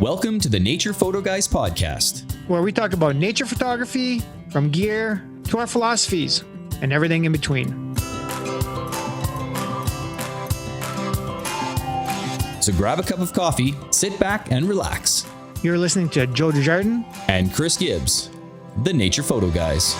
Welcome to the Nature Photo Guys podcast, where we talk about nature photography, from gear to our philosophies and everything in between. So grab a cup of coffee, sit back and relax. You're listening to Joe Desjardins and Chris Gibbs, the Nature Photo Guys.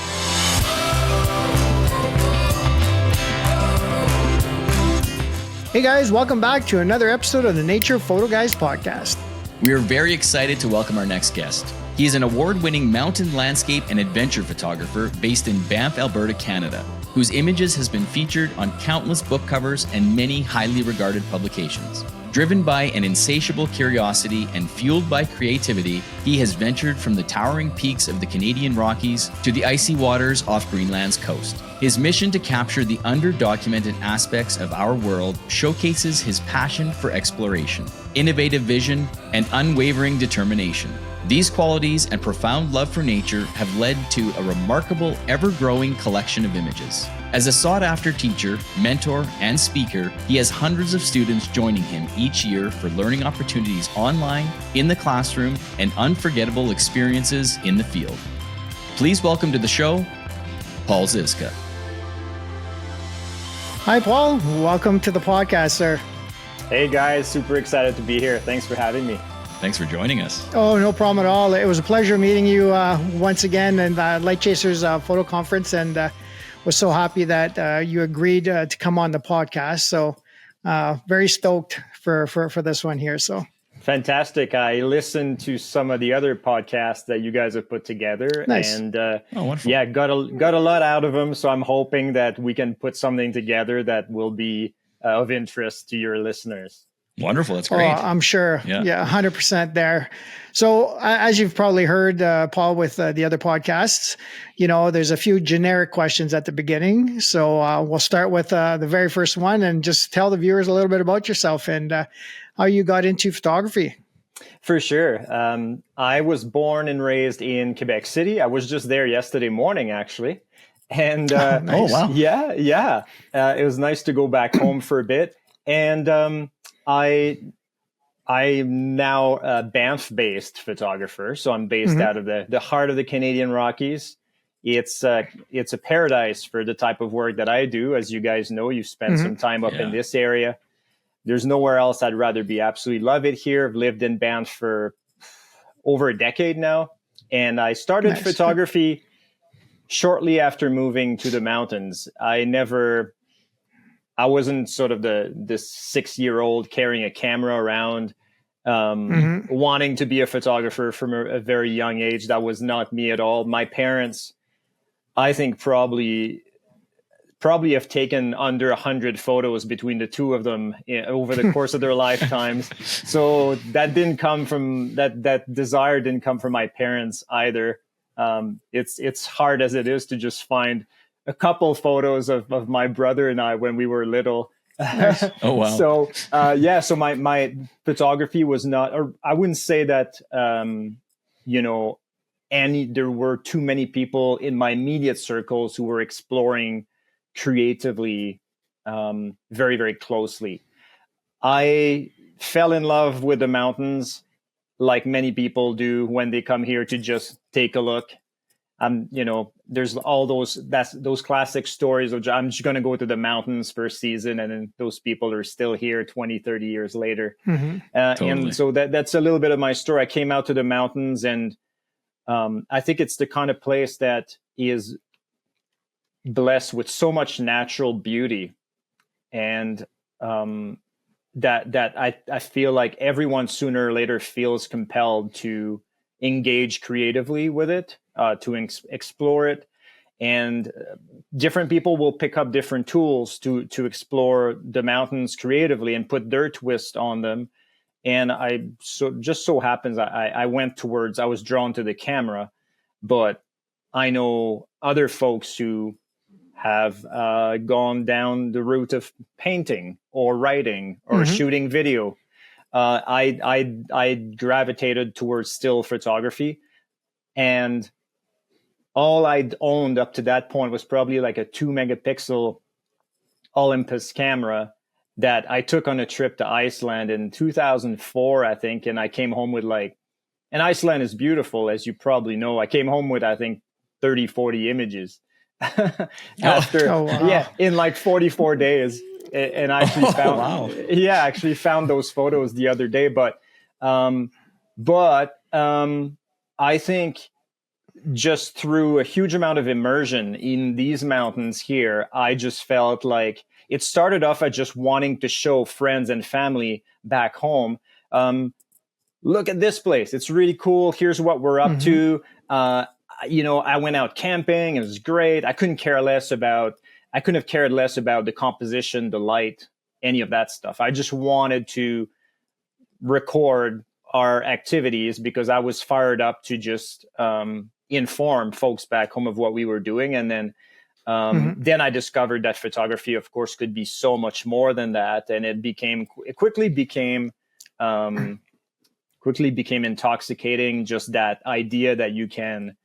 Hey guys, welcome back to another episode of the Nature Photo Guys podcast. We are very excited to welcome our next guest. He is an award-winning mountain landscape and adventure photographer based in Banff, Alberta, Canada, whose images has been featured on countless book covers and many highly regarded publications. Driven by an insatiable curiosity and fueled by creativity, he has ventured from the towering peaks of the Canadian Rockies to the icy waters off Greenland's coast. His mission to capture the underdocumented aspects of our world showcases his passion for exploration, innovative vision, and unwavering determination. These qualities and profound love for nature have led to a remarkable, ever-growing collection of images. As a sought-after teacher, mentor, and speaker, he has hundreds of students joining him each year for learning opportunities online, in the classroom, and unforgettable experiences in the field. Please welcome to the show, Paul Zizka. Hi, Paul. Welcome to the podcast, sir. Hey, guys. Super excited to be here. Thanks for having me. Thanks for joining us. Oh, no problem at all. It was a pleasure meeting you once again in the Light Chasers photo conference, and was so happy that you agreed to come on the podcast. So very stoked for this one here. So fantastic. I listened to some of the other podcasts that you guys have put together. Nice. And wonderful. Yeah, got a lot out of them. So I'm hoping that we can put something together that will be of interest to your listeners. Wonderful. That's great. Oh, I'm sure. Yeah, 100% there. So as you've probably heard, Paul, with the other podcasts, there's a few generic questions at the beginning. So we'll start with the very first one and just tell the viewers a little bit about yourself and how you got into photography. For sure. I was born and raised in Quebec City. I was just there yesterday morning, actually. And nice. Oh, wow. Yeah. It was nice to go back home for a bit. And I'm now a Banff-based photographer, so I'm based out of the heart of the Canadian Rockies. It's a paradise for the type of work that I do. As you guys know, you've spent some time up in this area. There's nowhere else I'd rather be. Absolutely love it here. I've lived in Banff for over a decade now, and I started photography shortly after moving to the mountains. I wasn't sort of this 6-year-old carrying a camera around, wanting to be a photographer from a very young age. That was not me at all. My parents, I think, probably have taken under 100 photos between the two of them over the course of their lifetimes. So that didn't come from that desire didn't come from my parents either. It's hard as it is to just find a couple photos of my brother and I when we were little. Nice. Oh, wow. So, so my photography was not, or I wouldn't say that, there were too many people in my immediate circles who were exploring creatively, very, very closely. I fell in love with the mountains like many people do when they come here to just take a look. There's all those classic stories of I'm just going to go to the mountains for a season, and then those people are still here 20, 30 years later. Totally. And so that's a little bit of my story. I came out to the mountains, and I think it's the kind of place that is blessed with so much natural beauty, and that I feel like everyone sooner or later feels compelled to engage creatively with it, to explore it. And different people will pick up different tools to explore the mountains creatively and put their twist on them. And just so happens I was drawn to the camera, but I know other folks who have gone down the route of painting or writing or shooting video. I gravitated towards still photography, and all I'd owned up to that point was probably like a 2 megapixel Olympus camera. that I took on a trip to Iceland in 2004, I think. And I came home with and Iceland is beautiful, as you probably know. I came home with, I think, 30, 40 images after, wow. in 44 days. And I actually found, found those photos the other day. But I think just through a huge amount of immersion in these mountains here, I just felt like it started off at just wanting to show friends and family back home, look at this place. It's really cool. Here's what we're up to. I went out camping. It was great. I couldn't have cared less about the composition, the light, any of that stuff. I just wanted to record our activities because I was fired up to just inform folks back home of what we were doing. And then I discovered that photography, of course, could be so much more than that. And it quickly became intoxicating. Just that idea that you can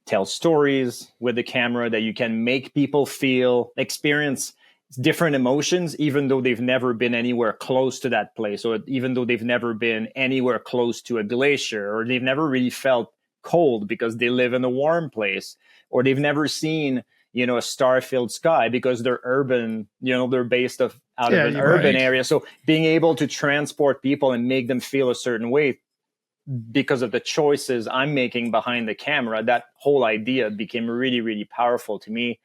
tell stories with the camera, that you can make people experience different emotions, even though they've never been anywhere close to that place, or even though they've never been anywhere close to a glacier, or they've never really felt cold because they live in a warm place, or they've never seen, a star-filled sky because they're urban, they're based out of an urban area. So being able to transport people and make them feel a certain way because of the choices I'm making behind the camera, that whole idea became really, really powerful to me.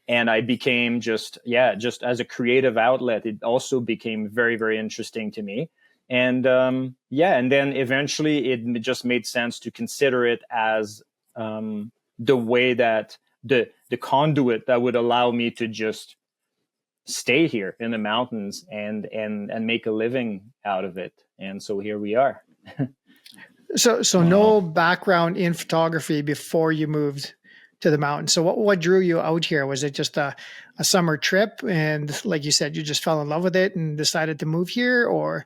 And I became just as a creative outlet, it also became very, very interesting to me. And and then eventually it just made sense to consider it as the way that the conduit that would allow me to just stay here in the mountains and make a living out of it. And so here we are. So no background in photography before you moved to the mountains. So what drew you out here? Was it just a summer trip? And like you said, you just fell in love with it and decided to move here, or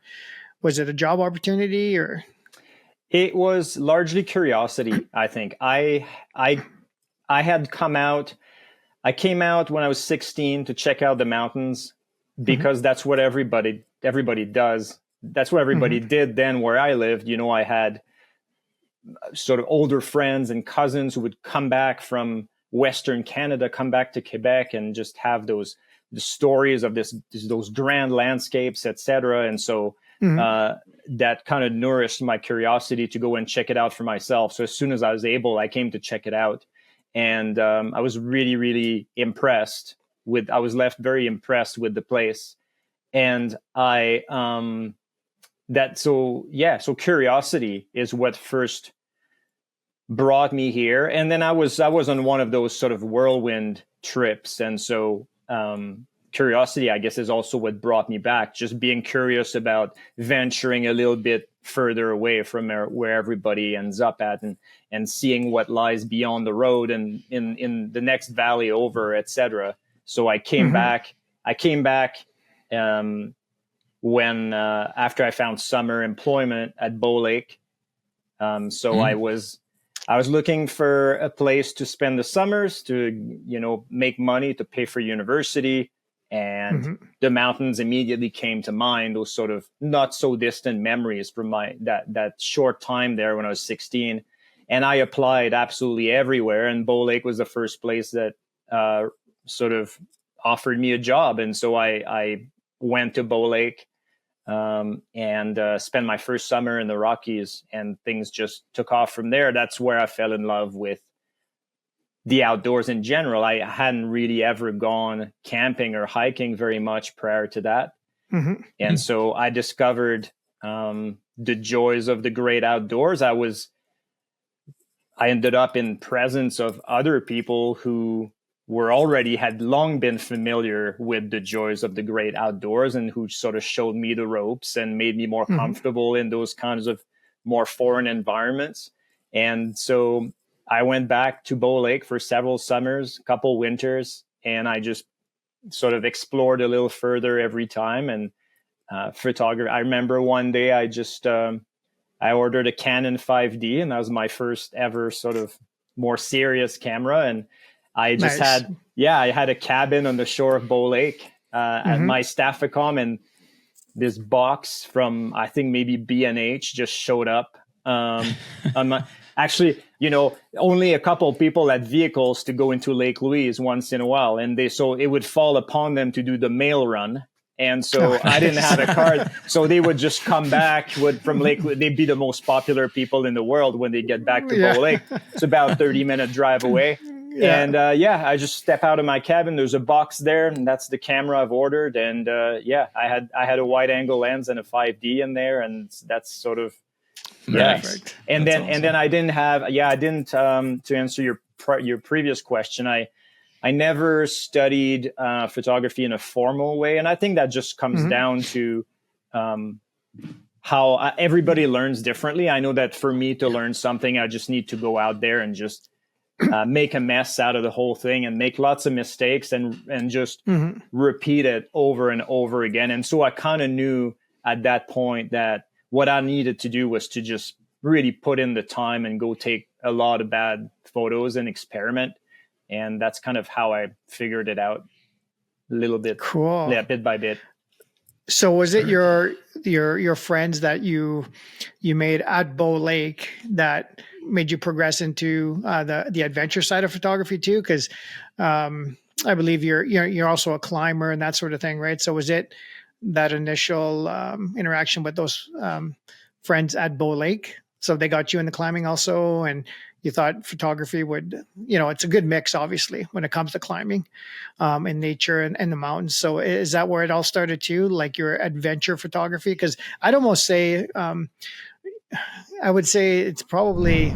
was it a job opportunity? Or it was largely curiosity. I think I had come out. I came out when I was 16 to check out the mountains because that's what everybody does. That's what everybody did then where I lived. I had sort of older friends and cousins who would come back from Western Canada, come back to Quebec, and just have the stories of those grand landscapes, etc. And so that kind of nourished my curiosity to go and check it out for myself. So as soon as I was able, I came to check it out, and I was really, really impressed I was left very impressed with the place, and so curiosity is what first brought me here. And then I was on one of those sort of whirlwind trips. And so curiosity, I guess, is also what brought me back, just being curious about venturing a little bit further away from where everybody ends up at, and seeing what lies beyond the road and in the next valley over, etc. So I came back. When after I found summer employment at Bow Lake. I was looking for a place to spend the summers to, make money to pay for university. And the mountains immediately came to mind, those sort of not so distant memories from that short time there when I was 16. And I applied absolutely everywhere. And Bow Lake was the first place that sort of offered me a job. And so I went to Bow Lake and spent my first summer in the Rockies, and things just took off from there. That's where I fell in love with the outdoors in general. I hadn't really ever gone camping or hiking very much prior to that. And so I discovered the joys of the great outdoors. I ended up in presence of other people who had long been familiar with the joys of the great outdoors, and who sort of showed me the ropes and made me more comfortable in those kinds of more foreign environments. And so I went back to Bow Lake for several summers, a couple winters, and I just sort of explored a little further every time. And photography, I remember one day I ordered a Canon 5D, and that was my first ever sort of more serious camera. And I just I had a cabin on the shore of Bow Lake, at my Staffacom, and this box from, I think maybe B&H just showed up. On my, actually, only a couple of people had vehicles to go into Lake Louise once in a while, and so it would fall upon them to do the mail run. And so I didn't have a car. So they would just come back from Lake. They'd be the most popular people in the world when they get back to Bow Lake. It's about a 30-minute drive away. Yeah. And I just step out of my cabin. There's a box there, and that's the camera I've ordered. And I had a wide angle lens and a 5D in there, and that's sort of nice. And then I didn't have to answer your previous question. I never studied photography in a formal way. And I think that just comes down to how everybody learns differently. I know that for me to learn something, I just need to go out there and just make a mess out of the whole thing and make lots of mistakes and just repeat it over and over again. And so I kind of knew at that point that what I needed to do was to just really put in the time and go take a lot of bad photos and experiment. And that's kind of how I figured it out a little bit. Cool. Yeah, bit by bit. So was it your friends that you made at Bow Lake that made you progress into the adventure side of photography too? Because I believe you're also a climber and that sort of thing, right? So was it that initial interaction with those friends at Bow Lake? So they got you into climbing also, and you thought photography would, it's a good mix, obviously, when it comes to climbing in nature and the mountains. So is that where it all started too, like your adventure photography? Because I'd almost say, I would say it's probably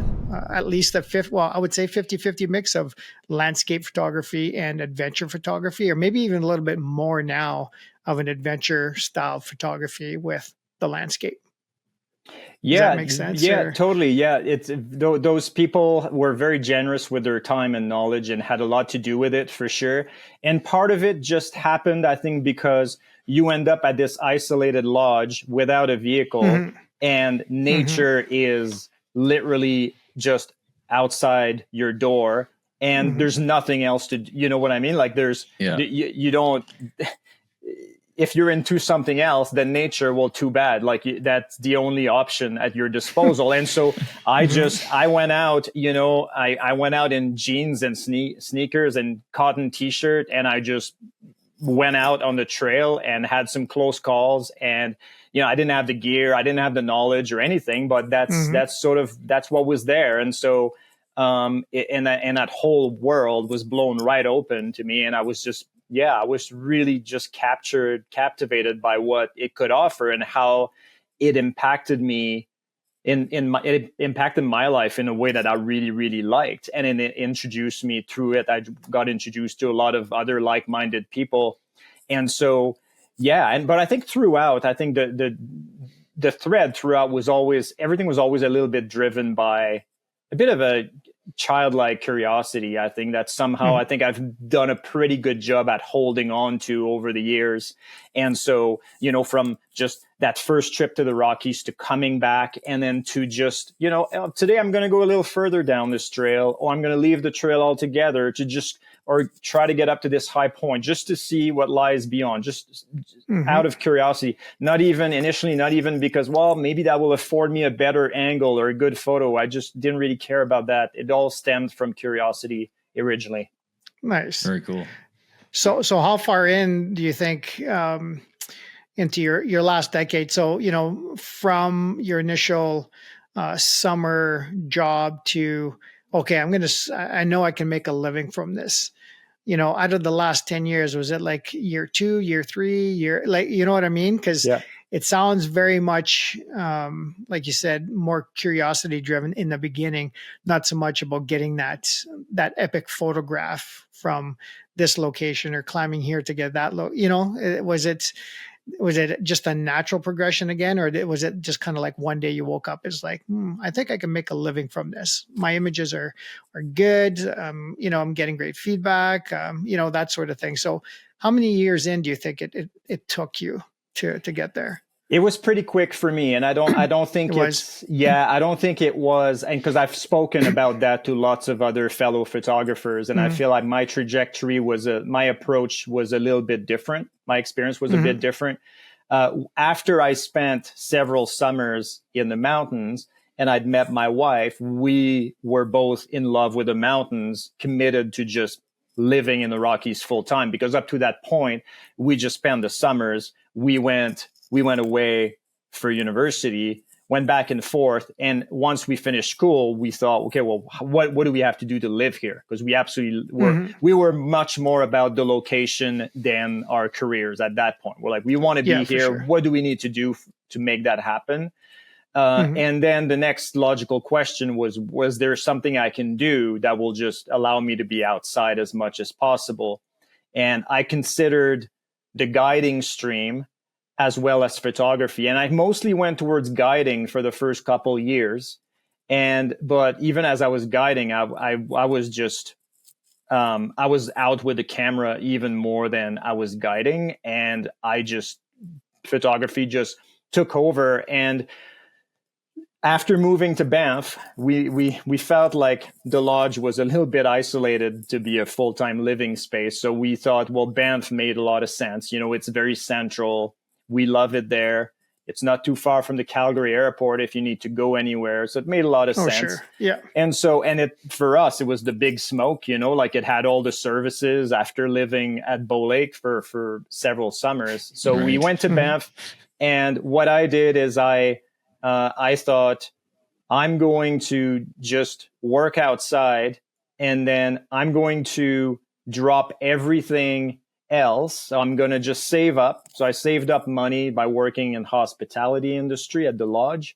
at least I would say 50-50 mix of landscape photography and adventure photography, or maybe even a little bit more now of an adventure style photography with the landscape. Does that make sense? Yeah, totally. Yeah, those people were very generous with their time and knowledge and had a lot to do with it for sure. And part of it just happened, I think, because you end up at this isolated lodge without a vehicle, and nature is literally just outside your door, and there's nothing else to. You know what I mean? Like you don't. If you're into something else, then nature, well, too bad. Like that's the only option at your disposal. And so I went out, I went out in jeans and sneakers and cotton t-shirt. And I just went out on the trail and had some close calls. And, I didn't have the gear, I didn't have the knowledge or anything, but that's what was there. And so, and that whole world was blown right open to me. And I was just, I was really just captivated by what it could offer and how it impacted me it impacted my life in a way that I really, really liked. And it introduced me through it. I got introduced to a lot of other like-minded people. And so, but I think throughout, the thread throughout was everything was always a little bit driven by a bit of a childlike curiosity. I think that somehow I think I've done a pretty good job at holding on to over the years. And so, from just that first trip to the Rockies to coming back, and then to just, today I'm going to go a little further down this trail, or I'm going to leave the trail altogether or try to get up to this high point just to see what lies beyond, just out of curiosity, not even because, well, maybe that will afford me a better angle or a good photo. I just didn't really care about that. It all stemmed from curiosity originally. Nice. Very cool. So how far in do you think into your last decade? So, from your initial summer job to, okay, I know I can make a living from this. Out of the last 10 years, was it like year 2, year 3, like, you know what I mean? Because it sounds very much, like you said, more curiosity driven in the beginning, not so much about getting that epic photograph from this location or climbing here to get that was it just a natural progression again, or was it just kind of like one day you woke up it's like, I think I can make a living from this. My images are good. I'm getting great feedback, that sort of thing. So how many years in do you think it took you to get there? It was pretty quick for me, and I don't think I don't think it was, and because I've spoken about that to lots of other fellow photographers, and I feel like my trajectory my approach was a little bit different. My experience was a bit different. After I spent several summers in the mountains and I'd met my wife, we were both in love with the mountains, committed to just living in the Rockies full time, because up to that point, we just spent the summers. We went away for university, went back and forth. And once we finished school, we thought, okay, well, what do we have to do to live here? Because we absolutely we were much more about the location than our careers at that point. We're like, we want to be here. Sure. What do we need to do to make that happen? And then the next logical question was there something I can do that will just allow me to be outside as much as possible? And I considered the guiding stream as well as photography. And I mostly went towards guiding for the first couple years. But even as I was guiding, I was just, I was out with the camera even more than I was guiding. And photography just took over. And after moving to Banff, we felt like the lodge was a little bit isolated to be a full-time living space. So we thought, well, Banff made a lot of sense. It's very central. We love it there. It's not too far from the Calgary airport if you need to go anywhere. So it made a lot of sense. Sure. Yeah. And for us, it was the big smoke, like it had all the services after living at Bow Lake for several summers. So we went to Banff, and what I did is I thought, I'm going to just work outside, and then I'm going to drop everything else. So I'm going to just save up. So I saved up money by working in hospitality industry at the lodge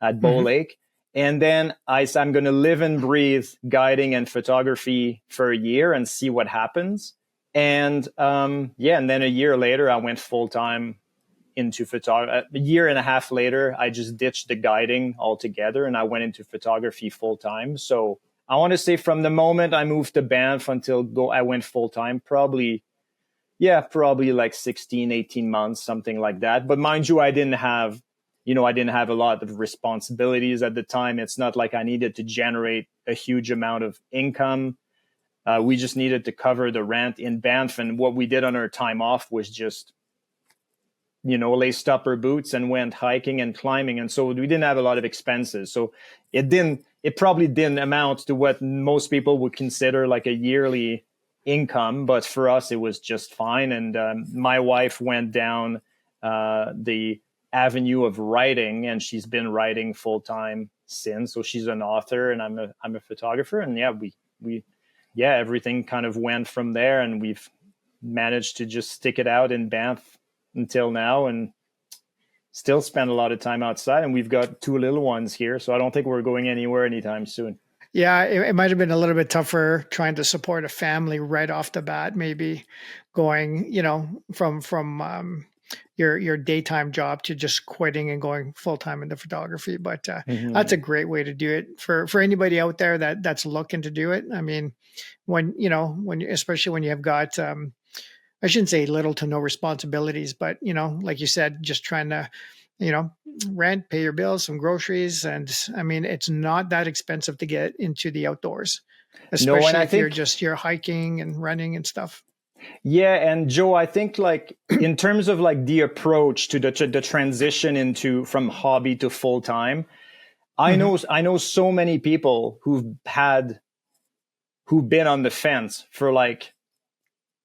at Bow Lake. And then I'm going to live and breathe guiding and photography for a year and see what happens. And and then a year later, I went full time into photography. A year and a half later, I just ditched the guiding altogether and I went into photography full time. So I want to say from the moment I moved to Banff until I went full time, probably like 16, 18 months, something like that. But mind you, I didn't have a lot of responsibilities at the time. It's not like I needed to generate a huge amount of income. We just needed to cover the rent in Banff. And what we did on our time off was just, laced up our boots and went hiking and climbing. And so we didn't have a lot of expenses. So it probably didn't amount to what most people would consider like a yearly income, but for us, it was just fine. And my wife went down the avenue of writing, and she's been writing full time since. So she's an author, and I'm a photographer. And everything kind of went from there, and we've managed to just stick it out in Banff until now, and still spend a lot of time outside. And we've got 2 little ones here, so I don't think we're going anywhere anytime soon. Yeah, it might have been a little bit tougher trying to support a family right off the bat, maybe going, from your daytime job to just quitting and going full time into photography. But that's a great way to do it for anybody out there that's looking to do it. I mean, especially when you have got, I shouldn't say little to no responsibilities, but like you said, just trying to, rent, pay your bills, some groceries. And I mean, it's not that expensive to get into the outdoors, especially if you're hiking and running and stuff. Yeah. And Joe, I think like in terms of like the approach to the transition from hobby to full time, I know so many people who've been on the fence for like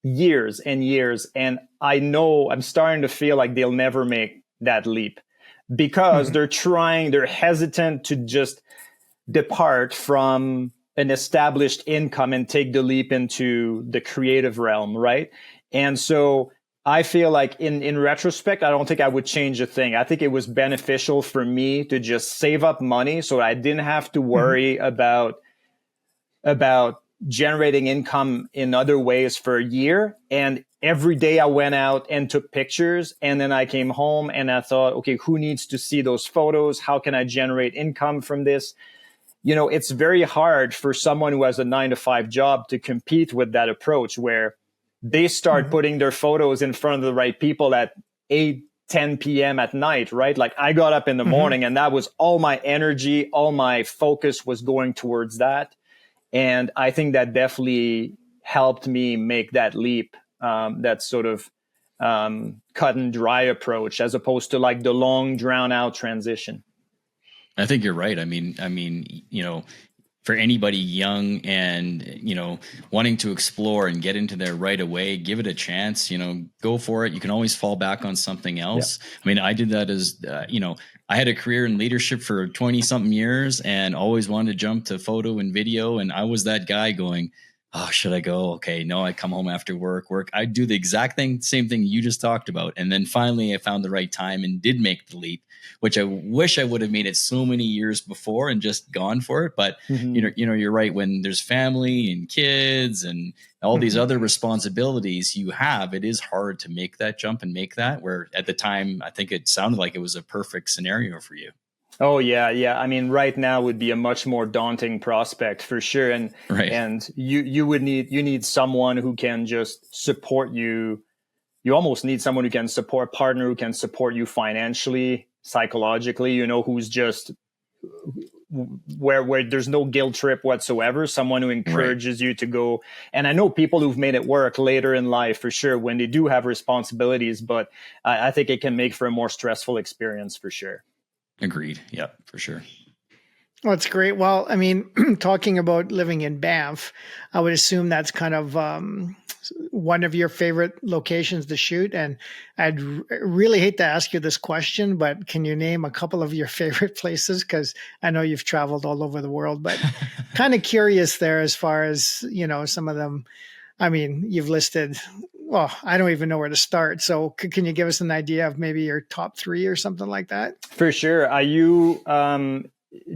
years and years. And I'm starting to feel like they'll never make that leap, because they're hesitant to just depart from an established income and take the leap into the creative realm, right? And so I feel like in retrospect, I don't think I would change a thing. I think it was beneficial for me to just save up money so I didn't have to worry about generating income in other ways for a year. And every day I went out and took pictures, and then I came home and I thought, okay, who needs to see those photos? How can I generate income from this? It's very hard for someone who has a 9-to-5 job to compete with that approach, where they start putting their photos in front of the right people at 8, 10 p.m. at night, right? Like I got up in the morning and that was all my energy, all my focus was going towards that. And I think that definitely helped me make that leap, that sort of cut and dry approach, as opposed to like the long drawn out transition. I think you're right. I mean, for anybody young and, wanting to explore and get into there right away, give it a chance, go for it. You can always fall back on something else. Yeah. I mean, I did that as, I had a career in leadership for 20 something years and always wanted to jump to photo and video. And I was that guy going, oh, should I go? Okay. No, I come home after work. I do the exact same thing you just talked about. And then finally I found the right time and did make the leap, which I wish I would have made it so many years before and just gone for it. But you're right. When there's family and kids and all these other responsibilities you have, it is hard to make that jump and make that, where at the time, I think it sounded like it was a perfect scenario for you. Oh yeah. Yeah. I mean, right now would be a much more daunting prospect for sure. And, and you need someone who can just support you. You almost need someone who can support, partner who can support you financially, psychologically, who's just where there's no guilt trip whatsoever, someone who encourages you to go. And I know people who've made it work later in life for sure when they do have responsibilities, but I think it can make for a more stressful experience for sure. Agreed. Yeah, for sure. Well, that's great. Well, I mean, talking about living in Banff, I would assume that's kind of one of your favorite locations to shoot. And I'd really hate to ask you this question, but can you name a couple of your favorite places? Because I know you've traveled all over the world, but kind of curious there as far as, some of them. I mean, you've listed, well, I don't even know where to start. So can you give us an idea of maybe your top 3 or something like that? For sure. Are you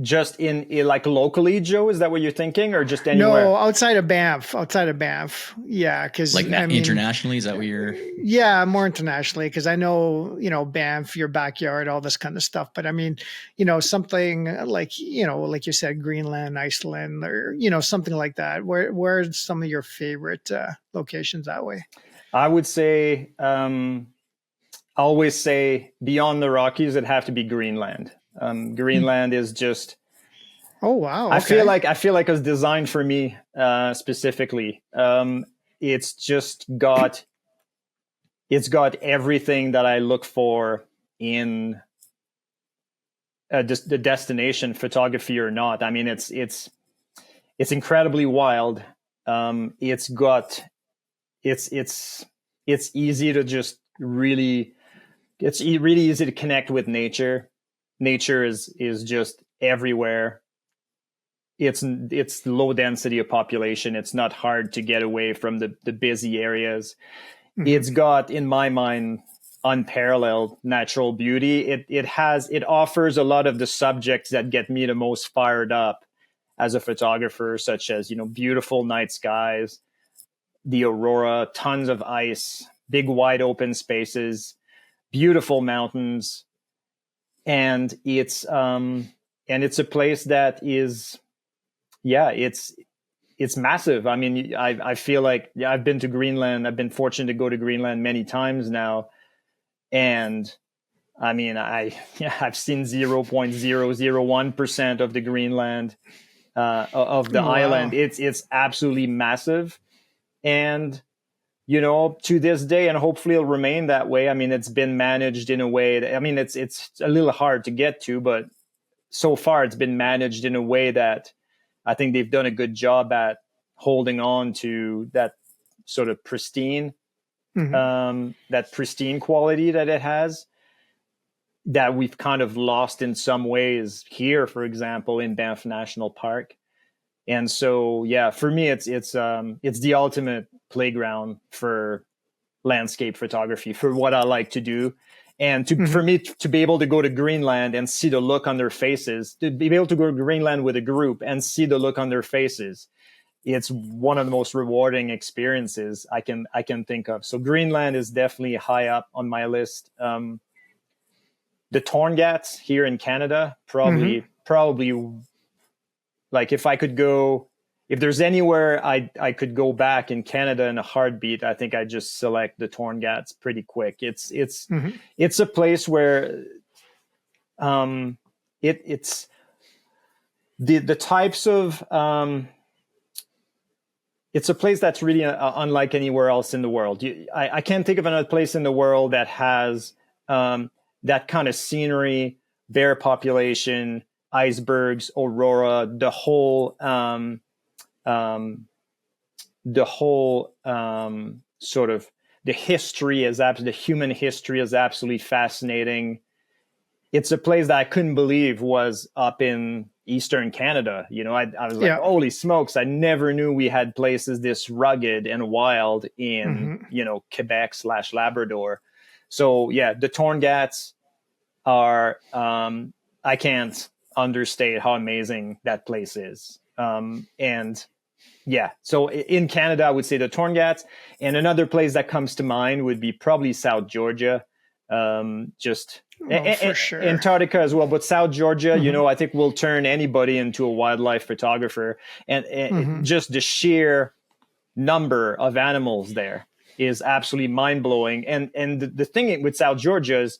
just in like locally, Joe? Is that what you're thinking, or just anywhere? No, outside of Banff. Yeah, because internationally, is that what you're? Yeah, more internationally, because I know Banff, your backyard, all this kind of stuff. But I mean, something like like you said, Greenland, Iceland, or something like that. Where are some of your favorite locations that way? I would say, always say beyond the Rockies, it'd have to be Greenland. Greenland is just. Oh wow! Okay. I feel like it was designed for me specifically. It's got everything that I look for in the destination, photography or not. I mean, it's incredibly wild. It's easy to just really. It's really easy to connect with nature. Nature is just everywhere. It's low density of population. It's not hard to get away from the busy areas. Mm-hmm. It's got, in my mind, unparalleled natural beauty. It offers a lot of the subjects that get me the most fired up as a photographer, such as, beautiful night skies, the aurora, tons of ice, big wide open spaces, beautiful mountains. And it's a place that is, it's massive. I mean, I feel like I've been to Greenland. I've been fortunate to go to Greenland many times now. And I mean, I've seen 0.001% of the Greenland, of the island. It's absolutely massive. And, to this day, and hopefully it'll remain that way. I mean, it's been managed in a way that, I mean, it's a little hard to get to, but so far it's been managed in a way that I think they've done a good job at holding on to that sort of pristine, that pristine quality that it has, that we've kind of lost in some ways here, for example, in Banff National Park. And so, for me, it's the ultimate playground for landscape photography, for what I like to do. And for me to be able to go to Greenland and see the look on their faces, to be able to go to Greenland with a group and see the look on their faces, it's one of the most rewarding experiences I can think of. So Greenland is definitely high up on my list. The Torngats here in Canada, probably like if I could go if there's anywhere I could go back in Canada in a heartbeat, I think I just select the Torngat's pretty quick. It's a place where it's the types of it's a place that's really unlike anywhere else in the world. I can't think of another place in the world that has that kind of scenery, bear population, icebergs, aurora, the whole sort of the history is the human history is absolutely fascinating. It's a place that I couldn't believe was up in Eastern Canada. You know, I was like, holy smokes, I never knew we had places this rugged and wild in, you know, Quebec/Labrador. So yeah, the Torngats are, I can't understate how amazing that place is. And yeah, so in Canada, I would say the Torngats. And another place that comes to mind would be probably South Georgia. For sure. Antarctica as well, but South Georgia, you know, I think will turn anybody into a wildlife photographer. And just the sheer number of animals there is absolutely mind-blowing. And the thing with South Georgia is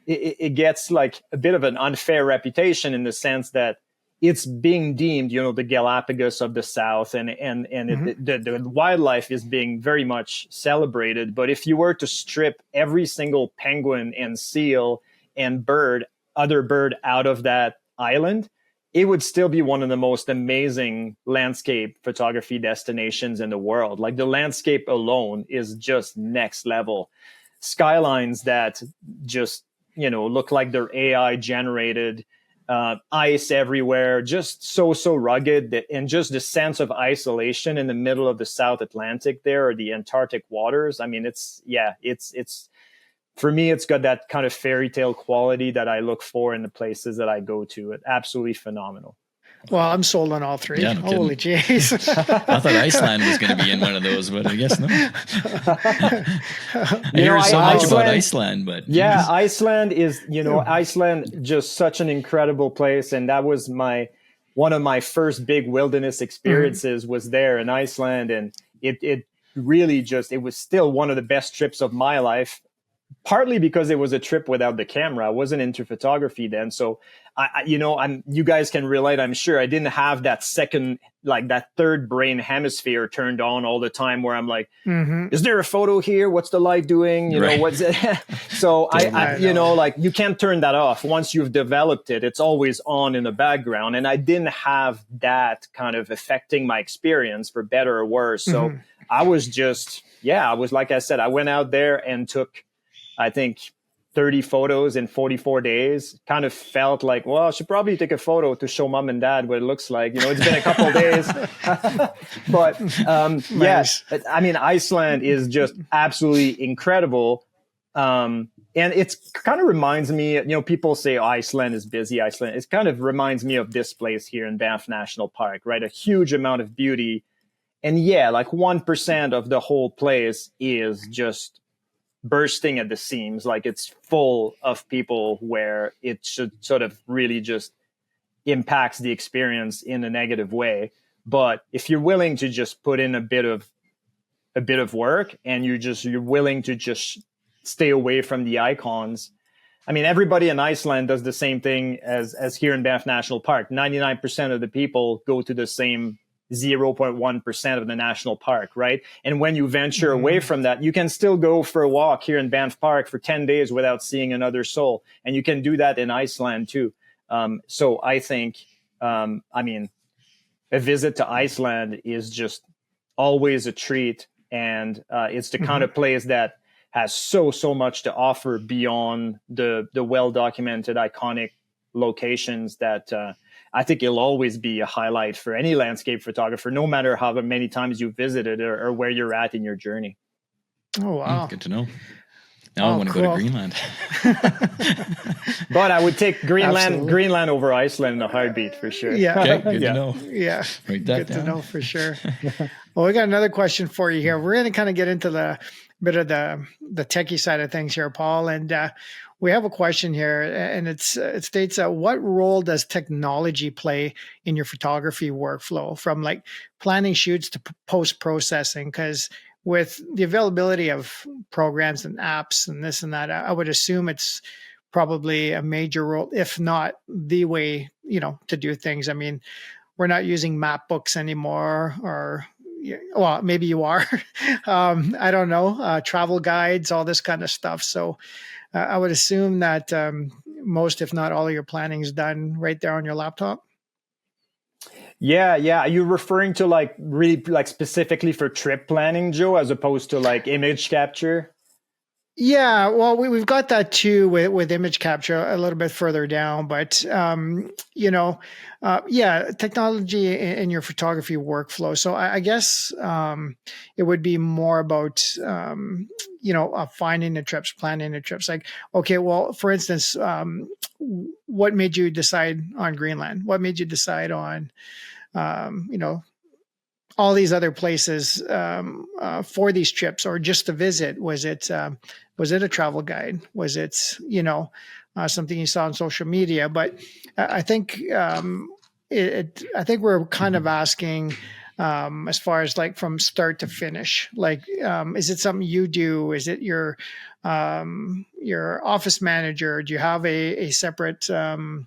it gets like a bit of an unfair reputation in the sense that it's being deemed, you know, the Galapagos of the South, and the wildlife is being very much celebrated. But if you were to strip every single penguin and seal and other bird out of that island, it would still be one of the most amazing landscape photography destinations in the world. Like the landscape alone is just next level. Skylines that just, you know, look like they're AI generated. Ice everywhere, just so rugged, and just the sense of isolation in the middle of the South Atlantic there, or the Antarctic waters. I mean, it's for me, it's got that kind of fairy tale quality that I look for in the places that I go to. It's absolutely phenomenal. Well, I'm sold on all three. Yeah, no Holy jeez. I thought Iceland was going to be in one of those, but I guess not. I hear so much about Iceland, but yeah, geez. Iceland is, you know, Iceland, just such an incredible place. And that was one of my first big wilderness experiences was there in Iceland. And it really it was still one of the best trips of my life. Partly because it was a trip without the camera. I wasn't into photography then. So you guys can relate, I'm sure. I didn't have that that third brain hemisphere turned on all the time where I'm like, is there a photo here? What's the light doing? You know, what's it? So you can't turn that off. Once you've developed it, it's always on in the background. And I didn't have that kind of affecting my experience for better or worse. So I was like I said, I went out there and took, I think, 30 photos in 44 days. Kind of felt like, well, I should probably take a photo to show mom and dad what it looks like. You know, it's been a couple of days. But yes, I mean, Iceland is just absolutely incredible. And it's kind of reminds me, you know, people say, oh, Iceland is busy. Iceland. It kind of reminds me of this place here in Banff National Park, right? A huge amount of beauty. And yeah, like 1% of the whole place is just bursting at the seams, like it's full of people where it should sort of really just impacts the experience in a negative way. But if you're willing to just put in a bit of work and you're willing to just stay away from the icons. I mean, everybody in Iceland does the same thing as here in Banff National Park. 99% of the people go to the same 0.1% of the national park, right? And when you venture away from that, you can still go for a walk here in Banff Park for 10 days without seeing another soul. And you can do that in Iceland too. So I think, I mean, a visit to Iceland is just always a treat. And it's the kind of place that has so much to offer beyond the well-documented, iconic locations that I think it'll always be a highlight for any landscape photographer, no matter how many times you visited or where you're at in your journey. Oh, wow. Good to know. Now I want to go to Greenland. But I would take Greenland over Iceland in a heartbeat for sure. Yeah. Okay, good to know. Yeah. Write that good down. to know for sure. Well, we got another question for you here. We're going to kind of get into bit of the techie side of things here, Paul. And we have a question here, and it states, what role does technology play in your photography workflow, from like planning shoots to post processing? Because with the availability of programs and apps and this and that, I would assume it's probably a major role, if not the way, to do things. I mean, we're not using map books anymore, or, well, maybe you are. I don't know, travel guides, all this kind of stuff. So I would assume that most, if not all, of your planning is done right there on your laptop. Yeah. Are you referring to like really like specifically for trip planning, Joe, as opposed to like image capture? Yeah, well, we've got that too with image capture a little bit further down, but technology in your photography workflow. So I guess it would be more about finding the trips, planning the trips. Like, okay, well, for instance, what made you decide on Greenland? What made you decide on all these other places for these trips, or just to visit? Was it a travel guide? Was it something you saw on social media? But I think I think we're kind of asking as far as like from start to finish. Like, is it something you do? Is it your office manager? Do you have a separate like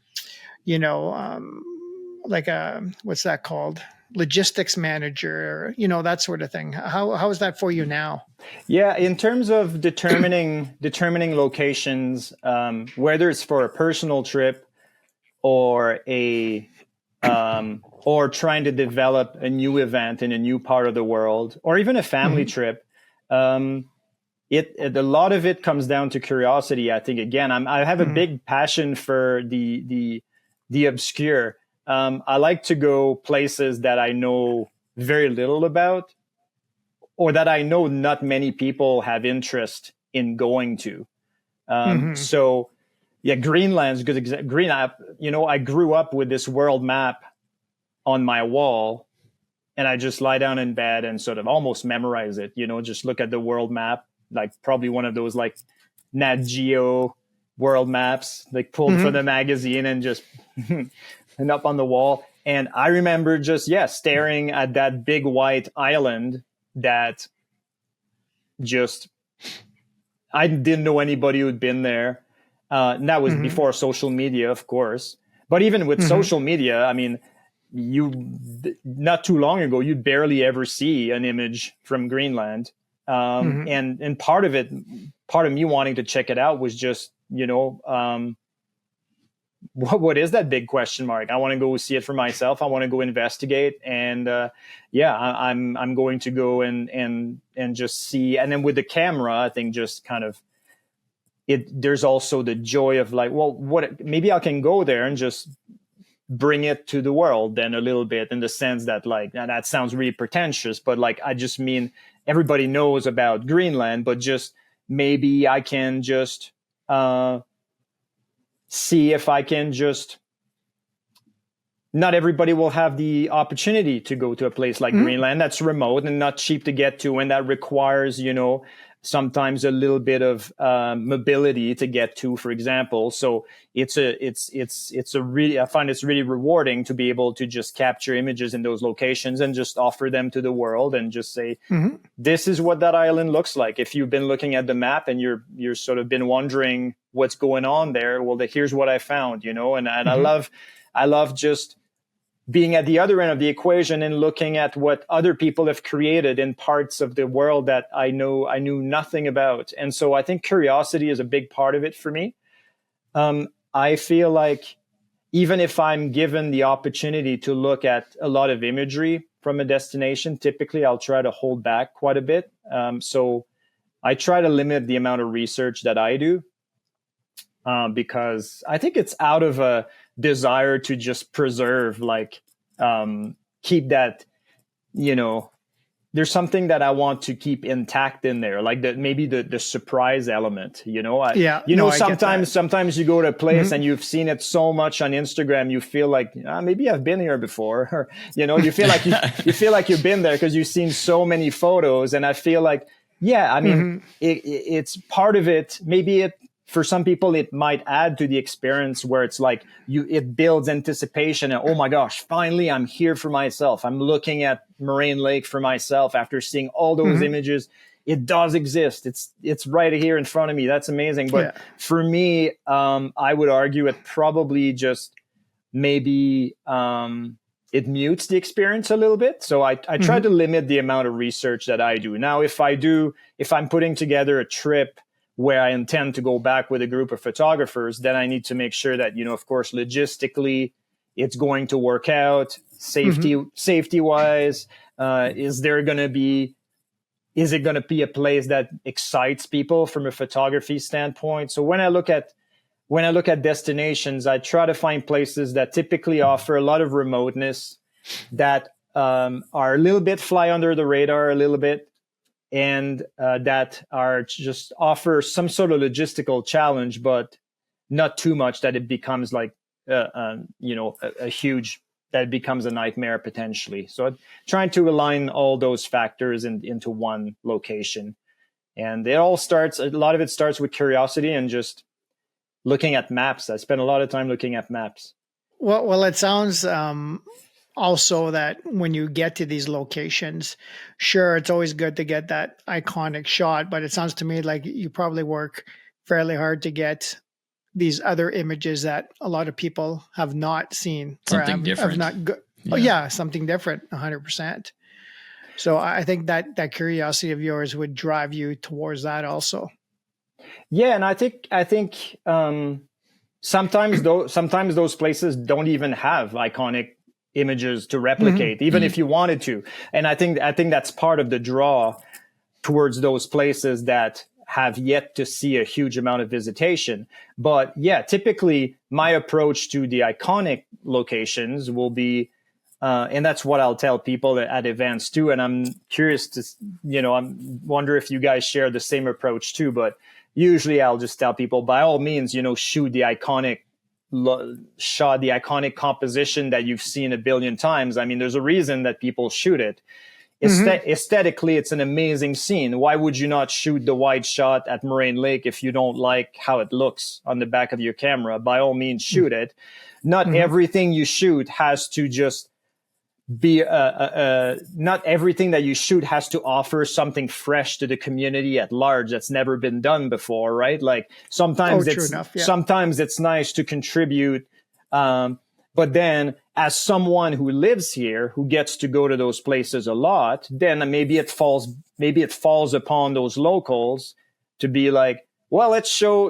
what's that called? Logistics manager, that sort of thing. How is that for you now? Yeah, in terms of determining locations, whether it's for a personal trip or or trying to develop a new event in a new part of the world, or even a family trip, a lot of it comes down to curiosity. I think, again, I have a big passion for the obscure. I like to go places that I know very little about, or that I know not many people have interest in going to. So, yeah, Greenland's a good example. I grew up with this world map on my wall, and I just lie down in bed and sort of almost memorize it. Just look at the world map, like probably one of those like Nat Geo world maps, like pulled from the magazine and just and up on the wall. And I remember just, staring at that big white island that just, I didn't know anybody who'd been there. And that was before social media, of course. But even with social media, I mean, not too long ago, you'd barely ever see an image from Greenland. And part of me wanting to check it out was just, what is that big question mark? I want to go see it for myself. I want to go investigate, and I'm going to go and just see. And then with the camera, I think just kind of there's also the joy of like, well, maybe I can go there and just bring it to the world then a little bit, in the sense that, like, now that sounds really pretentious, but like, I just mean everybody knows about Greenland, but just maybe I can just see if I can just, not everybody will have the opportunity to go to a place like Greenland that's remote and not cheap to get to, and that requires, sometimes a little bit of mobility to get to, for example. So I find it's really rewarding to be able to just capture images in those locations and just offer them to the world and just say, this is what that island looks like. If you've been looking at the map and you're sort of been wondering what's going on there, well, here's what I found, and I love just being at the other end of the equation and looking at what other people have created in parts of the world that I knew nothing about. And so I think curiosity is a big part of it for me. I feel like even if I'm given the opportunity to look at a lot of imagery from a destination, typically I'll try to hold back quite a bit. So I try to limit the amount of research that I do, because I think it's out of a desire to just preserve, like, keep that, there's something that I want to keep intact in there, like maybe the surprise element, sometimes you go to a place and you've seen it so much on Instagram, you feel like, maybe I've been here before, or, you feel like you feel like you've been there because you've seen so many photos. And I feel like Yeah, I mean, it's part of it. Maybe for some people, it might add to the experience where it's like it builds anticipation. And, oh my gosh, finally, I'm here for myself. I'm looking at Moraine Lake for myself after seeing all those images. It does exist. It's right here in front of me. That's amazing. But for me, I would argue it probably just maybe it mutes the experience a little bit. So I try to limit the amount of research that I do. Now, if I'm putting together a trip where I intend to go back with a group of photographers, then I need to make sure that, of course, logistically, it's going to work out safety wise. Is it going to be a place that excites people from a photography standpoint? So when I look at destinations, I try to find places that typically offer a lot of remoteness, that are a little bit fly under the radar a little bit, and that are just offer some sort of logistical challenge, but not too much that it becomes like a huge, that it becomes a nightmare potentially. So trying to align all those factors into one location. And a lot of it starts with curiosity and just looking at maps. I spend a lot of time looking at maps. Well, it sounds also that when you get to these locations, sure, it's always good to get that iconic shot, but it sounds to me like you probably work fairly hard to get these other images that a lot of people have not seen. Something different. Something different, 100%. So I think that curiosity of yours would drive you towards that also. Yeah, and I think sometimes those places don't even have iconic images to replicate, even if you wanted to. And I think that's part of the draw towards those places that have yet to see a huge amount of visitation. But yeah, typically my approach to the iconic locations will be, and that's what I'll tell people at events too. And I'm curious to, I wonder if you guys share the same approach too, but usually I'll just tell people, by all means, shoot the iconic shot, the iconic composition that you've seen a billion times. I mean, there's a reason that people shoot it. Aesthetically, it's an amazing scene. Why would you not shoot the wide shot at Moraine Lake if you don't like how it looks on the back of your camera? By all means, shoot it. Not everything you shoot has to just be not everything that you shoot has to offer something fresh to the community at large that's never been done before, right? Like sometimes sometimes it's nice to contribute, but then as someone who lives here, who gets to go to those places a lot, then maybe it falls upon those locals to be like, well, let's show,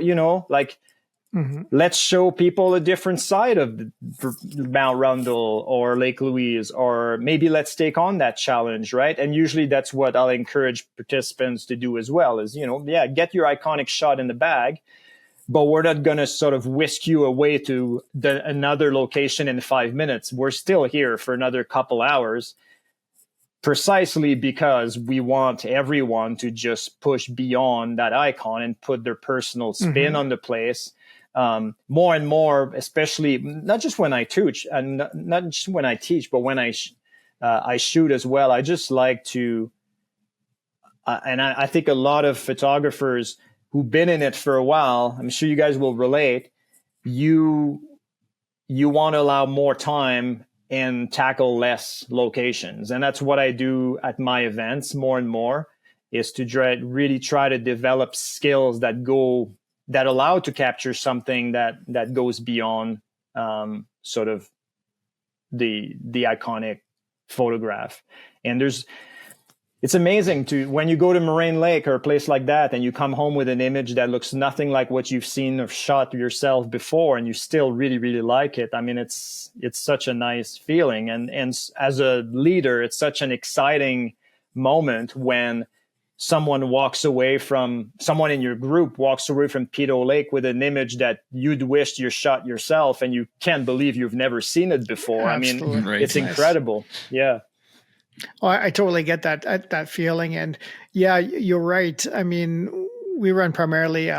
let's show people a different side of Mount Rundle or Lake Louise, or maybe let's take on that challenge, right? And usually that's what I'll encourage participants to do as well is, get your iconic shot in the bag, but we're not going to sort of whisk you away to another location in 5 minutes. We're still here for another couple hours, precisely because we want everyone to just push beyond that icon and put their personal spin on the place. More and more, especially not just when I teach, and not just when I teach, but when I shoot as well. I just like to, and I think a lot of photographers who've been in it for a while, I'm sure you guys will relate. You want to allow more time and tackle less locations, and that's what I do at my events more and more. Is to really try to develop skills that allow to capture something that goes beyond sort of the iconic photograph. And it's amazing when you go to Moraine Lake or a place like that and you come home with an image that looks nothing like what you've seen or shot yourself before, and you still really, really like it. I mean, it's such a nice feeling. And as a leader, it's such an exciting moment when someone in your group walks away from Pito Lake with an image that you'd wished you shot yourself, and you can't believe you've never seen it before. Absolutely. I mean, it's incredible. Yeah. Oh, I totally get that feeling. And yeah, you're right. I mean, we run primarily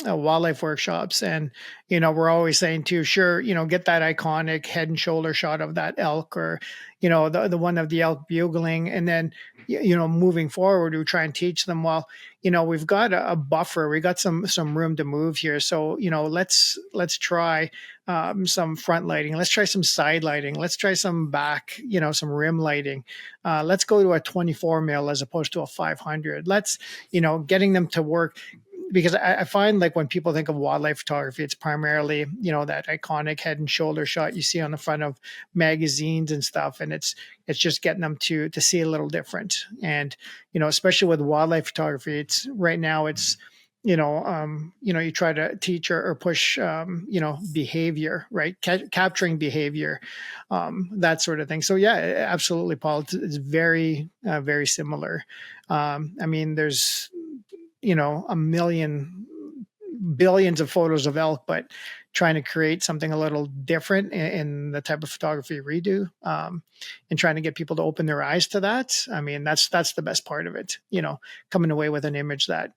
wildlife workshops, and we're always saying too, sure, get that iconic head and shoulder shot of that elk, or the one of the elk bugling, and then moving forward, we try and teach them, well, we've got a buffer, we got some room to move here, so let's try some front lighting, let's try some side lighting, let's try some back, some rim lighting, let's go to a 24 mil as opposed to a 500. Let's getting them to work, because I find, like, when people think of wildlife photography, it's primarily, that iconic head and shoulder shot you see on the front of magazines and stuff. And it's just getting them to see a little different. And, especially with wildlife photography, it's right now it's, you try to teach or push, behavior, right? Capturing behavior, that sort of thing. So yeah, absolutely, Paul. It's very, very similar. There's, a million billions of photos of elk, but trying to create something a little different in the type of photography we do, and trying to get people to open their eyes to that. That's the best part of it, coming away with an image that,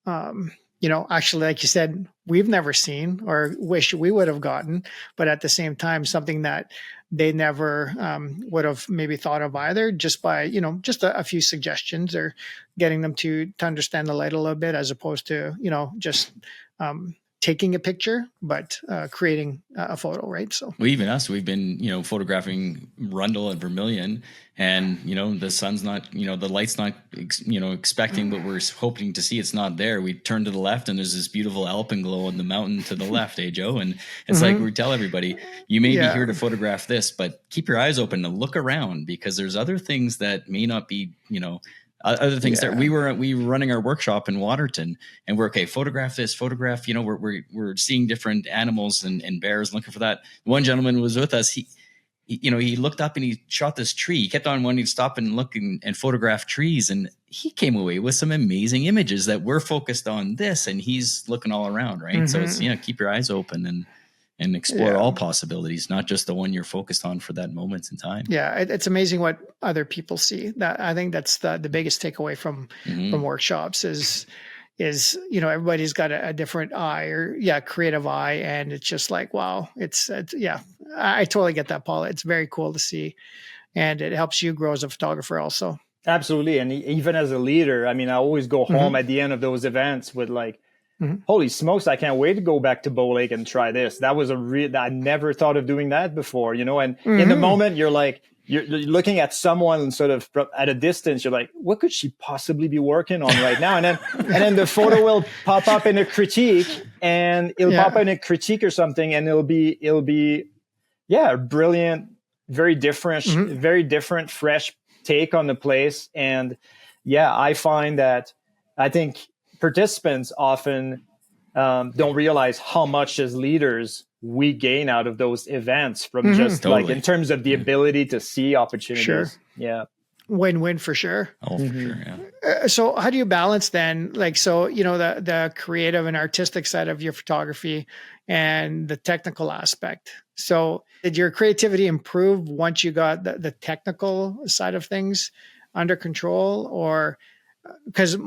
actually, like you said, we've never seen or wish we would have gotten, but at the same time, something that they never would have maybe thought of either, just by, just a few suggestions, or getting them to understand the light a little bit, as opposed to, just taking a picture, but creating a photo, right? So, well, even us, we've been, photographing Rundle and Vermilion, and, the sun's not, the light's not, expecting what we're hoping to see. It's not there. We turn to the left and there's this beautiful alpenglow on the mountain to the left, Joe? And it's like we tell everybody, you may be here to photograph this, but keep your eyes open and look around, because there's other things that may not be, other things that we were running our workshop in Waterton, and we're photograph this, photograph, we're seeing different animals and bears, looking for that. One gentleman was with us. He looked up and he shot this tree. He kept on wanting to stop and look and photograph trees. And he came away with some amazing images that we're focused on this, and he's looking all around. Right. Mm-hmm. So it's, keep your eyes open and explore all possibilities, not just the one you're focused on for that moment in time. Yeah, it's amazing what other people see. That, I think that's the biggest takeaway from workshops is everybody's got a different eye, or creative eye, and it's just like, wow, it's I totally get that, Paul. It's very cool to see, and it helps you grow as a photographer also. Absolutely, and even as a leader, I always go home at the end of those events with like, holy smokes, I can't wait to go back to Bow Lake and try this. That was I never thought of doing that before, and in the moment you're like, you're looking at someone sort of at a distance, you're like, what could she possibly be working on right now? And then the photo will pop up in a critique, and it'll pop up in a critique or something, and it'll be brilliant, very different, fresh take on the place. And I find that I think participants often don't realize how much as leaders we gain out of those events from just like in terms of the ability to see opportunities. Sure. Yeah. Win-win for sure. Oh, for sure. Yeah. So how do you balance then? Like, so, the creative and artistic side of your photography and the technical aspect. So did your creativity improve once you got the technical side of things under control? Or because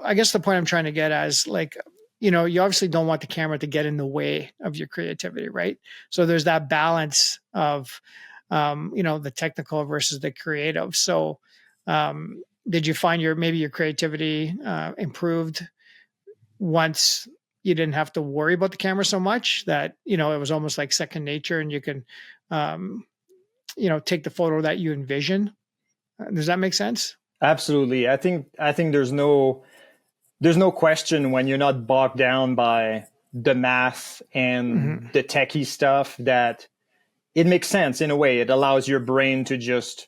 I guess the point I'm trying to get at is, like, you obviously don't want the camera to get in the way of your creativity, right? So there's that balance of, the technical versus the creative. So did you find your creativity improved once you didn't have to worry about the camera so much, that, it was almost like second nature, and you can, take the photo that you envision? Does that make sense? Absolutely. I think there's no question, when you're not bogged down by the math and the techie stuff, that it makes sense in a way. It allows your brain to just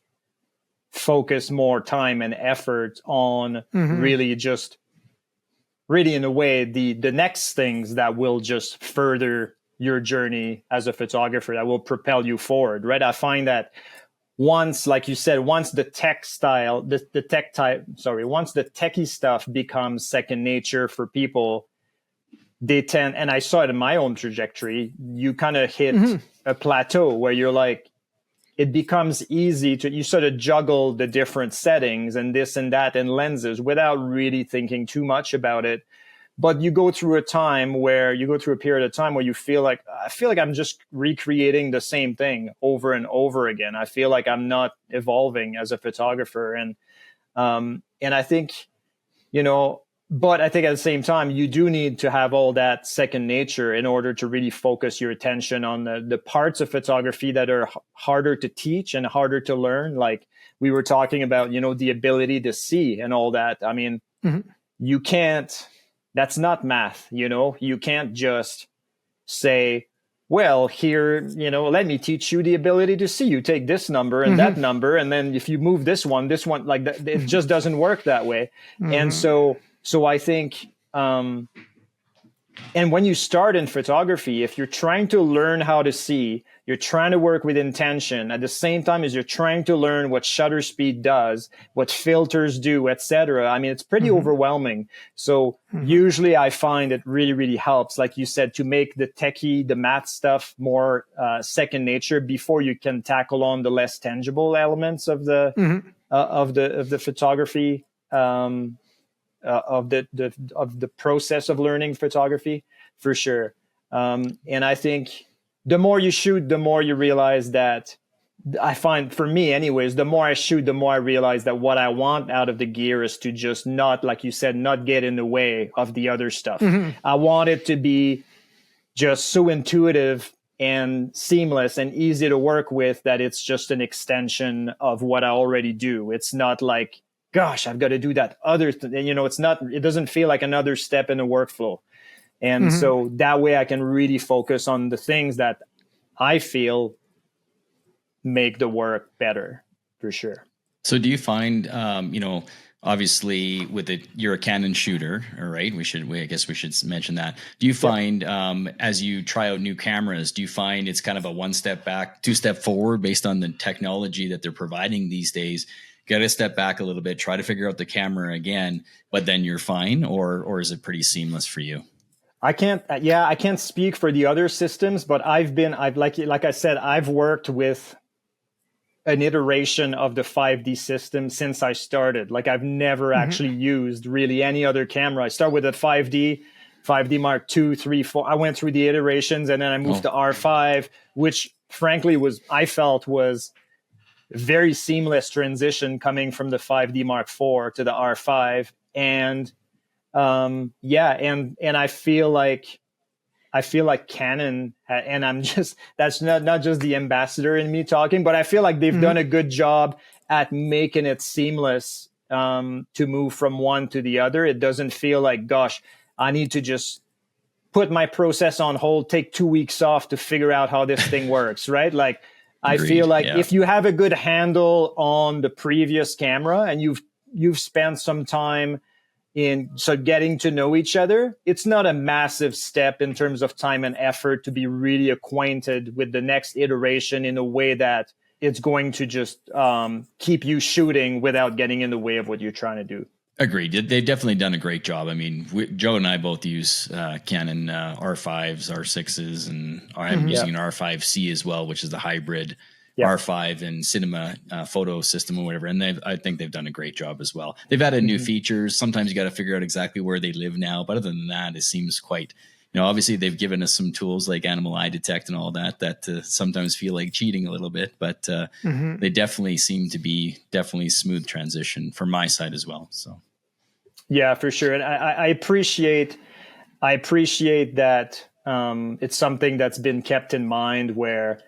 focus more time and effort on really in a way, the next things that will just further your journey as a photographer, that will propel you forward, right? I find that once, like you said, once the techie stuff becomes second nature for people, they tend, and I saw it in my own trajectory, you kind of hit a plateau where you're like, it becomes easy you sort of juggle the different settings and this and that and lenses without really thinking too much about it. but you go through a period of time where I feel like I'm just recreating the same thing over and over again. I feel like I'm not evolving as a photographer. And I think, but I think at the same time, you do need to have all that second nature in order to really focus your attention on the parts of photography that are harder to teach and harder to learn. Like we were talking about, the ability to see and all that. I mean, you can't, that's not math, you can't just say, well, here, let me teach you the ability to see. You take this number and that number, and then if you move this one, like that, it just doesn't work that way. And so I think, and when you start in photography, if you're trying to learn how to see, you're trying to work with intention at the same time as you're trying to learn what shutter speed does, what filters do, etc. I mean, it's pretty overwhelming. So usually I find it really, really helps, like you said, to make the techie, the math stuff more second nature before you can tackle on the less tangible elements of the photography. Of the process of learning photography, for sure. And I think the more you shoot, the more you realize that, I find, for me anyways, the more I shoot, the more I realize that what I want out of the gear is to just not, like you said, not get in the way of the other stuff. I want it to be just so intuitive and seamless and easy to work with that it's just an extension of what I already do. It's not like, gosh, I've got to do that other thing. It doesn't feel like another step in the workflow. And so that way I can really focus on the things that I feel make the work better, for sure. So do you find, obviously you're a Canon shooter, all right? I guess we should mention that. Do you find, as you try out new cameras, do you find it's kind of a one step back, two step forward based on the technology that they're providing these days? Got to step back a little bit, try to figure out the camera again, but then you're fine, or is it pretty seamless for you? I can't speak for the other systems, but I've like I said, I've worked with an iteration of the 5D system since I started. Like I've never actually used really any other camera. I start with a 5D Mark II, 3, 4. I went through the iterations and then I moved to R5, which frankly I felt was very seamless transition coming from the 5D Mark IV to the R5. And and I feel like Canon, and I'm just, that's not just the ambassador in me talking, but I feel like they've done a good job at making it seamless to move from one to the other. It doesn't feel like, gosh, I need to just put my process on hold, take 2 weeks off to figure out how this thing works, right? Like, I feel like if you have a good handle on the previous camera and you've spent some time getting to know each other, it's not a massive step in terms of time and effort to be really acquainted with the next iteration in a way that it's going to just keep you shooting without getting in the way of what you're trying to do. Agreed. They've definitely done a great job. I mean, Joe and I both use Canon R5s, R6s, and I'm using an R5C as well, which is the hybrid R5 and cinema photo system or whatever. And I think they've done a great job as well. They've added new features. Sometimes you got to figure out exactly where they live now. But other than that, it seems quite, obviously they've given us some tools like animal eye detect and all that sometimes feel like cheating a little bit. But they definitely seem to be smooth transition from my side as well. So. Yeah, for sure. And I appreciate that it's something that's been kept in mind where,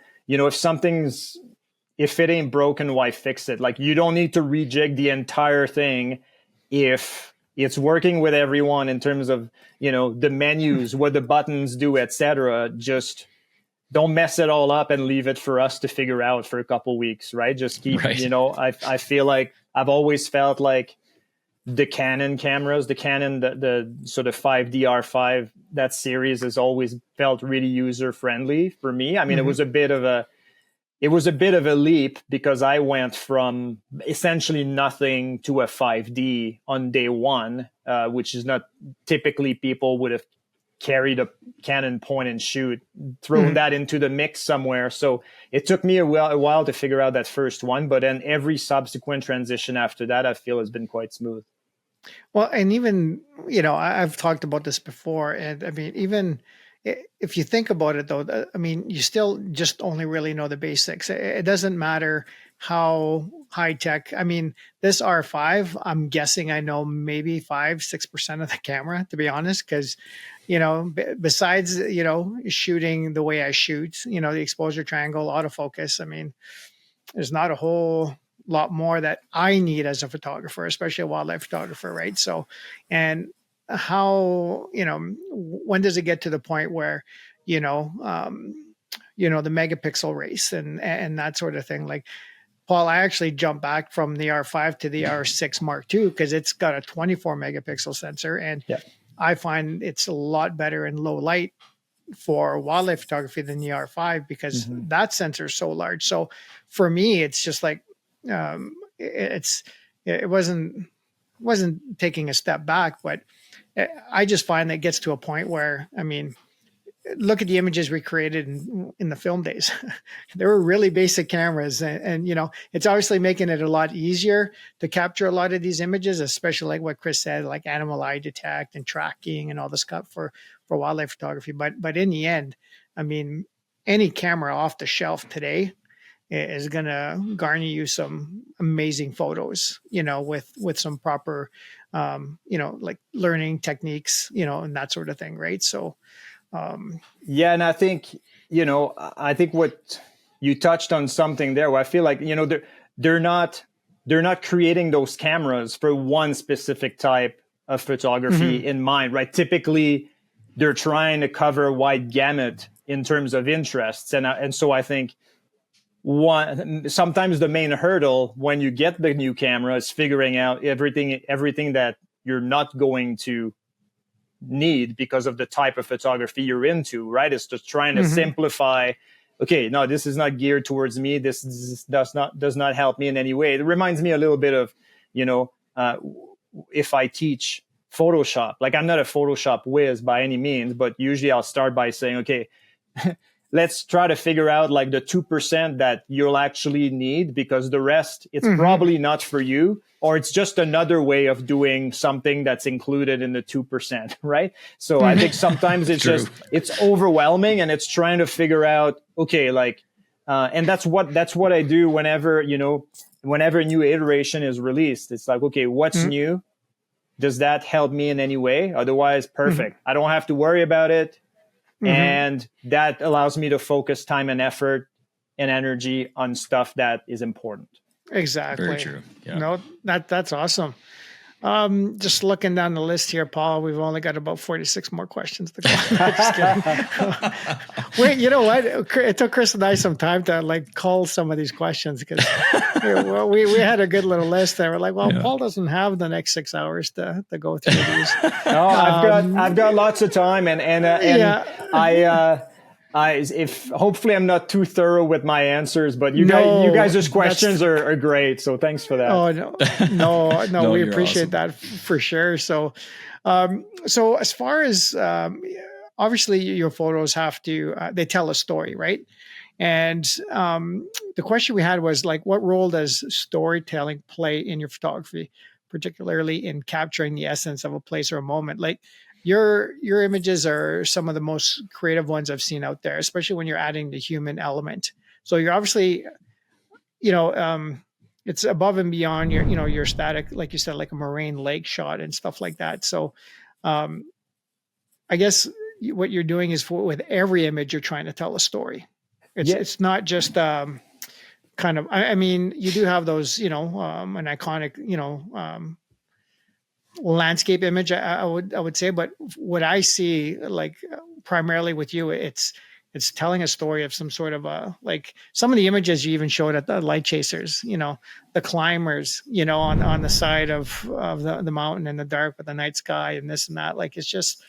if it ain't broken, why fix it? Like, you don't need to rejig the entire thing if it's working with everyone in terms of, the menus, what the buttons do, etc. Just don't mess it all up and leave it for us to figure out for a couple weeks, right? Just keep, I feel like I've always felt like the Canon cameras, the sort of 5D R5, that series has always felt really user friendly for me. I mean, it was a bit of a leap because I went from essentially nothing to a 5D on day one, which is not typically people would have carried a Canon point and shoot, thrown that into the mix somewhere. So it took me a while to figure out that first one, but then every subsequent transition after that, I feel has been quite smooth. Well, and even, I've talked about this before. And I mean, even if you think about it, though, I mean, you still just only really know the basics. It doesn't matter how high tech. I mean, this R5, I'm guessing I know maybe 5-6% of the camera, to be honest, because, besides, shooting the way I shoot, the exposure triangle, autofocus, I mean, there's not a whole lot more that I need as a photographer, especially a wildlife photographer, right? So, and how, when does it get to the point where, the megapixel race and that sort of thing? Like, Paul, I actually jumped back from the R5 to the R6 Mark II because it's got a 24 megapixel sensor, and I find it's a lot better in low light for wildlife photography than the R5 because that sensor is so large. So for me, it's just like it wasn't taking a step back, but I just find that it gets to a point where, I mean, look at the images we created in the film days. They were really basic cameras, and it's obviously making it a lot easier to capture a lot of these images, especially like what Chris said, like animal eye detect and tracking and all this stuff for wildlife photography. But in the end, I mean, any camera off the shelf today is going to garner you some amazing photos, with some proper, like learning techniques, and that sort of thing, right? So. Yeah, and I think what you touched on something there where I feel like they're not creating those cameras for one specific type of photography in mind, right? Typically, they're trying to cover a wide gamut in terms of interests, and so I think sometimes the main hurdle when you get the new camera is figuring out everything that you're not going to need because of the type of photography you're into, right? It's just trying to simplify. Okay, no, this is not geared towards me. This does not help me in any way. It reminds me a little bit of, if I teach Photoshop, like I'm not a Photoshop whiz by any means, but usually I'll start by saying, okay, let's try to figure out like the 2% that you'll actually need, because the rest, it's probably not for you, or it's just another way of doing something that's included in the 2%, right? So I think sometimes it's overwhelming, and it's trying to figure out, okay, like, and that's what I do whenever a new iteration is released. It's like, okay, what's new? Does that help me in any way? Otherwise, perfect. I don't have to worry about it. And that allows me to focus time and effort and energy on stuff that is important. Exactly. Very true. Yeah. No, that's awesome. Just looking down the list here, Paul, we've only got about 46 more questions to go. Just kidding. Wait, you know what? It took Chris and I some time to like cull some of these questions because we had a good little list there. We're like, well, Paul doesn't have the next 6 hours to go through these. No, I've got lots of time, and if hopefully I'm not too thorough with my answers, but you guys' questions are great. So thanks for that. Oh no, we appreciate that for sure. So, so as far as obviously your photos have to they tell a story, right? And the question we had was like, what role does storytelling play in your photography, particularly in capturing the essence of a place or a moment? Like, your images are some of the most creative ones I've seen out there, especially when you're adding the human element. So you're obviously, it's above and beyond your static, like you said, like a moraine lake shot and stuff like that. So I guess what you're doing is with every image, you're trying to tell a story. It's not just kind of, I mean, you do have those, an iconic, landscape image, I would say, but what I see, like primarily with you, it's telling a story of some sort of like some of the images you even showed at the light chasers, the climbers, on the side of the mountain in the dark with the night sky and this and that. Like, it's just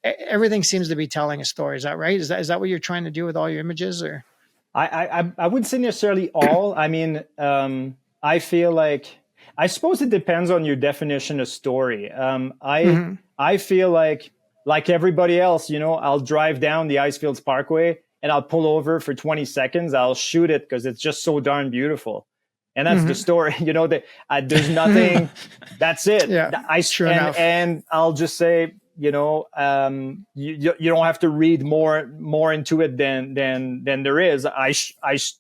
everything seems to be telling a story. Is that right? Is that what you're trying to do with all your images, or? I wouldn't say necessarily all. I mean, I feel like, I suppose it depends on your definition of story. I feel like everybody else, I'll drive down the Icefields Parkway and I'll pull over for 20 seconds. I'll shoot it because it's just so darn beautiful. And that's the story, you know, that there's nothing, that's it. Yeah, sure enough. And I'll just say, you know, you don't have to read more into it than there is. I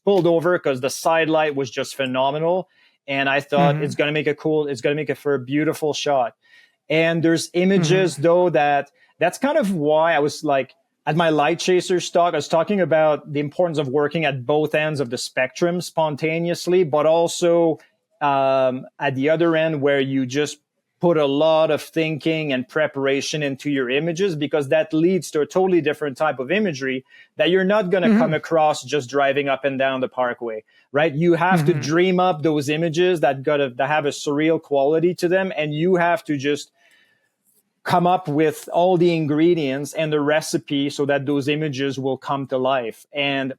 pulled over because the side light was just phenomenal. And I thought it's going to make it for a beautiful shot. And there's images though, that's kind of why I was like, at my light chaser stock, I was talking about the importance of working at both ends of the spectrum spontaneously, but also at the other end where you just put a lot of thinking and preparation into your images, because that leads to a totally different type of imagery that you're not going to come across just driving up and down the parkway, right? You have to dream up those images that have a surreal quality to them, and you have to just come up with all the ingredients and the recipe so that those images will come to life. And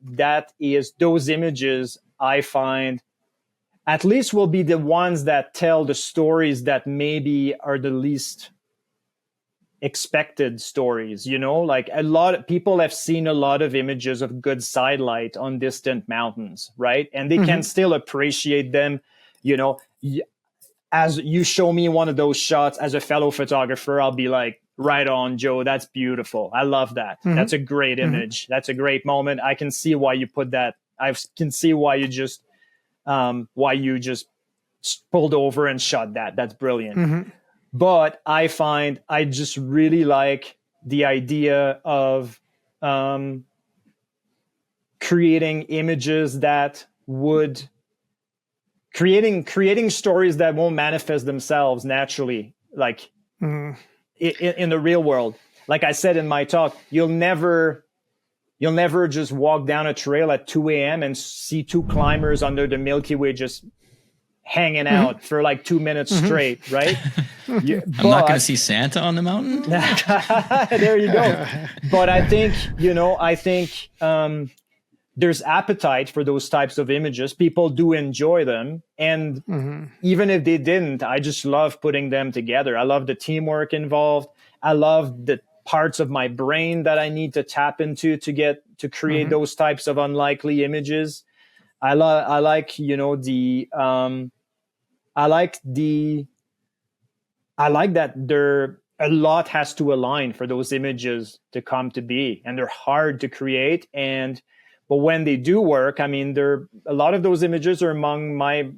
those images, I find, at least will be the ones that tell the stories that maybe are the least expected stories, you know, like a lot of people have seen a lot of images of good sidelight on distant mountains, right? And they can still appreciate them, you know. As you show me one of those shots as a fellow photographer, I'll be like, right on, Joe, that's beautiful. I love that. That's a great image. That's a great moment. I can see why you put that. I can see why you just pulled over and shot that. That's brilliant. But I find I just really like the idea of creating images that would creating stories that won't manifest themselves naturally, like in the real world. Like I said in my talk, you'll never just walk down a trail at 2 a.m. and see two climbers under the Milky Way just hanging out for like 2 minutes straight, right? I'm not going to see Santa on the mountain. There you go. But I think, there's appetite for those types of images. People do enjoy them. And even if they didn't, I just love putting them together. I love the teamwork involved. I love the parts of my brain that I need to tap into to create those types of unlikely images. I like that a lot has to align for those images to come to be, and they're hard to create. But when they do work, I mean, a lot of those images are among my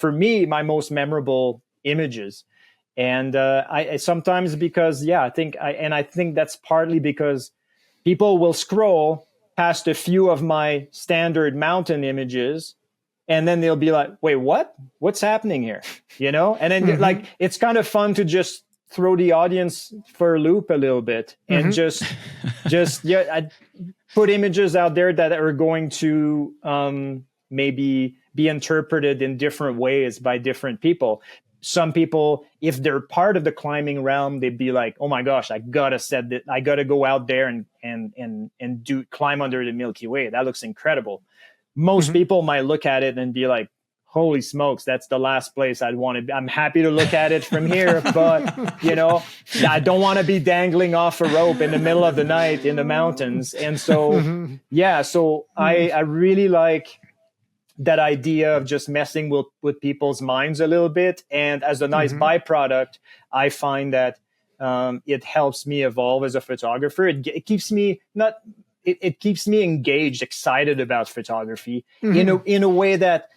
most memorable images. And I sometimes, because I think that's partly because people will scroll past a few of my standard mountain images, and then they'll be like, "Wait, what? What's happening here?" You know? And then like it's kind of fun to just throw the audience for a loop a little bit and I put images out there that are going to maybe be interpreted in different ways by different people. Some people, if they're part of the climbing realm, they'd be like, "Oh my gosh, I gotta go out there and climb under the Milky Way. That looks incredible." Most people might look at it and be like, "Holy smokes, that's the last place I'd want to be. I'm happy to look at it from here, but I don't want to be dangling off a rope in the middle of the night in the mountains." And so, I really like that idea of just messing with people's minds a little bit. And as a nice byproduct, I find that it helps me evolve as a photographer. It keeps me it keeps me engaged, excited about photography in a way that,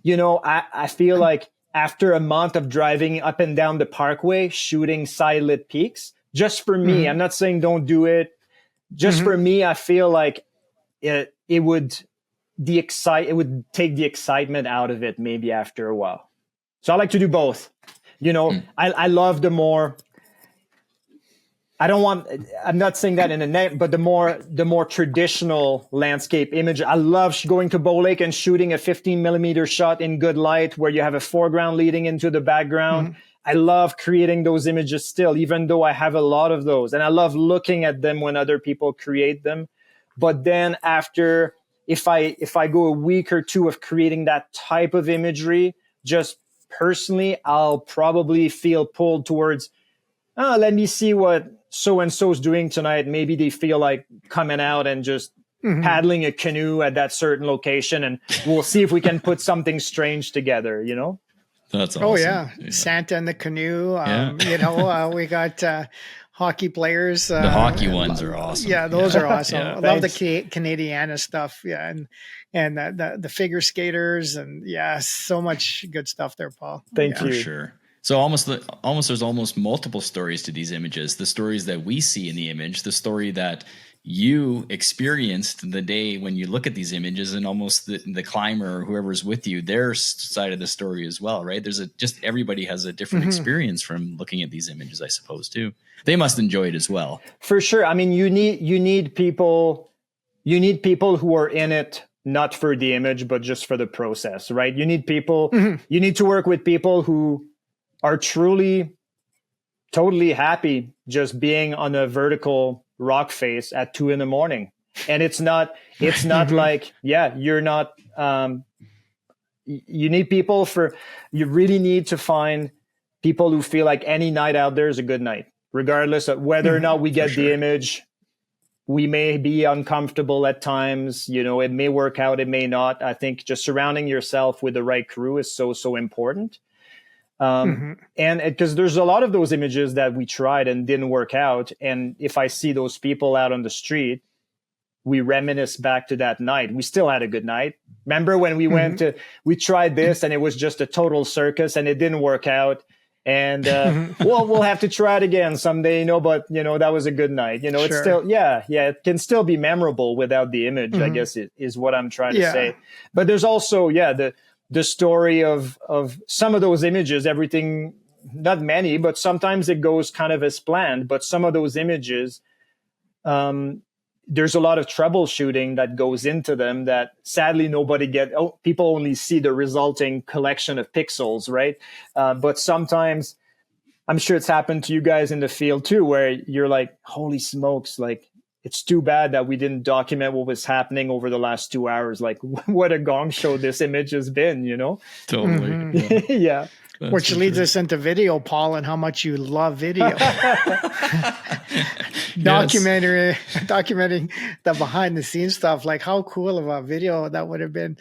I feel like after a month of driving up and down the parkway, shooting side-lit peaks, just for me, I'm not saying don't do it. Just for me, I feel like it would take the excitement out of it maybe after a while. So I like to do both. I love the more, I'm not saying that in a name, but the more traditional landscape image. I love going to Bow Lake and shooting a 15 millimeter shot in good light where you have a foreground leading into the background. I love creating those images still, even though I have a lot of those. And I love looking at them when other people create them. But then after, if I go a week or two of creating that type of imagery, just personally, I'll probably feel pulled towards, let me see what so-and-so's doing tonight. Maybe they feel like coming out and just paddling a canoe at that certain location, and we'll see if we can put something strange together, you know? That's awesome. Oh yeah. Santa in the canoe. You know, we got hockey players. The hockey ones are awesome. Yeah, those are awesome. Yeah. I love the Canadiana stuff. Yeah, and the figure skaters, and so much good stuff there, Paul. Thank you. For sure. So there's almost multiple stories to these images. The stories that we see in the image, the story that you experienced the day when you look at these images, and almost the climber or whoever's with you, their side of the story as well, right? Just everybody has a different experience from looking at these images, I suppose, too. They must enjoy it as well. For sure. I mean, you need people who are in it not for the image, but just for the process, right? You need people, you need to work with people who are truly, totally happy just being on a vertical rock face at 2 a.m. And it's not like, you're not, you need people you really need to find people who feel like any night out there is a good night, regardless of whether or not we get the image. We may be uncomfortable at times, you know, it may work out, it may not. I think just surrounding yourself with the right crew is so important. And because there's a lot of those images that we tried and didn't work out. And if I see those people out on the street, we reminisce back to that night. We still had a good night. Remember when we we tried this and it was just a total circus and it didn't work out. And, we'll have to try it again someday, you know, but you know, that was a good night, you know, it's still, it can still be memorable without the image, I guess is what I'm trying to say. But there's also, the story of some of those images, everything, not many, but sometimes it goes kind of as planned. But some of those images, there's a lot of troubleshooting that goes into them that sadly people only see the resulting collection of pixels, right? But sometimes, I'm sure it's happened to you guys in the field too, where you're like, holy smokes, like, it's too bad that we didn't document what was happening over the last 2 hours. Like, what a gong show this image has been, you know? Totally. Yeah. Which leads us into video, Paul, and how much you love video. Documenting the behind the scenes stuff. Like, how cool of a video that would have been,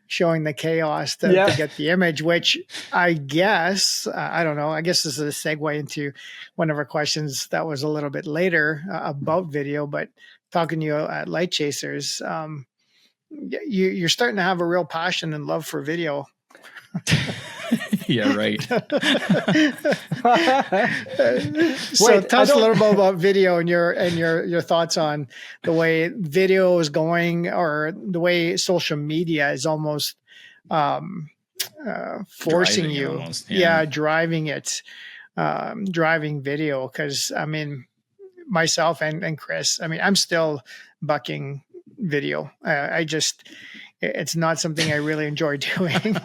showing the chaos to get the image, which I guess, I don't know, I guess this is a segue into one of our questions that was a little bit later about video, but talking to you at Light Chasers, you're starting to have a real passion and love for video. Yeah, right. So tell us a little bit about video and your thoughts on the way video is going, or the way social media is almost forcing driving you, almost, driving video. Because I mean, myself and Chris, I mean, I'm still bucking video. It's not something I really enjoy doing.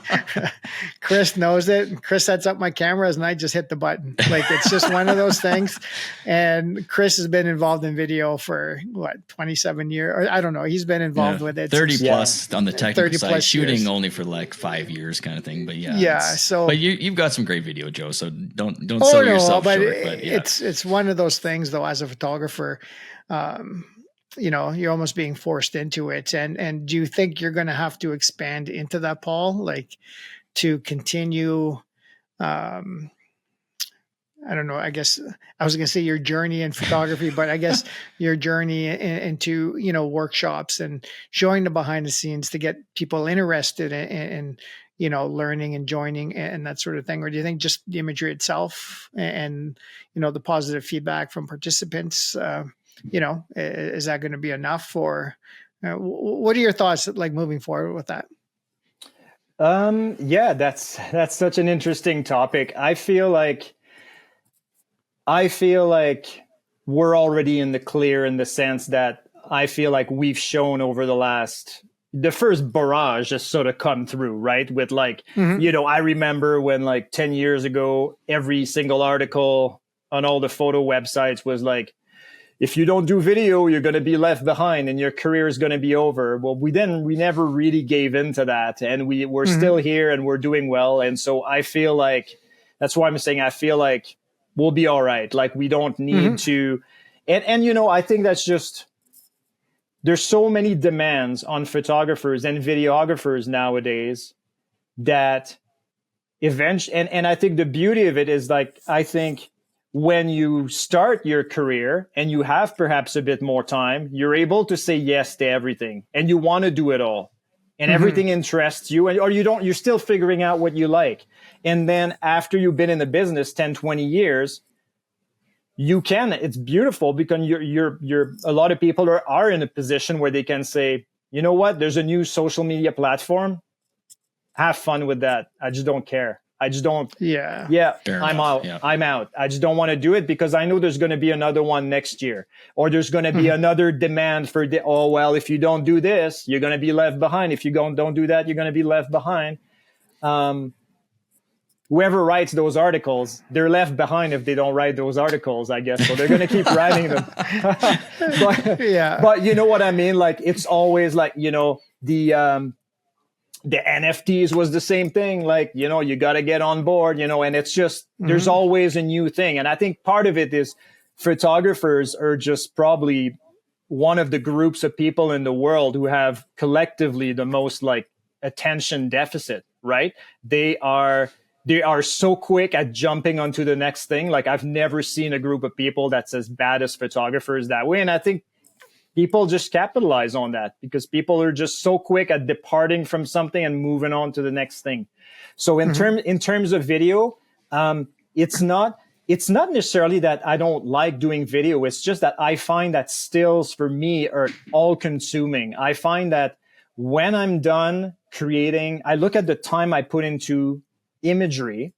Chris knows it. Chris sets up my cameras and I just hit the button. Like, it's just one of those things. And Chris has been involved in video for 27 years? Or I don't know. He's been involved with it. 30 plus on the technical side, shooting years. only for like 5 years kind of thing. But but you've got some great video, Joe. So don't sell yourself short. But it's one of those things though, as a photographer, you know, you're almost being forced into it. And do you think you're going to have to expand into that, Paul, like to continue, I don't know, I guess I was going to say your journey in photography, but I guess your journey into, you know, workshops and showing the behind the scenes to get people interested in you know, learning and joining and that sort of thing? Or do you think just the imagery itself and you know, the positive feedback from participants, you know, is that going to be enough? Or what are your thoughts like moving forward with that? That's such an interesting topic. I feel like we're already in the clear, in the sense that I feel like we've shown over the first barrage has sort of come through, right? With like, you know, I remember when like 10 years ago, every single article on all the photo websites was like, if you don't do video, you're going to be left behind and your career is going to be over. Well, we never really gave into that, and we're still here and we're doing well. And so I feel like, that's why I'm saying, I feel like we'll be all right. Like, we don't need to, and, you know, I think that's there's so many demands on photographers and videographers nowadays that eventually, and I think the beauty of it is, like, I think when you start your career and you have perhaps a bit more time, you're able to say yes to everything and you want to do it all and everything interests you, and, or you're still figuring out what you like. And then after you've been in the business 10, 20 years, it's beautiful because you're a lot of people are in a position where they can say, you know what, there's a new social media platform. Have fun with that. I just don't care. I just don't. Yeah. I'm out. Yeah. I'm out. I just don't want to do it because I know there's going to be another one next year, or there's going to be another demand for if you don't do this, you're going to be left behind. If you don't do that, you're going to be left behind. Whoever writes those articles, they're left behind if they don't write those articles, I guess. So they're going to keep writing them. But you know what I mean? Like, it's always like, the NFTs was the same thing. Like, you got to get on board, and it's just, there's always a new thing. And I think part of it is photographers are just probably one of the groups of people in the world who have collectively the most like attention deficit, right? They are so quick at jumping onto the next thing. Like, I've never seen a group of people that's as bad as photographers that way. And I think people just capitalize on that because people are just so quick at departing from something and moving on to the next thing. So in terms of video, it's not necessarily that I don't like doing video. It's just that I find that stills for me are all consuming. I find that when I'm done creating, I look at the time I put into imagery,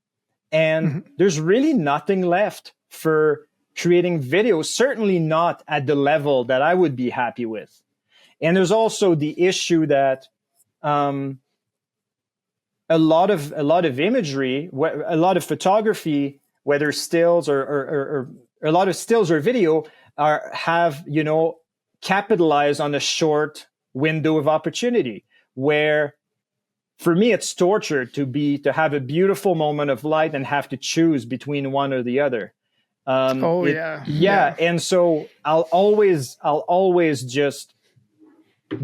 and there's really nothing left for creating videos, certainly not at the level that I would be happy with. And there's also the issue that a lot of imagery, a lot of photography, whether stills or a lot of stills or video, have capitalized on a short window of opportunity, where for me it's torture to have a beautiful moment of light and have to choose between one or the other. And so I'll always just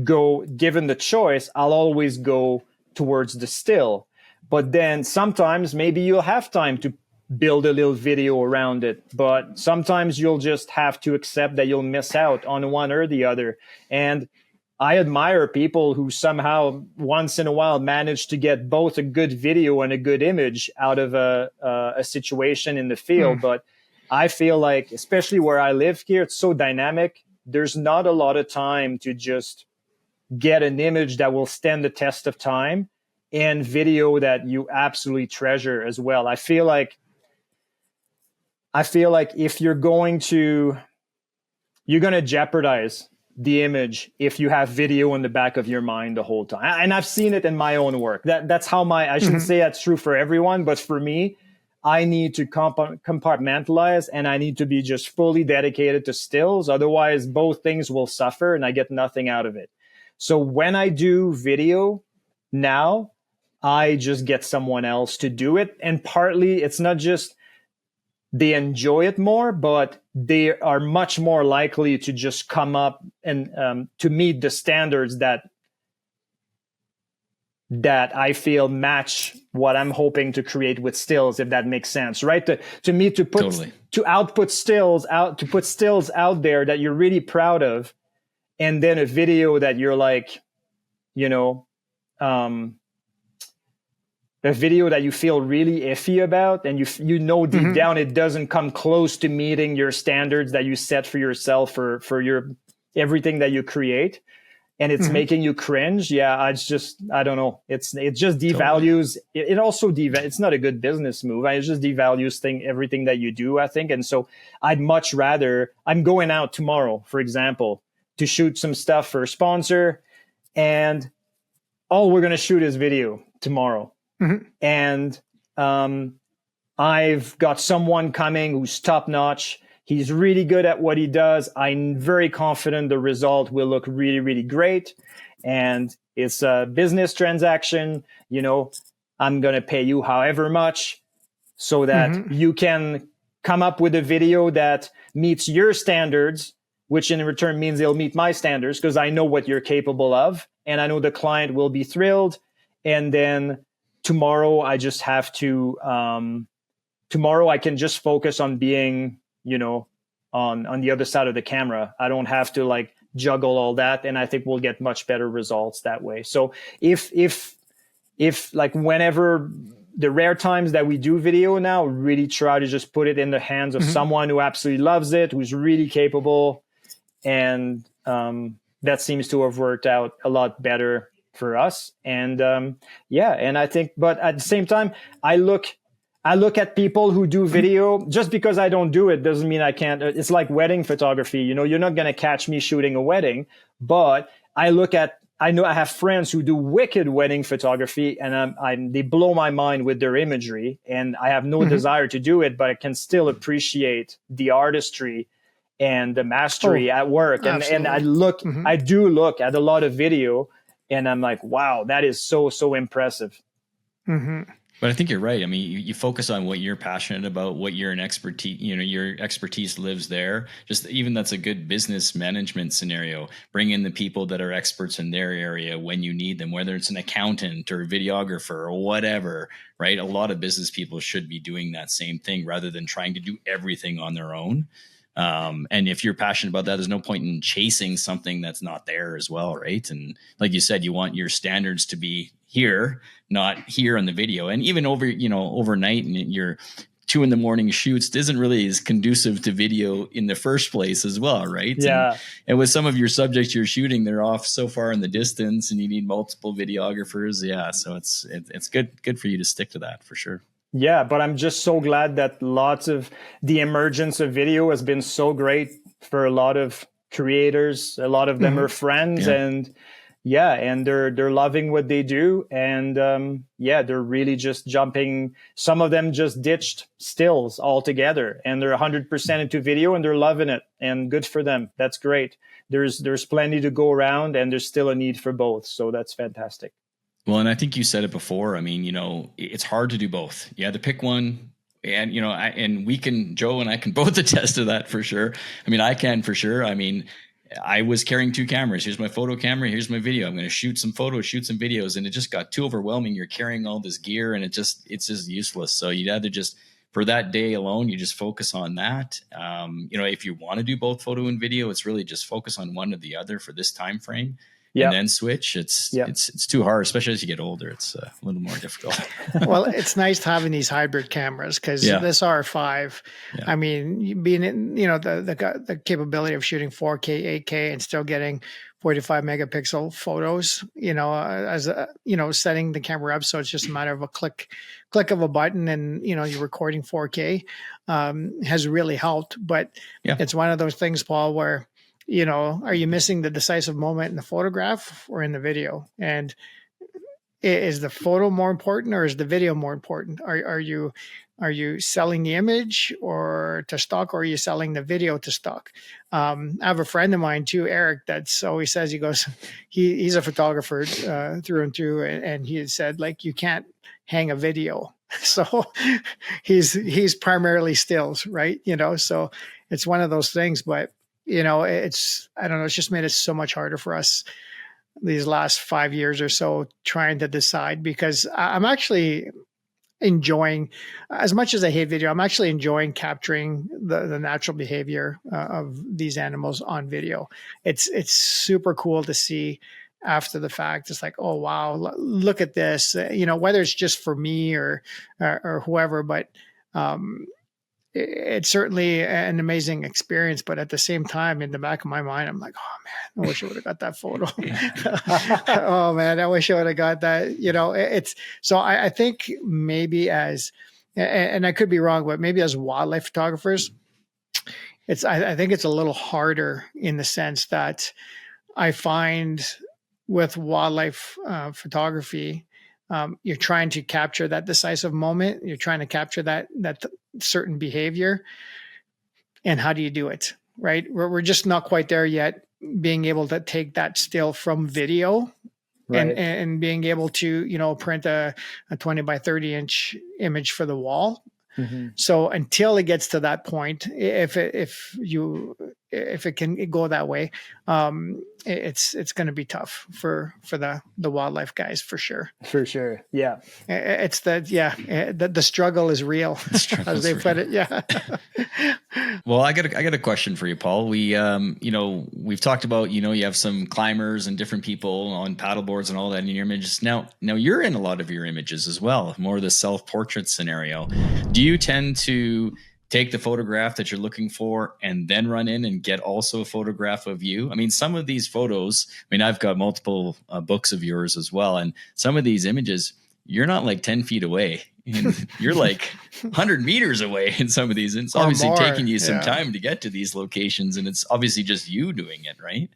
go, given the choice, I'll always go towards the still. But then sometimes maybe you'll have time to build a little video around it, but sometimes you'll just have to accept that you'll miss out on one or the other. And I admire people who somehow once in a while manage to get both a good video and a good image out of a situation in the field. But I feel like, especially where I live here, it's so dynamic. There's not a lot of time to just get an image that will stand the test of time and video that you absolutely treasure as well. I feel like if you're going to jeopardize the image if you have video in the back of your mind the whole time. And I've seen it in my own work. That's how I shouldn't say that's true for everyone, but for me, I need to compartmentalize, and I need to be just fully dedicated to stills. Otherwise, both things will suffer and I get nothing out of it. So when I do video now, I just get someone else to do it. And partly it's not just they enjoy it more, but they are much more likely to just come up and to meet the standards that I feel match what I'm hoping to create with stills, if that makes sense, right? To put stills out there that you're really proud of, and then a video that you're like, a video that you feel really iffy about, and deep down it doesn't come close to meeting your standards that you set for yourself for your everything that you create, and it's making you cringe. Yeah, I don't know. It just devalues. It also it's not a good business move. It just devalues everything that you do, I think. And so I'd much rather, I'm going out tomorrow, for example, to shoot some stuff for a sponsor, and all we're going to shoot is video tomorrow. And I've got someone coming who's top notch. He's really good at what he does. I'm very confident the result will look really, really great. And it's a business transaction. I'm going to pay you however much so that you can come up with a video that meets your standards which in return means they'll meet my standards because I know what you're capable of, and I know the client will be thrilled. And then tomorrow I just have to, tomorrow I can just focus on being, on the other side of the camera. I don't have to like juggle all that. And I think we'll get much better results that way. So if like whenever the rare times that we do video now, really try to just put it in the hands of someone who absolutely loves it, who's really capable. And that seems to have worked out a lot better for us. And and I think, but at the same time, I look at people who do video. Just because I don't do it doesn't mean I can't. It's like wedding photography. You're not going to catch me shooting a wedding, but I know I have friends who do wicked wedding photography, and they blow my mind with their imagery, and I have no desire to do it, but I can still appreciate the artistry and the mastery at work. And I do look at a lot of video, and I'm like, wow, that is so impressive. But I think you're right. I mean, you focus on what you're passionate about, what you're an expertise, your expertise lives there. Just even that's a good business management scenario. Bring in the people that are experts in their area when you need them, whether it's an accountant or a videographer or whatever, right? A lot of business people should be doing that same thing rather than trying to do everything on their own. And if you're passionate about that, there's no point in chasing something that's not there as well, right? And like you said, you want your standards to be here, not here on the video. And even overnight and your 2 a.m. shoots isn't really as conducive to video in the first place as well, right? Yeah. And with some of your subjects you're shooting, they're off so far in the distance and you need multiple videographers. Yeah. So it's good for you to stick to that for sure. Yeah, but I'm just so glad that lots of the emergence of video has been so great for a lot of creators. A lot of them are friends, and they're loving what they do, and they're really just jumping. Some of them just ditched stills altogether, and they're 100% into video, and they're loving it. And good for them. That's great. There's plenty to go around, and there's still a need for both. So that's fantastic. Well, and I think you said it before. I mean, it's hard to do both. You had to pick one. And, Joe and I can both attest to that for sure. I mean, I can for sure. I mean, I was carrying 2 cameras. Here's my photo camera. Here's my video. I'm going to shoot some photos, shoot some videos. And it just got too overwhelming. You're carrying all this gear and it's just useless. So you'd either just, for that day alone, you just focus on that. If you want to do both photo and video, it's really just focus on one or the other for this time frame. And then switch. It's too hard, especially as you get older. It's a little more difficult. Well, it's nice having these hybrid cameras because this R5, I mean, being in, the capability of shooting 4K, 8K, and still getting 45 megapixel photos. Setting the camera up so it's just a matter of a click of a button, and you're recording 4K has really helped. But it's one of those things, Paul, where are you missing the decisive moment in the photograph or in the video? And is the photo more important or is the video more important? Are you selling the image or to stock, or are you selling the video to stock? I have a friend of mine too, Eric, that's always says, he's a photographer through and through. And he had said, like, you can't hang a video. So he's primarily stills, right? So it's one of those things, but it's just made it so much harder for us these last 5 years or so trying to decide, because I'm actually enjoying, as much as I hate video, I'm actually enjoying capturing the natural behavior of these animals on video. It's super cool to see after the fact. It's like, oh, wow, look at this, whether it's just for me or whoever, but it's certainly an amazing experience. But at the same time, in the back of my mind, I'm like, oh man, I wish I would have got that photo. Oh man, I wish I would have got that. It's so I think maybe and I could be wrong, but maybe as wildlife photographers, I think it's a little harder in the sense that I find with wildlife photography, you're trying to capture that decisive moment. You're trying to capture that certain behavior. And how do you do it? Right? We're just not quite there yet, being able to take that still from video, right, and being able to, print a 20 by 30 inch image for the wall. Mm-hmm. So until it gets to that point, if if it can go that way, it's going to be tough for the wildlife guys for sure. For sure. Yeah. It's the struggle is real, as they put it. Yeah. Well, I got a question for you, Paul. We, we've talked about, you have some climbers and different people on paddle boards and all that in your images. Now you're in a lot of your images as well, more of the self-portrait scenario. Do you tend to take the photograph that you're looking for and then run in and get also a photograph of you? I mean, some of these photos, I've got multiple books of yours as well. And some of these images, you're not like 10 feet away. You're like 100 meters away in some of these. And it's obviously taking you some time to get to these locations. And it's obviously just you doing it, right?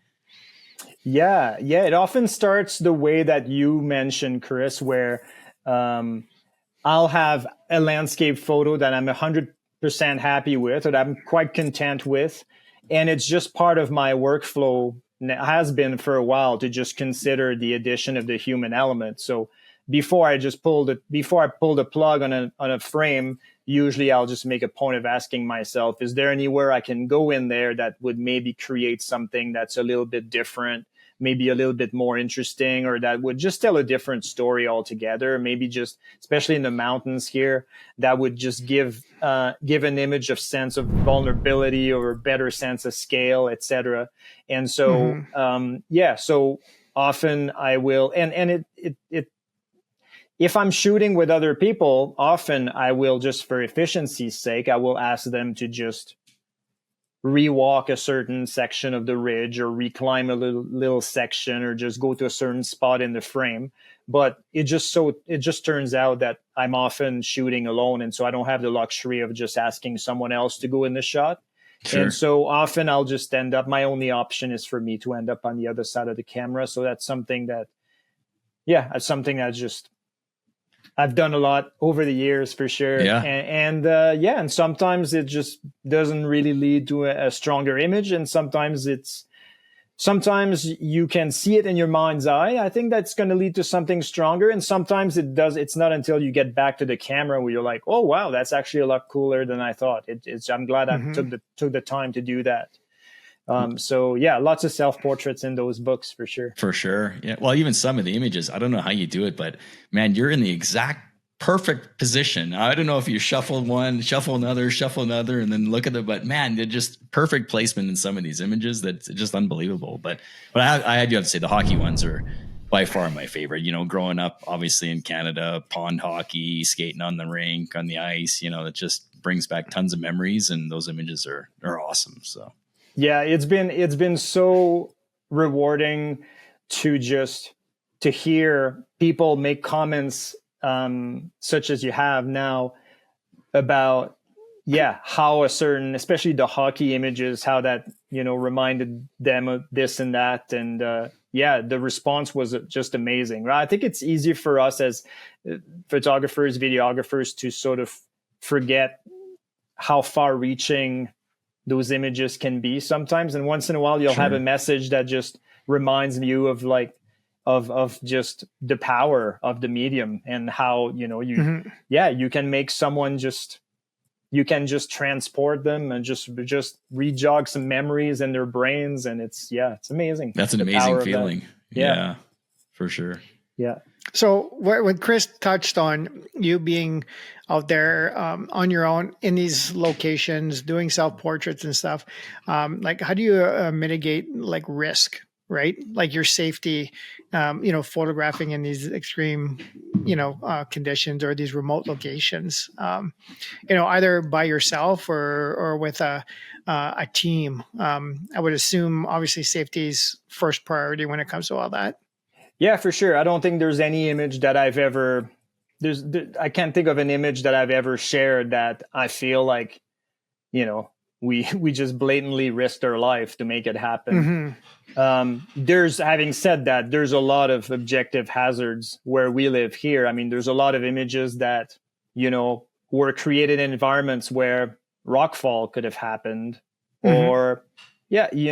Yeah. It often starts the way that you mentioned, Chris, where I'll have a landscape photo that I'm 100% happy with, or that I'm quite content with. And it's just part of my workflow, has been for a while, to just consider the addition of the human element. So before I pull the plug on a frame, usually I'll just make a point of asking myself, is there anywhere I can go in there that would maybe create something that's a little bit different, maybe a little bit more interesting, or that would just tell a different story altogether? Maybe just, especially in the mountains here, that would just give an image of sense of vulnerability or a better sense of scale, etc. And so, so often I will, and it if I'm shooting with other people, often I will, just for efficiency's sake, I will ask them to just rewalk a certain section of the ridge, or reclimb a little section, or just go to a certain spot in the frame. But it just turns out that I'm often shooting alone, and so I don't have the luxury of just asking someone else to go in the shot. Sure. And so often I'll just end up, my only option is for me to end up on the other side of the camera. So that's something that just I've done a lot over the years, for sure. Yeah. And sometimes it just doesn't really lead to a stronger image. And sometimes you can see it in your mind's eye. I think that's going to lead to something stronger. And sometimes it's not until you get back to the camera where you're like, oh, wow, that's actually a lot cooler than I thought. I'm glad I took the time to do that. So yeah, lots of self-portraits in those books, for sure. For sure. Yeah. Well, even some of the images, I don't know how you do it, but man, you're in the exact perfect position. I don't know if you shuffle one, shuffle another, and then look at it, but man, they're just perfect placement in some of these images. That's just unbelievable. But I do have to say the hockey ones are by far my favorite. Growing up, obviously in Canada, pond hockey, skating on the rink, on the ice, it just brings back tons of memories, and those images are awesome. So. Yeah, it's been so rewarding to hear people make comments such as you have now about how a certain, especially the hockey images, how that reminded them of this and that, and the response was just amazing. Right? I think it's easy for us as photographers, videographers, to sort of forget how far-reaching those images can be sometimes. And once in a while, you'll have a message that just reminds you of just the power of the medium, and how, you can make someone you can just transport them and just re-jog some memories in their brains. And it's amazing. That's an amazing feeling. Yeah, for sure. Yeah. So when Chris touched on you being out there on your own in these locations, doing self-portraits and stuff, like how do you mitigate like risk, right? Like your safety, photographing in these extreme, conditions, or these remote locations, either by yourself or with a team. I would assume obviously safety is first priority when it comes to all that. Yeah, for sure. I don't think there's any image that I've ever, I can't think of an image that I've ever shared that I feel like, we just blatantly risked our life to make it happen. Having said that, there's a lot of objective hazards where we live here. I mean, there's a lot of images that, were created in environments where rockfall could have happened, or we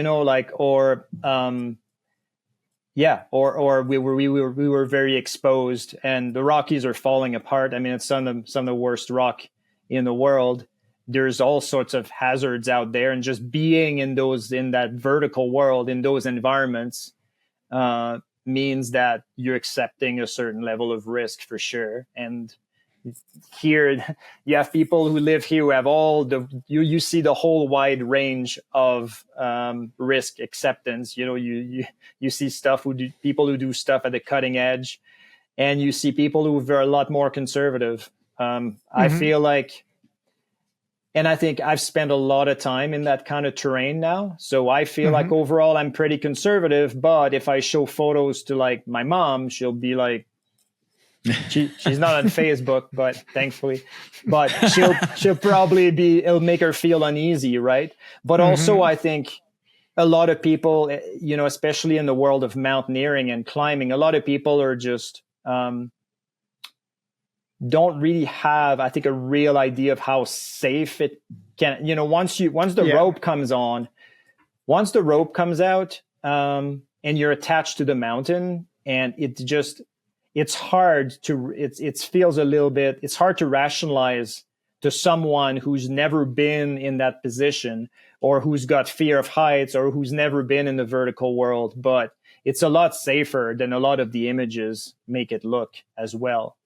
were very exposed, and the Rockies are falling apart. I mean, it's some of the worst rock in the world. there's all sorts of hazards out there, and just being in that vertical world, in those environments, means that you're accepting a certain level of risk for sure. And here you have people who live here who have you see the whole wide range of risk acceptance. You see people who do stuff at the cutting edge, and you see people who are a lot more conservative. I feel like, and I think I've spent a lot of time in that kind of terrain now. So I feel like overall I'm pretty conservative, but if I show photos to like my mom, she'll be like, she's not on Facebook, but thankfully, but she'll probably it'll make her feel uneasy. Right. But also I think a lot of people, especially in the world of mountaineering and climbing, a lot of people are just, don't really have, I think, a real idea of how safe it can, once the rope comes out, and you're attached to the mountain, and it's hard to rationalize to someone who's never been in that position, or who's got fear of heights, or who's never been in the vertical world. But it's a lot safer than a lot of the images make it look as well.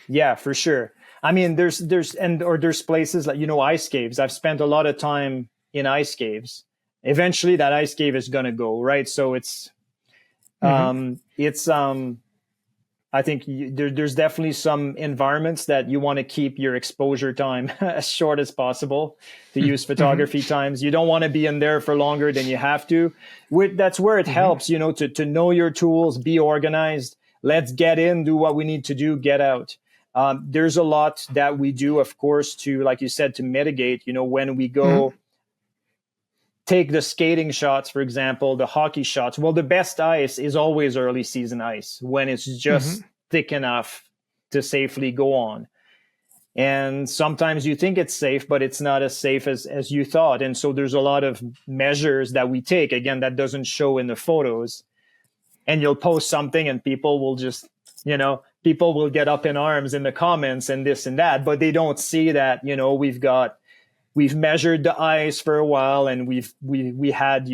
Yeah, for sure. I mean, there's places like, ice caves. I've spent a lot of time in ice caves. Eventually that ice cave is going to go, right? So I think there's definitely some environments that you want to keep your exposure time as short as possible to use photography times. You don't want to be in there for longer than you have to. That's where it helps, to know your tools, be organized. Let's get in, do what we need to do, get out. There's a lot that we do, of course, to, like you said, to mitigate, when we go take the skating shots, for example, the hockey shots. Well, the best ice is always early season ice, when it's just thick enough to safely go on. And sometimes you think it's safe, but it's not as safe as you thought. And so there's a lot of measures that we take, again, that doesn't show in the photos. And you'll post something and people will just, people will get up in arms in the comments and this and that, but they don't see that, we've measured the ice for a while, and we had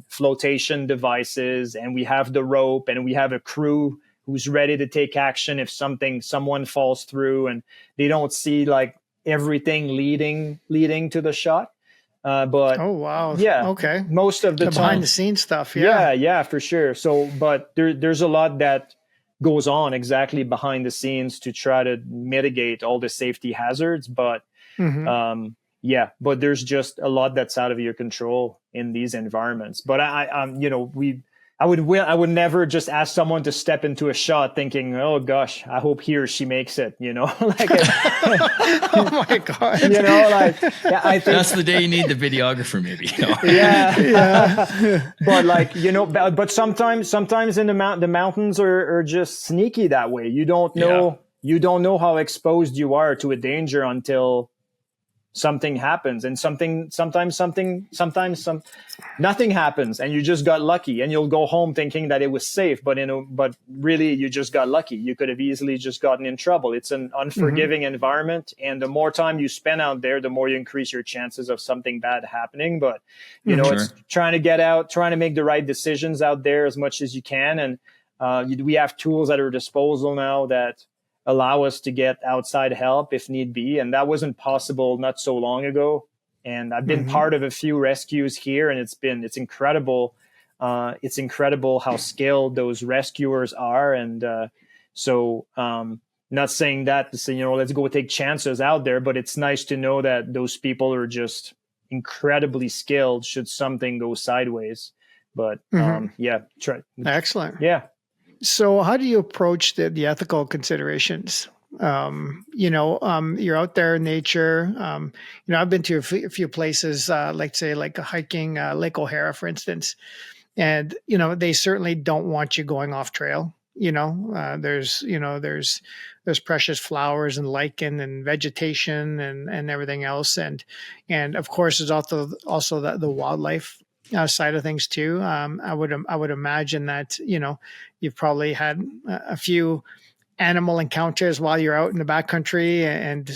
flotation devices, and we have the rope, and we have a crew who's ready to take action if someone falls through, and they don't see like everything leading to the shot. But oh wow, yeah, okay, most of the time, behind the scenes stuff, yeah, for sure. So, but there's a lot that goes on exactly behind the scenes to try to mitigate all the safety hazards, but but there's just a lot that's out of your control in these environments. But I would never just ask someone to step into a shot thinking, oh gosh, I hope he or she makes it, like, oh my God. I think that's the day you need the videographer, maybe. Yeah. But like, but sometimes in the mountains are just sneaky that way. You don't know how exposed you are to a danger until something happens, and sometimes nothing happens, and you just got lucky, and you'll go home thinking that it was safe, but really you just got lucky. You could have easily just gotten in trouble. It's an unforgiving environment, and the more time you spend out there, the more you increase your chances of something bad happening. But it's trying to get out, trying to make the right decisions out there as much as you can, and we have tools at our disposal now that allow us to get outside help if need be. And that wasn't possible not so long ago. And I've been part of a few rescues here, and it's incredible. It's incredible how skilled those rescuers are. And not saying that to say, let's go take chances out there, but it's nice to know that those people are just incredibly skilled should something go sideways. But excellent. Yeah. So how do you approach the ethical considerations? You're out there in nature. I've been to a few places, like hiking Lake O'Hara, for instance, and, they certainly don't want you going off trail. There's precious flowers and lichen and vegetation and everything else. And of course, there's also the wildlife side of things too. I would imagine that, you've probably had a few animal encounters while you're out in the backcountry and,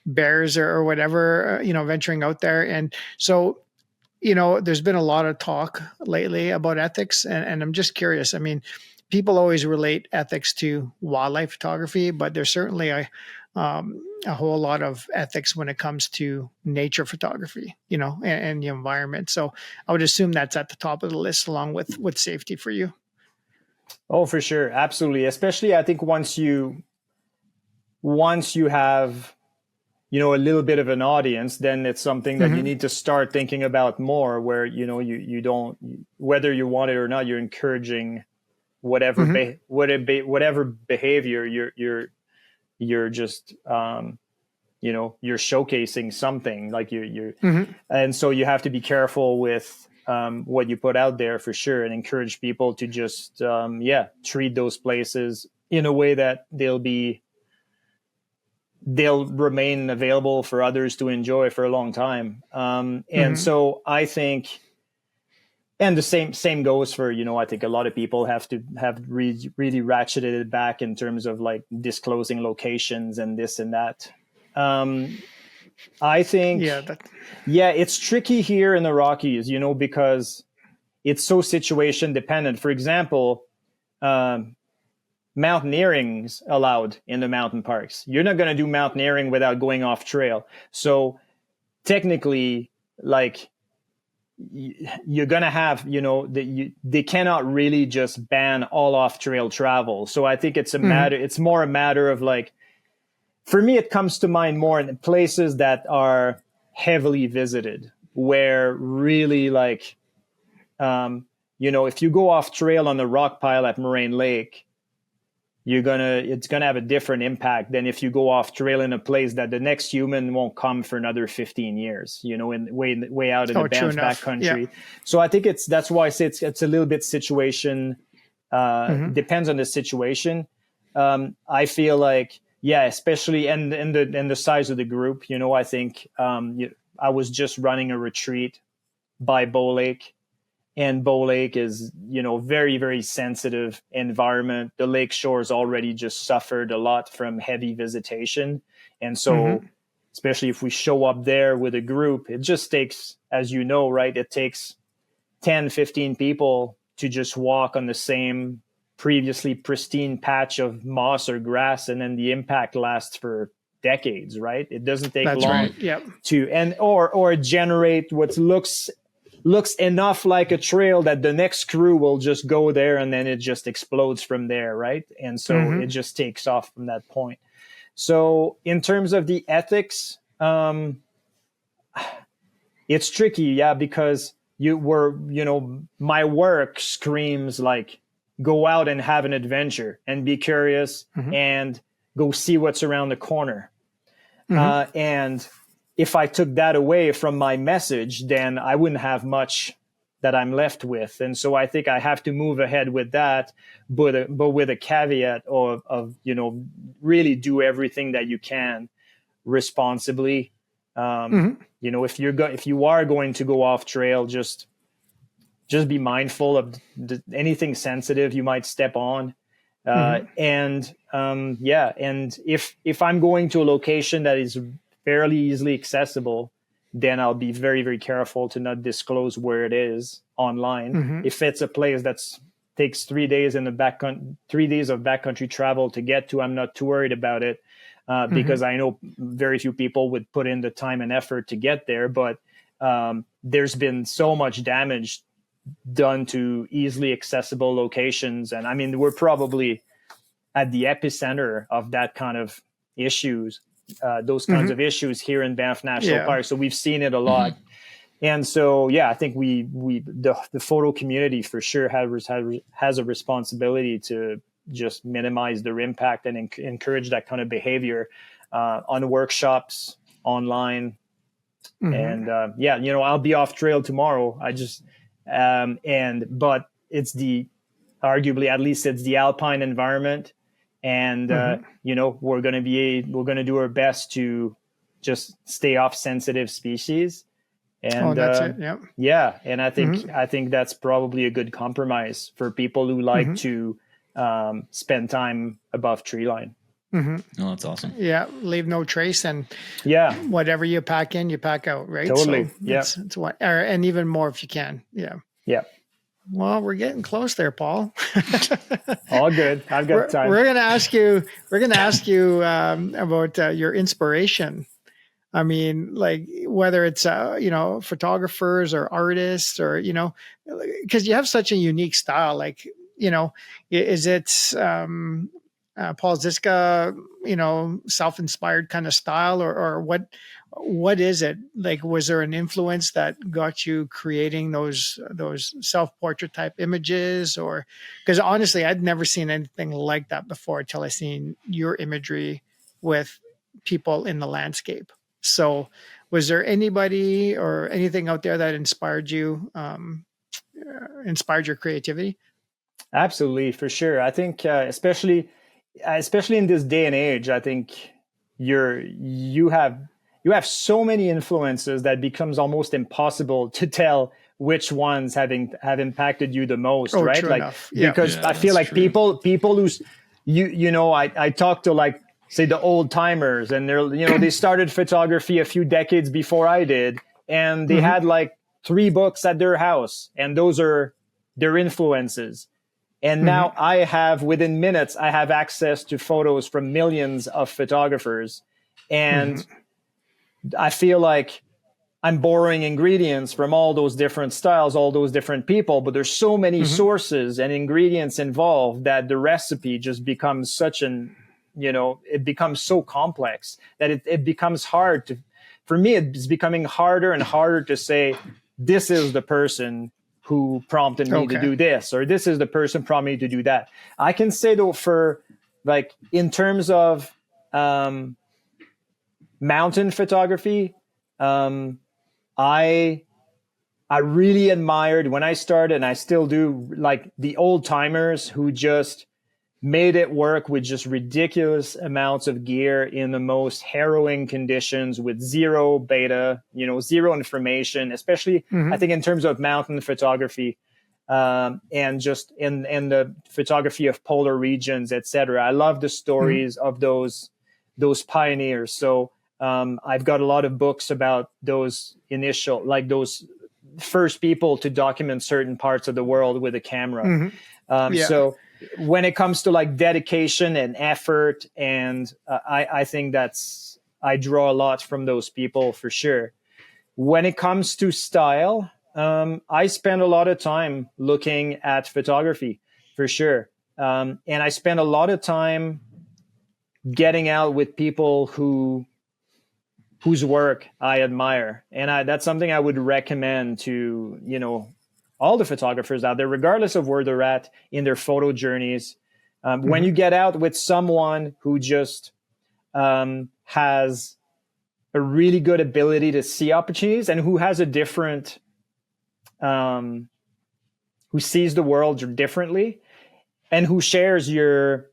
bears or whatever, venturing out there. And so, there's been a lot of talk lately about ethics, and I'm just curious. I mean, people always relate ethics to wildlife photography, but there's certainly a whole lot of ethics when it comes to nature photography, and the environment. So I would assume that's at the top of the list along with safety for you. Oh, for sure. Absolutely. Especially, I think once you have, a little bit of an audience, then it's something that you need to start thinking about more, where, you don't, whether you want it or not, you're encouraging whatever behavior you're just, you're showcasing something like and so you have to be careful with what you put out there, for sure, and encourage people to just, treat those places in a way that they'll remain available for others to enjoy for a long time. And so I think, and the same goes for, I think a lot of people have really ratcheted it back in terms of like disclosing locations and this and that. I think, it's tricky here in the Rockies, because it's so situation dependent. For example, mountaineering's allowed in the mountain parks. You're not going to do mountaineering without going off trail. So technically, like, you're going to have, they cannot really just ban all off trail travel. So I think it's more a matter of, like, for me, it comes to mind more in places that are heavily visited, where really, like, if you go off trail on the rock pile at Moraine Lake, it's gonna have a different impact than if you go off trail in a place that the next human won't come for another 15 years, way out in the Banff backcountry. Yeah. So I think that's why I say it's a little bit situation, depends on the situation. I feel like, especially and the size of the group, I think I was just running a retreat by Bow Lake. And Bow Lake is, very, very sensitive environment. The lake shores already just suffered a lot from heavy visitation. And so, especially if we show up there with a group, it just takes, as you know, right, it takes 10, 15 people to just walk on the same previously pristine patch of moss or grass. And then the impact lasts for decades, right? It doesn't take long or generate what looks enough like a trail that the next crew will just go there, and then it just explodes from there, right? And so it just takes off from that point. So in terms of the ethics, it's tricky, because my work screams like, go out and have an adventure and be curious and go see what's around the corner. And if I took that away from my message, then I wouldn't have much that I'm left with. And so I think I have to move ahead with that, but with a caveat of really do everything that you can responsibly. If you are going to go off trail, just be mindful of anything sensitive you might step on. And if I'm going to a location that is fairly easily accessible, then I'll be very, very careful to not disclose where it is online. If it's a place that takes 3 days of backcountry travel to get to, I'm not too worried about it, because I know very few people would put in the time and effort to get there. But there's been so much damage done to easily accessible locations. And I mean, we're probably at the epicenter of that kind of issues. Those kinds of issues here in Banff National Park. So we've seen it a lot. And so, I think the photo community for sure has a responsibility to just minimize their impact and encourage that kind of behavior on workshops, online. And I'll be off trail tomorrow. I just, but it's arguably, at least it's the alpine environment. And, we're going to do our best to just stay off sensitive species. And, that's it. And I think that's probably a good compromise for people who like to spend time above tree line. Oh, that's awesome. Yeah, leave no trace, and Yeah, whatever you pack in, you pack out, right? totally. So it's what, and even more if you can. Yeah. Yeah. Well, we're getting close there, Paul. All good. I've got time. We're going to ask you. We're going to ask you about your inspiration. I mean, like whether it's photographers or artists, or because you have such a unique style. Like is it Paul Zizka, self-inspired kind of style, or what is it? Like, was there an influence that got you creating those self-portrait type images? Or because honestly, I'd never seen anything like that before until I seen your imagery with people in the landscape. So was there anybody or anything out there that inspired you, inspired your creativity? Absolutely, for sure. I think especially in this day and age, I think you have so many influences that it becomes almost impossible to tell which ones have impacted you the most, right? True like enough. Yeah. Because I feel like people who's I talk to, like, say, the old timers, and they're they started photography a few decades before I did, and they had like 3 books at their house, and those are their influences. And now within minutes, I have access to photos from millions of photographers. And I feel like I'm borrowing ingredients from all those different styles, all those different people, but there's so many sources and ingredients involved that the recipe just becomes it becomes so complex that it becomes hard for me, it's becoming harder and harder to say, this is the person who prompted me to do this, or this is the person prompted me to do that. I can say though, for like in terms of mountain photography, I really admired when I started, and I still do, like the old timers who just made it work with just ridiculous amounts of gear in the most harrowing conditions with zero beta, zero information, especially I think in terms of mountain photography, and just in the photography of polar regions, etc. I love the stories of those pioneers. So I've got a lot of books about those those first people to document certain parts of the world with a camera. So when it comes to like dedication and effort, and I think I draw a lot from those people for sure. When it comes to style, I spend a lot of time looking at photography for sure. And I spend a lot of time getting out with people whose work I admire. And that's something I would recommend to, all the photographers out there, regardless of where they're at in their photo journeys. When you get out with someone who just has a really good ability to see opportunities, and who has a different, who sees the world differently, and who shares your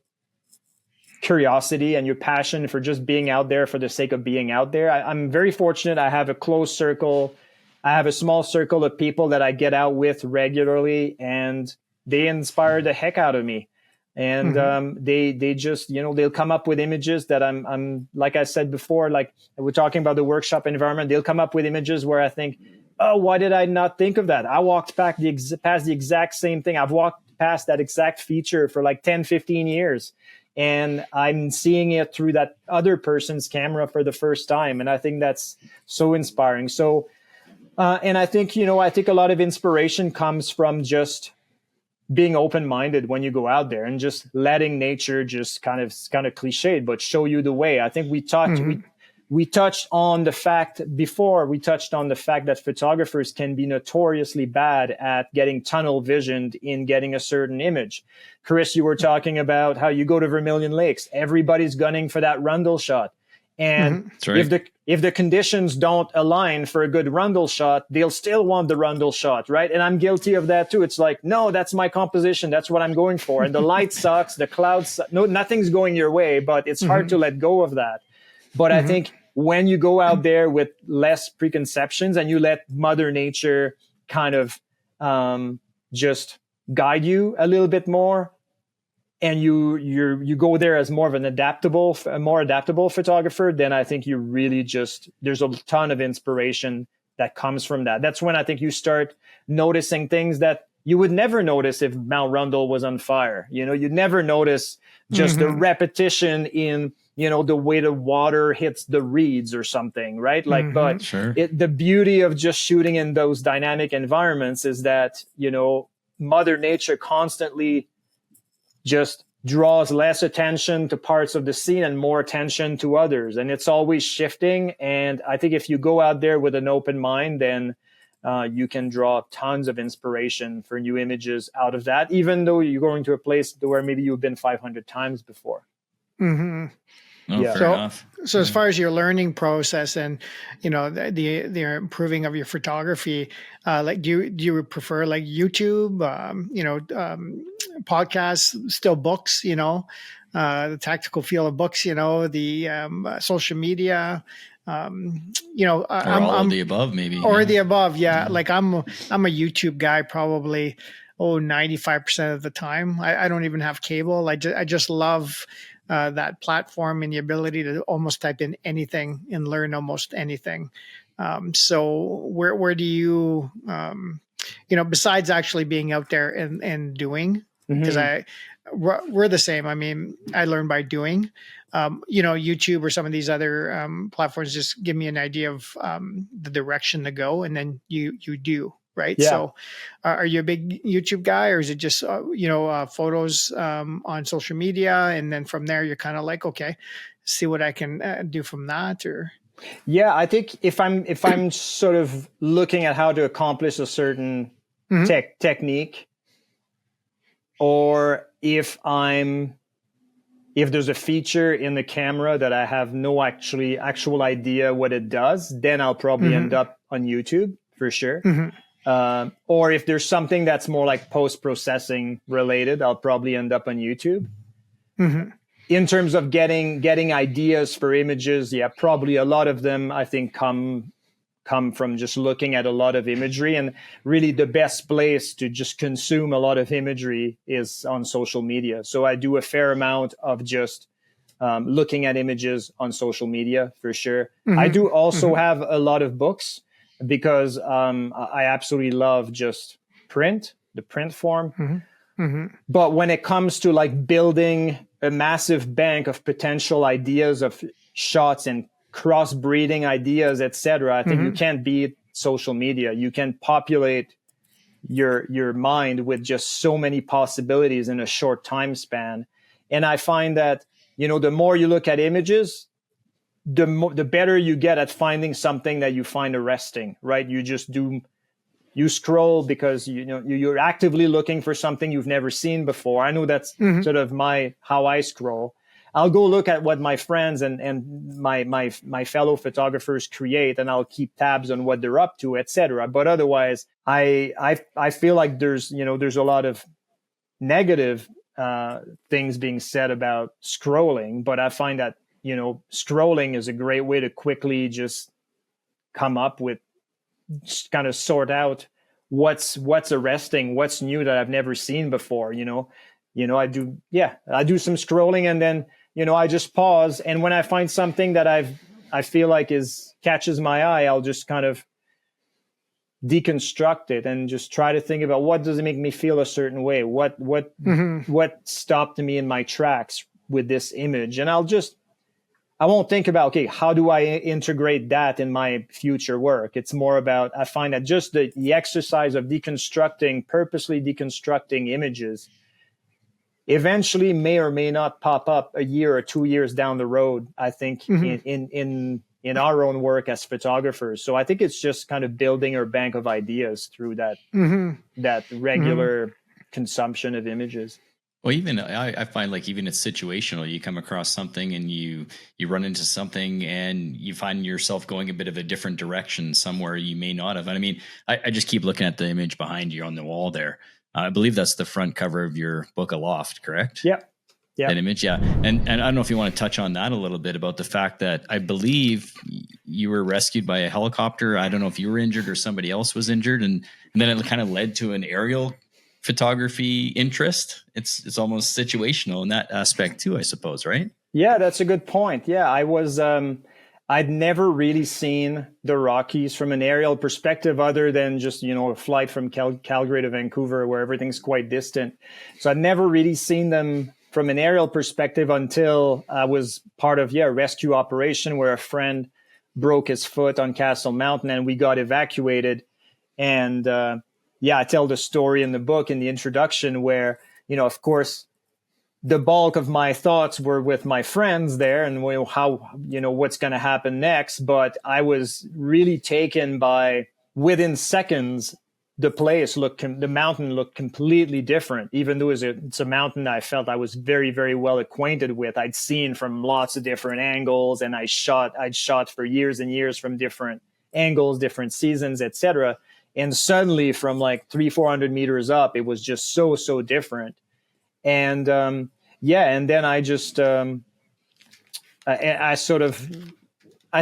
curiosity and your passion for just being out there for the sake of being out there. I'm very fortunate. I have a close circle. I have a small circle of people that I get out with regularly, and they inspire the heck out of me. And they just, they'll come up with images that I'm like I said before, like we're talking about the workshop environment, they'll come up with images where I think, oh, why did I not think of that? I walked past the exact same thing. I've walked past that exact feature for like 10, 15 years. And I'm seeing it through that other person's camera for the first time. And I think that's so inspiring. So, and I think, I think a lot of inspiration comes from just being open-minded when you go out there, and just letting nature just kind of cliched, but show you the way. I think we touched on the fact that photographers can be notoriously bad at getting tunnel visioned in getting a certain image. Chris, you were talking about how you go to Vermilion Lakes, everybody's gunning for that rundle shot. And if the conditions don't align for a good rundle shot, they'll still want the rundle shot, right? And I'm guilty of that too. It's like, no, that's my composition. That's what I'm going for. And the light sucks, the clouds, nothing's going your way, but it's hard to let go of that. But I think when you go out there with less preconceptions and you let Mother Nature kind of just guide you a little bit more, and you go there as more of a more adaptable photographer, then I think you really there's a ton of inspiration that comes from that. That's when I think you start noticing things that you would never notice if Mount Rundle was on fire. You'd never notice just the repetition in, the way the water hits the reeds or something, right? Like, but sure. The beauty of just shooting in those dynamic environments is that, Mother Nature constantly just draws less attention to parts of the scene and more attention to others. And it's always shifting. And I think if you go out there with an open mind, then you can draw tons of inspiration for new images out of that, even though you're going to a place where maybe you've been 500 times before. Mm-hmm. Oh, Yeah. fair enough. So as far as your learning process and, the improving of your photography, like do you prefer like YouTube, podcasts, still books, the tactical feel of books, the social media, I'm of the above, maybe. Or the above. Yeah. Like I'm a YouTube guy, probably, 95% of the time. I don't even have cable. I just love that platform and the ability to almost type in anything and learn almost anything. So where do you, besides actually being out there and doing, because we're the same. I mean, I learn by doing. YouTube or some of these other platforms just give me an idea of the direction to go, and then you do, right? Yeah. So are you a big YouTube guy, or is it just photos on social media, and then from there you're kind of like, okay, see what I can do from that? Or yeah, I think if I'm sort of looking at how to accomplish a certain technique, or if there's a feature in the camera that I have no actual idea what it does, then I'll probably end up on YouTube for sure. Or if there's something that's more like post-processing related, I'll probably end up on YouTube. In terms of getting ideas for images, yeah, probably a lot of them I think come from just looking at a lot of imagery, and really the best place to just consume a lot of imagery is on social media. So I do a fair amount of just looking at images on social media for sure. I do also have a lot of books because I absolutely love just the print form. But when it comes to like building a massive bank of potential ideas of shots and crossbreeding ideas, etc., I think you can't beat social media. You can populate your mind with just so many possibilities in a short time span. And I find that, the more you look at images, the better you get at finding something that you find arresting, right? You scroll because you're actively looking for something you've never seen before. I know that's sort of how I scroll. I'll go look at what my friends and my fellow photographers create, and I'll keep tabs on what they're up to, etc. But otherwise, I feel like there's a lot of negative things being said about scrolling, but I find that scrolling is a great way to quickly just come up with, just kind of sort out what's arresting, what's new that I've never seen before. I do some scrolling, and then I just pause, and when I find something that I feel like catches my eye, I'll just kind of deconstruct it and just try to think about what does it make me feel a certain way, what stopped me in my tracks with this image, and I won't think about, okay, how do I integrate that in my future work? It's more about, I find that just the exercise of purposely deconstructing images eventually may or may not pop up a year or 2 years down the road, I think, in our own work as photographers. So I think it's just kind of building our bank of ideas through that regular consumption of images. Well, even I find like even it's situational. You come across something and you run into something and you find yourself going a bit of a different direction somewhere you may not have. And I mean, I just keep looking at the image behind you on the wall there. I believe that's the front cover of your book, Aloft, correct? Yeah. That image, yeah. And I don't know if you want to touch on that a little bit about the fact that I believe you were rescued by a helicopter. I don't know if you were injured or somebody else was injured, and then it kind of led to an aerial photography interest? It's almost situational in that aspect too, I suppose, right? Yeah, that's a good point. Yeah, I was, I'd never really seen the Rockies from an aerial perspective other than just, a flight from Calgary to Vancouver where everything's quite distant. So I'd never really seen them from an aerial perspective until I was part of, a rescue operation where a friend broke his foot on Castle Mountain and we got evacuated. And I tell the story in the book in the introduction where, of course, the bulk of my thoughts were with my friends there and how, what's going to happen next. But I was really taken by, within seconds, the mountain looked completely different, even though it's a mountain I felt I was very, very well acquainted with. I'd seen from lots of different angles, and I'd shot for years and years from different angles, different seasons, etc. And suddenly from like 300-400 meters up, it was just so different. And and then I just I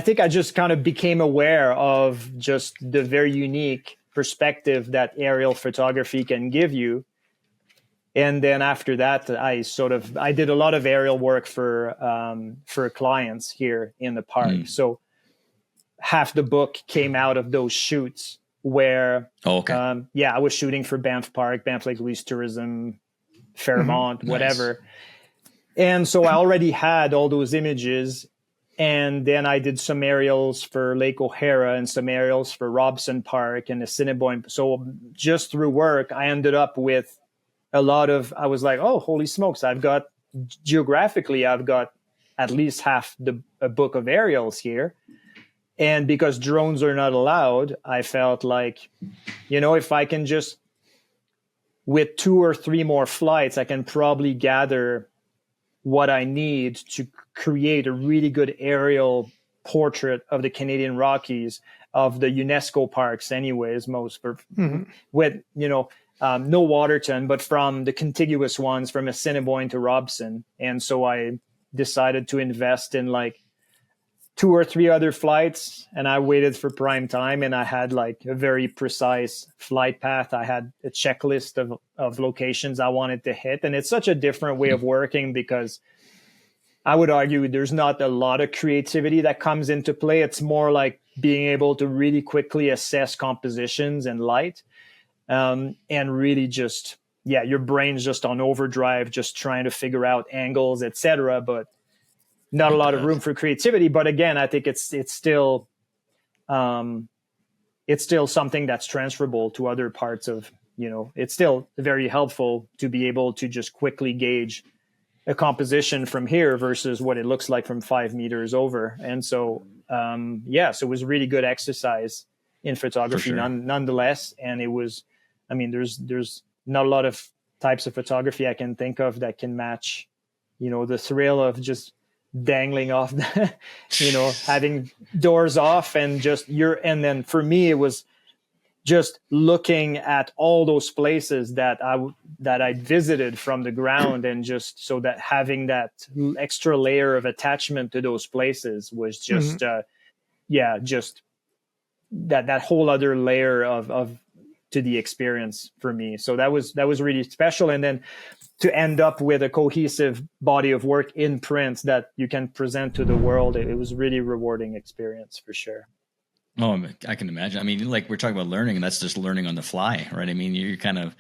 think I just kind of became aware of just the very unique perspective that aerial photography can give you. And then after that, I did a lot of aerial work for clients here in the park. So half the book came out of those shoots where I was shooting for Banff Park, Banff Lake Louise Tourism, Fairmont, whatever. And so I already had all those images. And then I did some aerials for Lake O'Hara and some aerials for Robson Park and Assiniboine. So just through work, I ended up with I was like, oh, holy smokes. Geographically, I've got at least half a book of aerials here. And because drones are not allowed, I felt like, if I can just, with 2 or 3 more flights, I can probably gather what I need to create a really good aerial portrait of the Canadian Rockies, of the UNESCO parks anyways, with, no Waterton, but from the contiguous ones from Assiniboine to Robson. And so I decided to invest in like 2 or 3 other flights, and I waited for prime time, and I had like a very precise flight path. I had a checklist of locations I wanted to hit. And it's such a different way of working because I would argue there's not a lot of creativity that comes into play. It's more like being able to really quickly assess compositions and light, and really just, your brain's just on overdrive, just trying to figure out angles, etc. But not a lot of room for creativity. But again, I think it's still something that's transferable to other parts of, it's still very helpful to be able to just quickly gauge a composition from here versus what it looks like from 5 meters over. And so, so it was really good exercise in photography nonetheless. And it was, there's not a lot of types of photography I can think of that can match, the thrill of just dangling off, having doors off and and then for me, it was just looking at all those places that I visited from the ground, and just so that having that extra layer of attachment to those places was just, just that whole other layer of to the experience for me. So that was really special. And then to end up with a cohesive body of work in print that you can present to the world, it was really rewarding experience for sure. Oh, I can imagine. Like we're talking about learning, and that's just learning on the fly, right? You're kind of,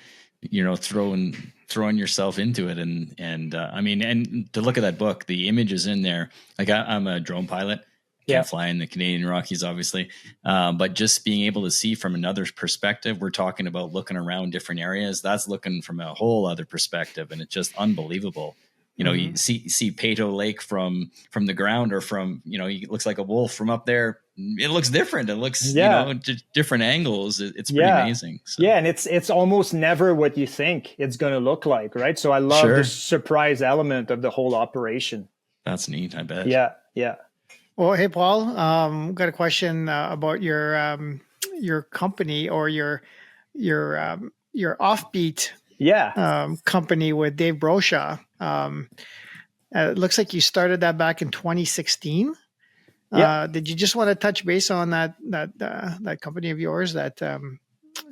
throwing yourself into it. And to look at that book, the images in there, like I'm a drone pilot. Can't fly in the Canadian Rockies, obviously. But just being able to see from another perspective, we're talking about looking around different areas. That's looking from a whole other perspective. And it's just unbelievable. You see Peyto Lake from the ground, or from, it looks like a wolf from up there. It looks different. It looks, different angles. It's pretty amazing. So. Yeah. And it's almost never what you think it's going to look like. Right. So I love the surprise element of the whole operation. That's neat. I bet. Yeah. Yeah. Well, hey, Paul, got a question about your company, or your Offbeat company with Dave Broshaw. It looks like you started that back in 2016. Did you just want to touch base on that company of yours that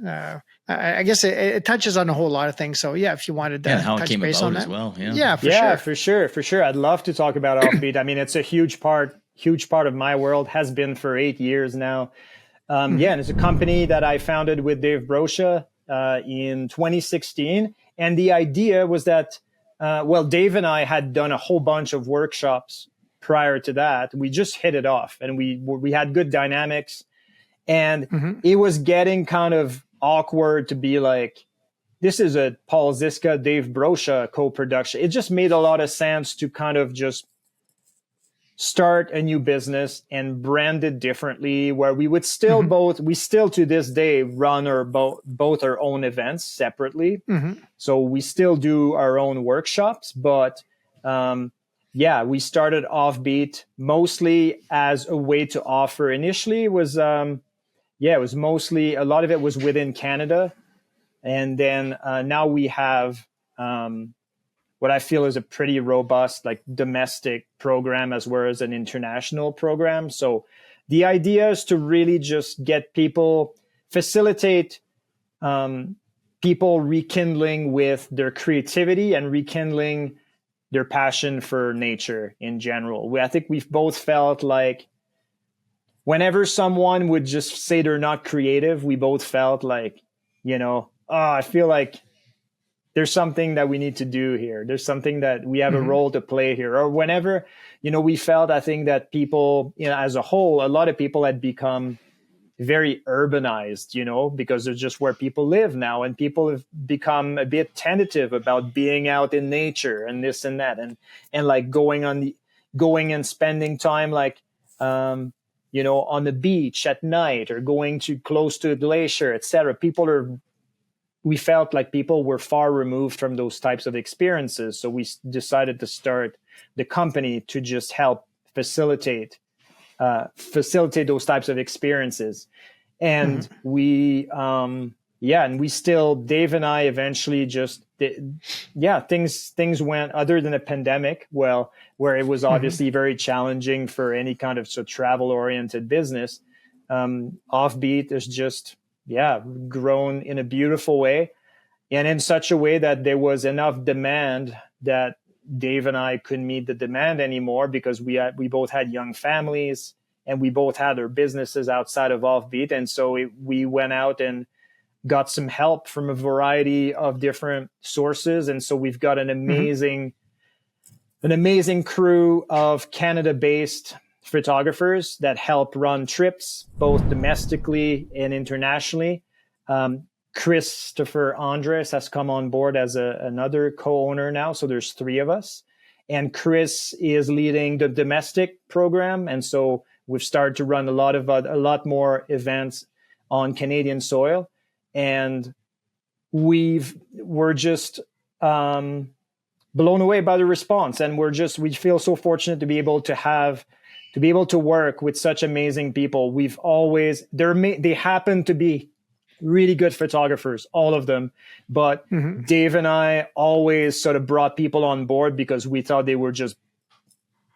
I guess it touches on a whole lot of things. So yeah, if you wanted to how it touch came base about on that as well. for sure. I'd love to talk about Offbeat. I mean, it's a huge part of my world, has been for 8 years now. And it's a company that I founded with Dave Brosha in 2016. And the idea was that, Dave and I had done a whole bunch of workshops prior to that. We just hit it off, and we had good dynamics. And it was getting kind of awkward to be like, this is a Paul Zizka, Dave Brosha co-production. It just made a lot of sense to kind of just start a new business and brand it differently, where we would still we still to this day run both our own events separately. So we still do our own workshops, but we started Offbeat mostly as a way to offer. Initially it was mostly, a lot of it was within Canada. And then now we have what I feel is a pretty robust, like, domestic program as well as an international program. So the idea is to really just get facilitate people rekindling with their creativity and rekindling their passion for nature in general. I think we've both felt like whenever someone would just say they're not creative, we both felt like, I feel like there's something that we need to do here. There's something that we have a role to play here. Or whenever, we felt, I think that people, as a whole, a lot of people had become very urbanized, because it's just where people live now. And people have become a bit tentative about being out in nature and this and that. And like going and spending time, like, on the beach at night, or going to close to a glacier, etc. We felt like people were far removed from those types of experiences. So we decided to start the company to just help facilitate those types of experiences. And Dave and I eventually things went, other than a pandemic, where it was obviously very challenging for any kind of travel oriented business. Offbeat is just, grown in a beautiful way, and in such a way that there was enough demand that Dave and I couldn't meet the demand anymore, because we both had young families and we both had our businesses outside of Offbeat. And so we went out and got some help from a variety of different sources. And so we've got an amazing crew of Canada-based photographers that help run trips both domestically and internationally. Christopher Andres has come on board as another co-owner now, so there's 3 of us. And Chris is leading the domestic program, and so we've started to run a lot more events on Canadian soil. And we're just blown away by the response, and we feel so fortunate to be able to work with such amazing people. They happen to be really good photographers, all of them. But Dave and I always sort of brought people on board because we thought they were just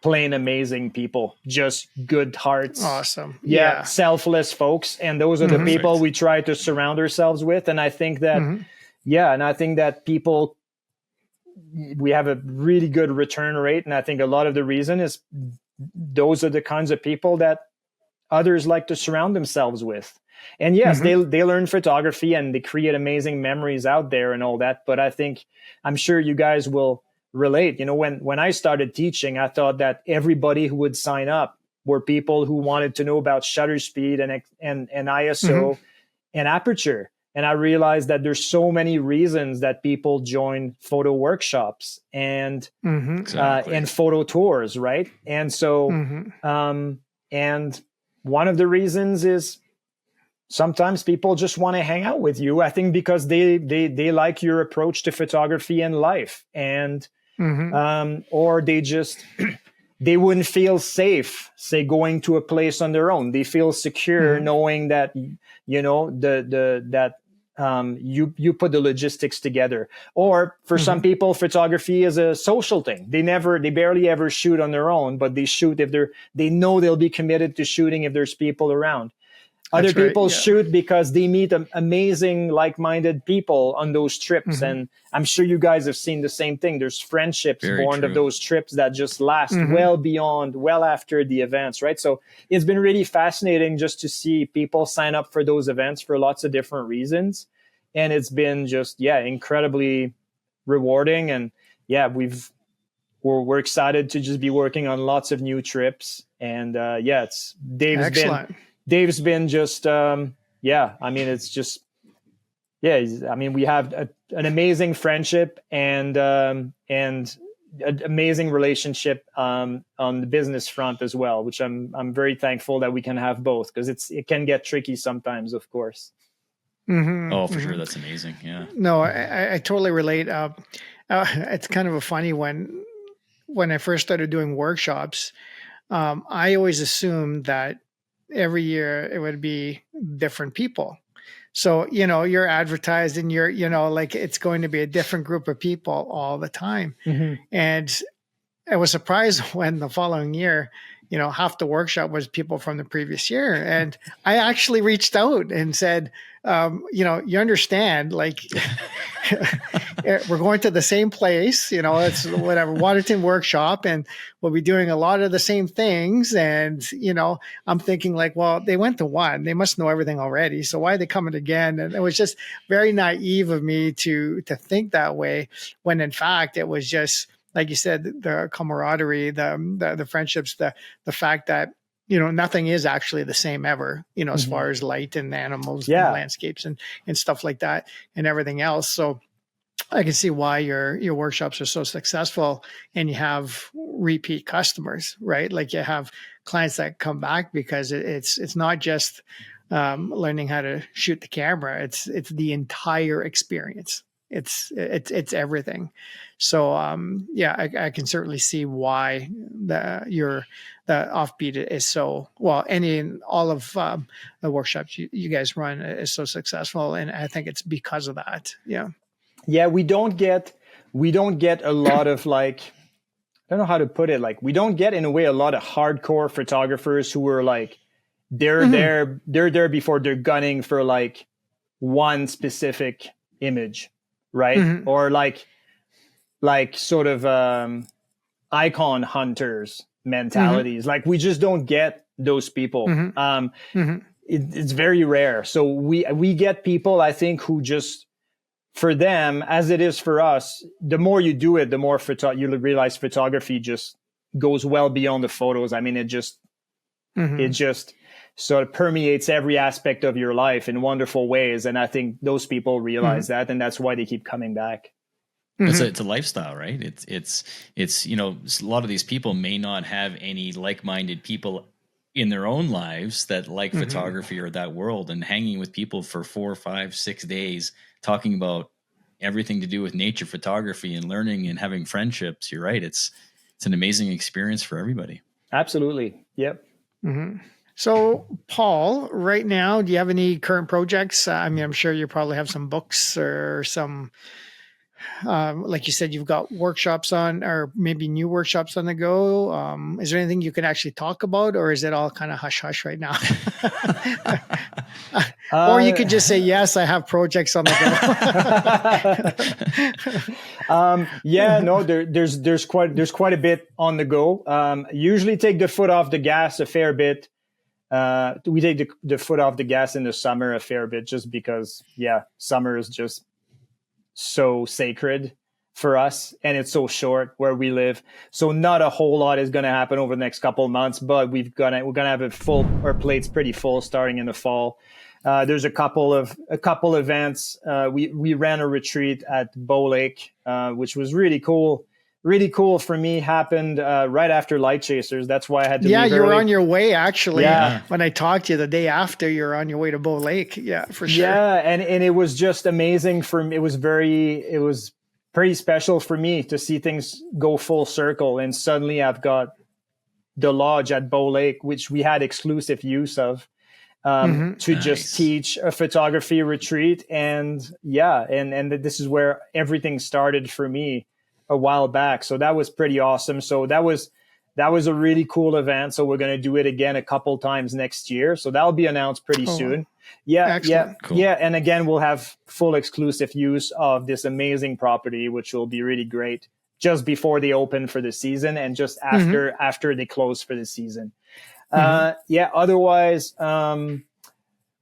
plain amazing people, just good hearts. Awesome. Yeah. Selfless folks. And those are the people we try to surround ourselves with. And I think that, people, we have a really good return rate. And I think a lot of the reason is those are the kinds of people that others like to surround themselves with. And yes, they learn photography and they create amazing memories out there and all that. But I'm sure you guys will relate. When I started teaching, I thought that everybody who would sign up were people who wanted to know about shutter speed and ISO and aperture. And I realized that there's so many reasons that people join photo workshops and photo tours, right? And so, and one of the reasons is sometimes people just want to hang out with you. I think because they like your approach to photography and life, and or they wouldn't feel safe, say, going to a place on their own. They feel secure knowing that you put the logistics together. Or for some people, photography is a social thing. They barely ever shoot on their own, but they shoot if they know they'll be committed to shooting if there's people around. Other people yeah. shoot because they meet amazing, like-minded people on those trips. And I'm sure you guys have seen the same thing. There's friendships Very born true. of those trips that just last well after the events, right? So it's been really fascinating just to see people sign up for those events for lots of different reasons. And it's been just, incredibly rewarding. And we're excited to just be working on lots of new trips. And it's Dave's been just, I mean, it's just, I mean, we have an amazing friendship and an amazing relationship on the business front as well, which I'm very thankful that we can have both, because it can get tricky sometimes, of course. Oh, for sure. That's amazing. Yeah. No, I totally relate. It's kind of a funny when I first started doing workshops, I always assumed that every year it would be different people. So, you're advertised and you're, like it's going to be a different group of people all the time. And I was surprised when the following year, half the workshop was people from the previous year. And I actually reached out and said, you understand, like we're going to the same place, it's whatever, Waterton workshop, and we'll be doing a lot of the same things. And, I'm thinking like, well, they went to one, they must know everything already. So why are they coming again? And it was just very naive of me to think that way, when in fact it was just, like you said, the camaraderie, the friendships, the fact that, nothing is actually the same ever, as far as light and animals and landscapes and stuff like that and everything else. So I can see why your workshops are so successful and you have repeat customers, right? Like you have clients that come back because it's not just learning how to shoot the camera. It's the entire experience. It's everything. So I can certainly see why the Offbeat is so well. All of the workshops you guys run is so successful, and I think it's because of that. Yeah, we don't get a lot of like, I don't know how to put it. Like, we don't get in a way a lot of hardcore photographers who are like they're there before they're gunning for like one specific image. Right. Or like sort of icon hunters mentalities. Like, we just don't get those people. It's very rare. So we get people, I think, who just, for them, as it is for us, the more you do it, the more you realize photography just goes well beyond the photos. I mean, it just sort of permeates every aspect of your life in wonderful ways. And I think those people realize that, and that's why they keep coming back. It's a lifestyle, right? It's a lot of these people may not have any like-minded people in their own lives that like photography or that world, and hanging with people for 4, 5, 6 days, talking about everything to do with nature photography and learning and having friendships. You're right. It's an amazing experience for everybody. Absolutely. Yep. So, Paul, right now, do you have any current projects? I mean, I'm sure you probably have some books or some, like you said, you've got workshops on, or maybe new workshops on the go. Is there anything you can actually talk about, or is it all kind of hush hush right now? Or you could just say, yes, I have projects on the go. No, there's quite a bit on the go. Usually take the foot off the gas a fair bit. We take the foot off the gas in the summer a fair bit, just because, summer is just so sacred for us, and it's so short where we live. So not a whole lot is going to happen over the next couple of months, but we're going to have our plates pretty full starting in the fall. There's a couple events. We ran a retreat at Bow Lake, which was really cool. Really cool for me. Happened right after Light Chasers. That's why I had to leave you were early. on your way, actually. Yeah. When I talked to you the day after, you were on your way to Bow Lake. Yeah, for sure. Yeah, and it was just amazing for me. It was pretty special for me to see things go full circle. And suddenly I've got the lodge at Bow Lake, which we had exclusive use of, to just teach a photography retreat. And this is where everything started for me a while back. So that was pretty awesome. So that was that was a really cool event. So we're going to do it again a couple times next year. So that'll be announced pretty soon. Yeah. Excellent. Cool. Yeah. And again, we'll have full exclusive use of this amazing property, which will be really great just before they open for the season and just after they close for the season. Otherwise,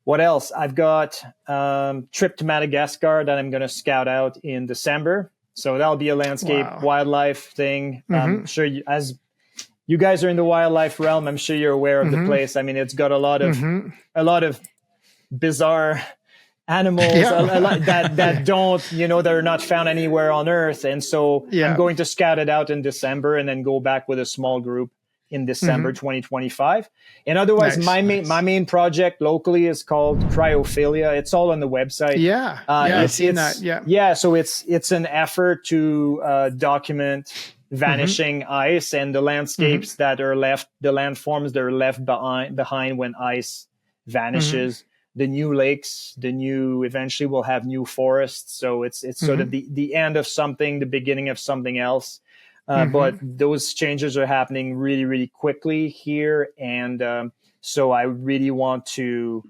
what else? I've got trip to Madagascar that I'm going to scout out in December. So that'll be a landscape wildlife thing. I'm sure as you guys are in the wildlife realm, I'm sure you're aware of the place. I mean, it's got a lot of bizarre animals that don't, that are not found anywhere on Earth. And so I'm going to scout it out in December and then go back with a small group in December 2025. And otherwise, my main project locally is called Cryophilia. It's all on the website. I've seen that. Yeah. So it's an effort to document vanishing ice and the landscapes that are left, the landforms that are left behind when ice vanishes. The new lakes, eventually we'll have new forests. So it's sort of the end of something, the beginning of something else. But those changes are happening really, really quickly here. And so I really want to,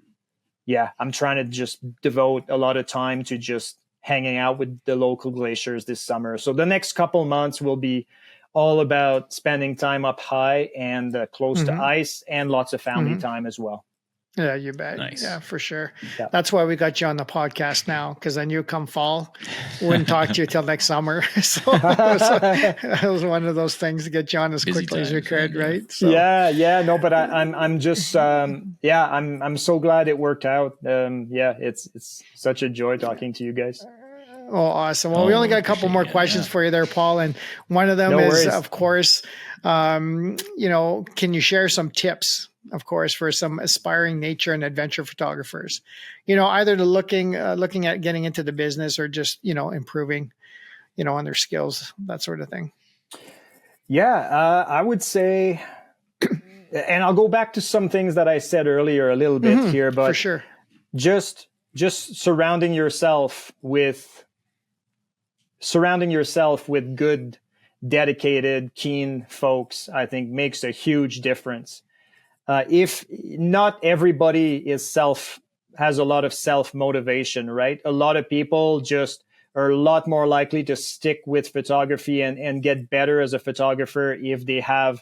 I'm trying to just devote a lot of time to just hanging out with the local glaciers this summer. So the next couple months will be all about spending time up high and close to ice and lots of family time as well. Yeah, you bet. Nice. Yeah, for sure. Yeah. That's why we got you on the podcast now, because I knew come fall, wouldn't talk to you till next summer. So that was one of those things to get you on as Busy quickly as you times, could, right? right? So. No, but I'm just I'm so glad it worked out. It's such a joy talking to you guys. Oh, awesome. Well, we only got a couple more questions for you there, Paul. And one of them is, of course, can you share some tips, of course, for some aspiring nature and adventure photographers, either to looking at getting into the business or just, improving, on their skills, that sort of thing. Yeah, I would say, and I'll go back to some things that I said earlier a little bit here, but for sure, just surrounding yourself with good, dedicated, keen folks, I think makes a huge difference. If not everybody has a lot of self-motivation, right? A lot of people just are a lot more likely to stick with photography and get better as a photographer if they have,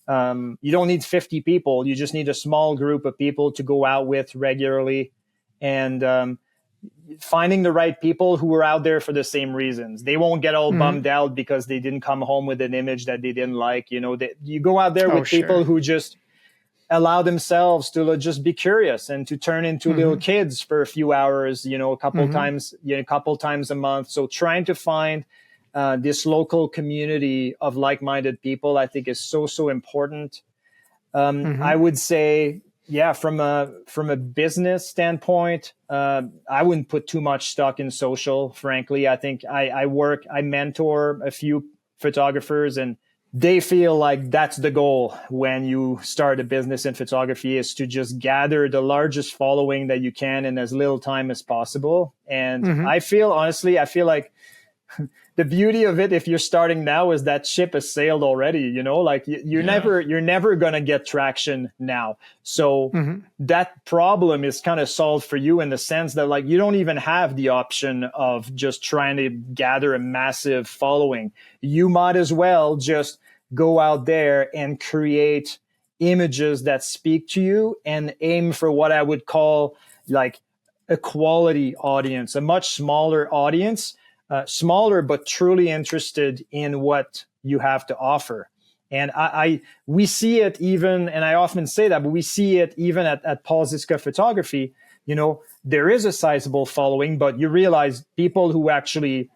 you don't need 50 people. You just need a small group of people to go out with regularly, and finding the right people who are out there for the same reasons. They won't get all bummed out because they didn't come home with an image that they didn't like. You go out there with people who just allow themselves to just be curious and to turn into little kids for a few hours, a couple times a month. So trying to find this local community of like-minded people, I think, is so important. I would say, from a business standpoint, I wouldn't put too much stock in social, frankly. I think I mentor a few photographers, and they feel like that's the goal when you start a business in photography, is to just gather the largest following that you can in as little time as possible. And I feel like the beauty of it, if you're starting now, is that ship has sailed already, you're never going to get traction now. So that problem is kind of solved for you in the sense that you don't even have the option of just trying to gather a massive following. You might as well just go out there and create images that speak to you and aim for what I would call a quality audience, a much smaller audience, smaller but truly interested in what you have to offer. And we see it even, and I often say that, but we see it even at Paul Zizka Photography. There is a sizable following, but you realize people who actually,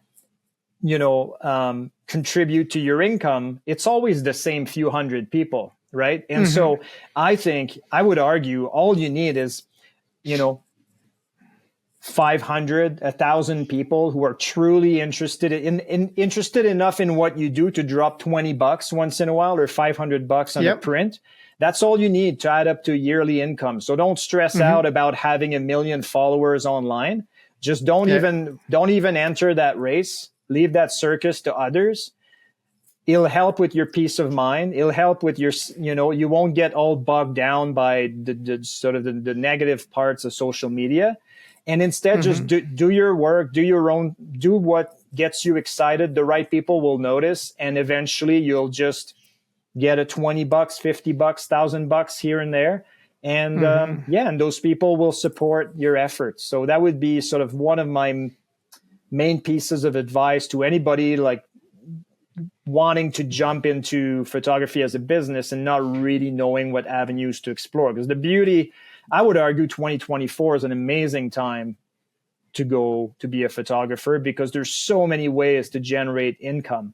contribute to your income, it's always the same few hundred people, right? And so I think, I would argue, all you need is, 500, 1,000 people who are truly interested interested enough in what you do to drop $20 once in a while, or $500 on a print. That's all you need to add up to yearly income. So don't stress out about having 1 million followers online. Just don't even enter that race. Leave that circus to others. it'll help with your peace of mind. It'll help with your, you won't get all bogged down by the sort of the negative parts of social media. And instead, just do your work, do what gets you excited. The right people will notice. And eventually you'll just get a $20, $50, $1,000 here and there. And and those people will support your efforts. So that would be sort of one of my main pieces of advice to anybody like wanting to jump into photography as a business and not really knowing what avenues to explore. Because the beauty, I would argue 2024 is an amazing time to go to be a photographer because there's so many ways to generate income.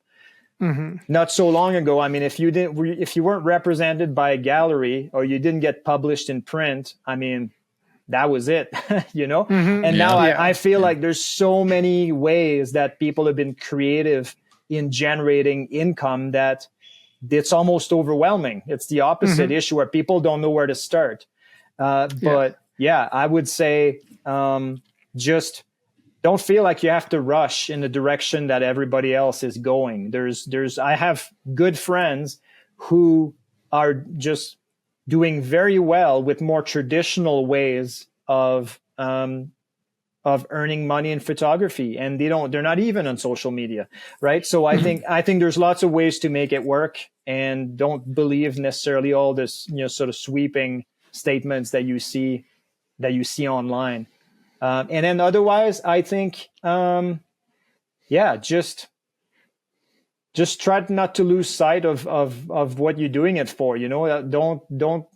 Not so long ago, I mean, if you weren't represented by a gallery or you didn't get published in print, I mean, that was it, And now I feel like there's so many ways that people have been creative in generating income that it's almost overwhelming. It's the opposite issue where people don't know where to start. But I would say just don't feel like you have to rush in the direction that everybody else is going. I have good friends who are just doing very well with more traditional ways of earning money in photography, and they're not even on social media, right? So I think there's lots of ways to make it work, and don't believe necessarily all this sort of sweeping statements that you see online. And then otherwise, I think, just try not to lose sight of what you're doing it for. Don't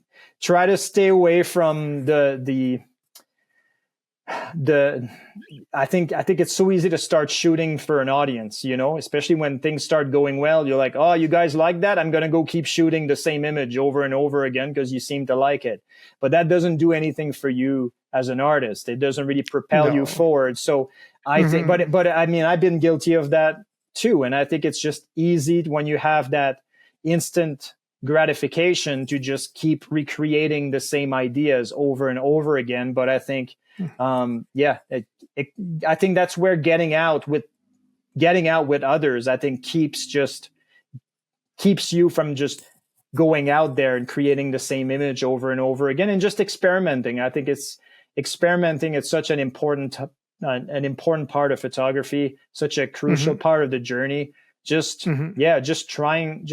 try to stay away from I think it's so easy to start shooting for an audience, especially when things start going well. You're like, oh, you guys like that? I'm going to go keep shooting the same image over and over again because you seem to like it. But that doesn't do anything for you as an artist. It doesn't really propel you forward. So I think, but I mean, I've been guilty of that too. And I think it's just easy when you have that instant gratification to just keep recreating the same ideas over and over again. But I think, I think that's where getting out with others, I think keeps you from just going out there and creating the same image over and over again and just experimenting. I think experimenting is such an important part of photography, such a crucial part of the journey. Just trying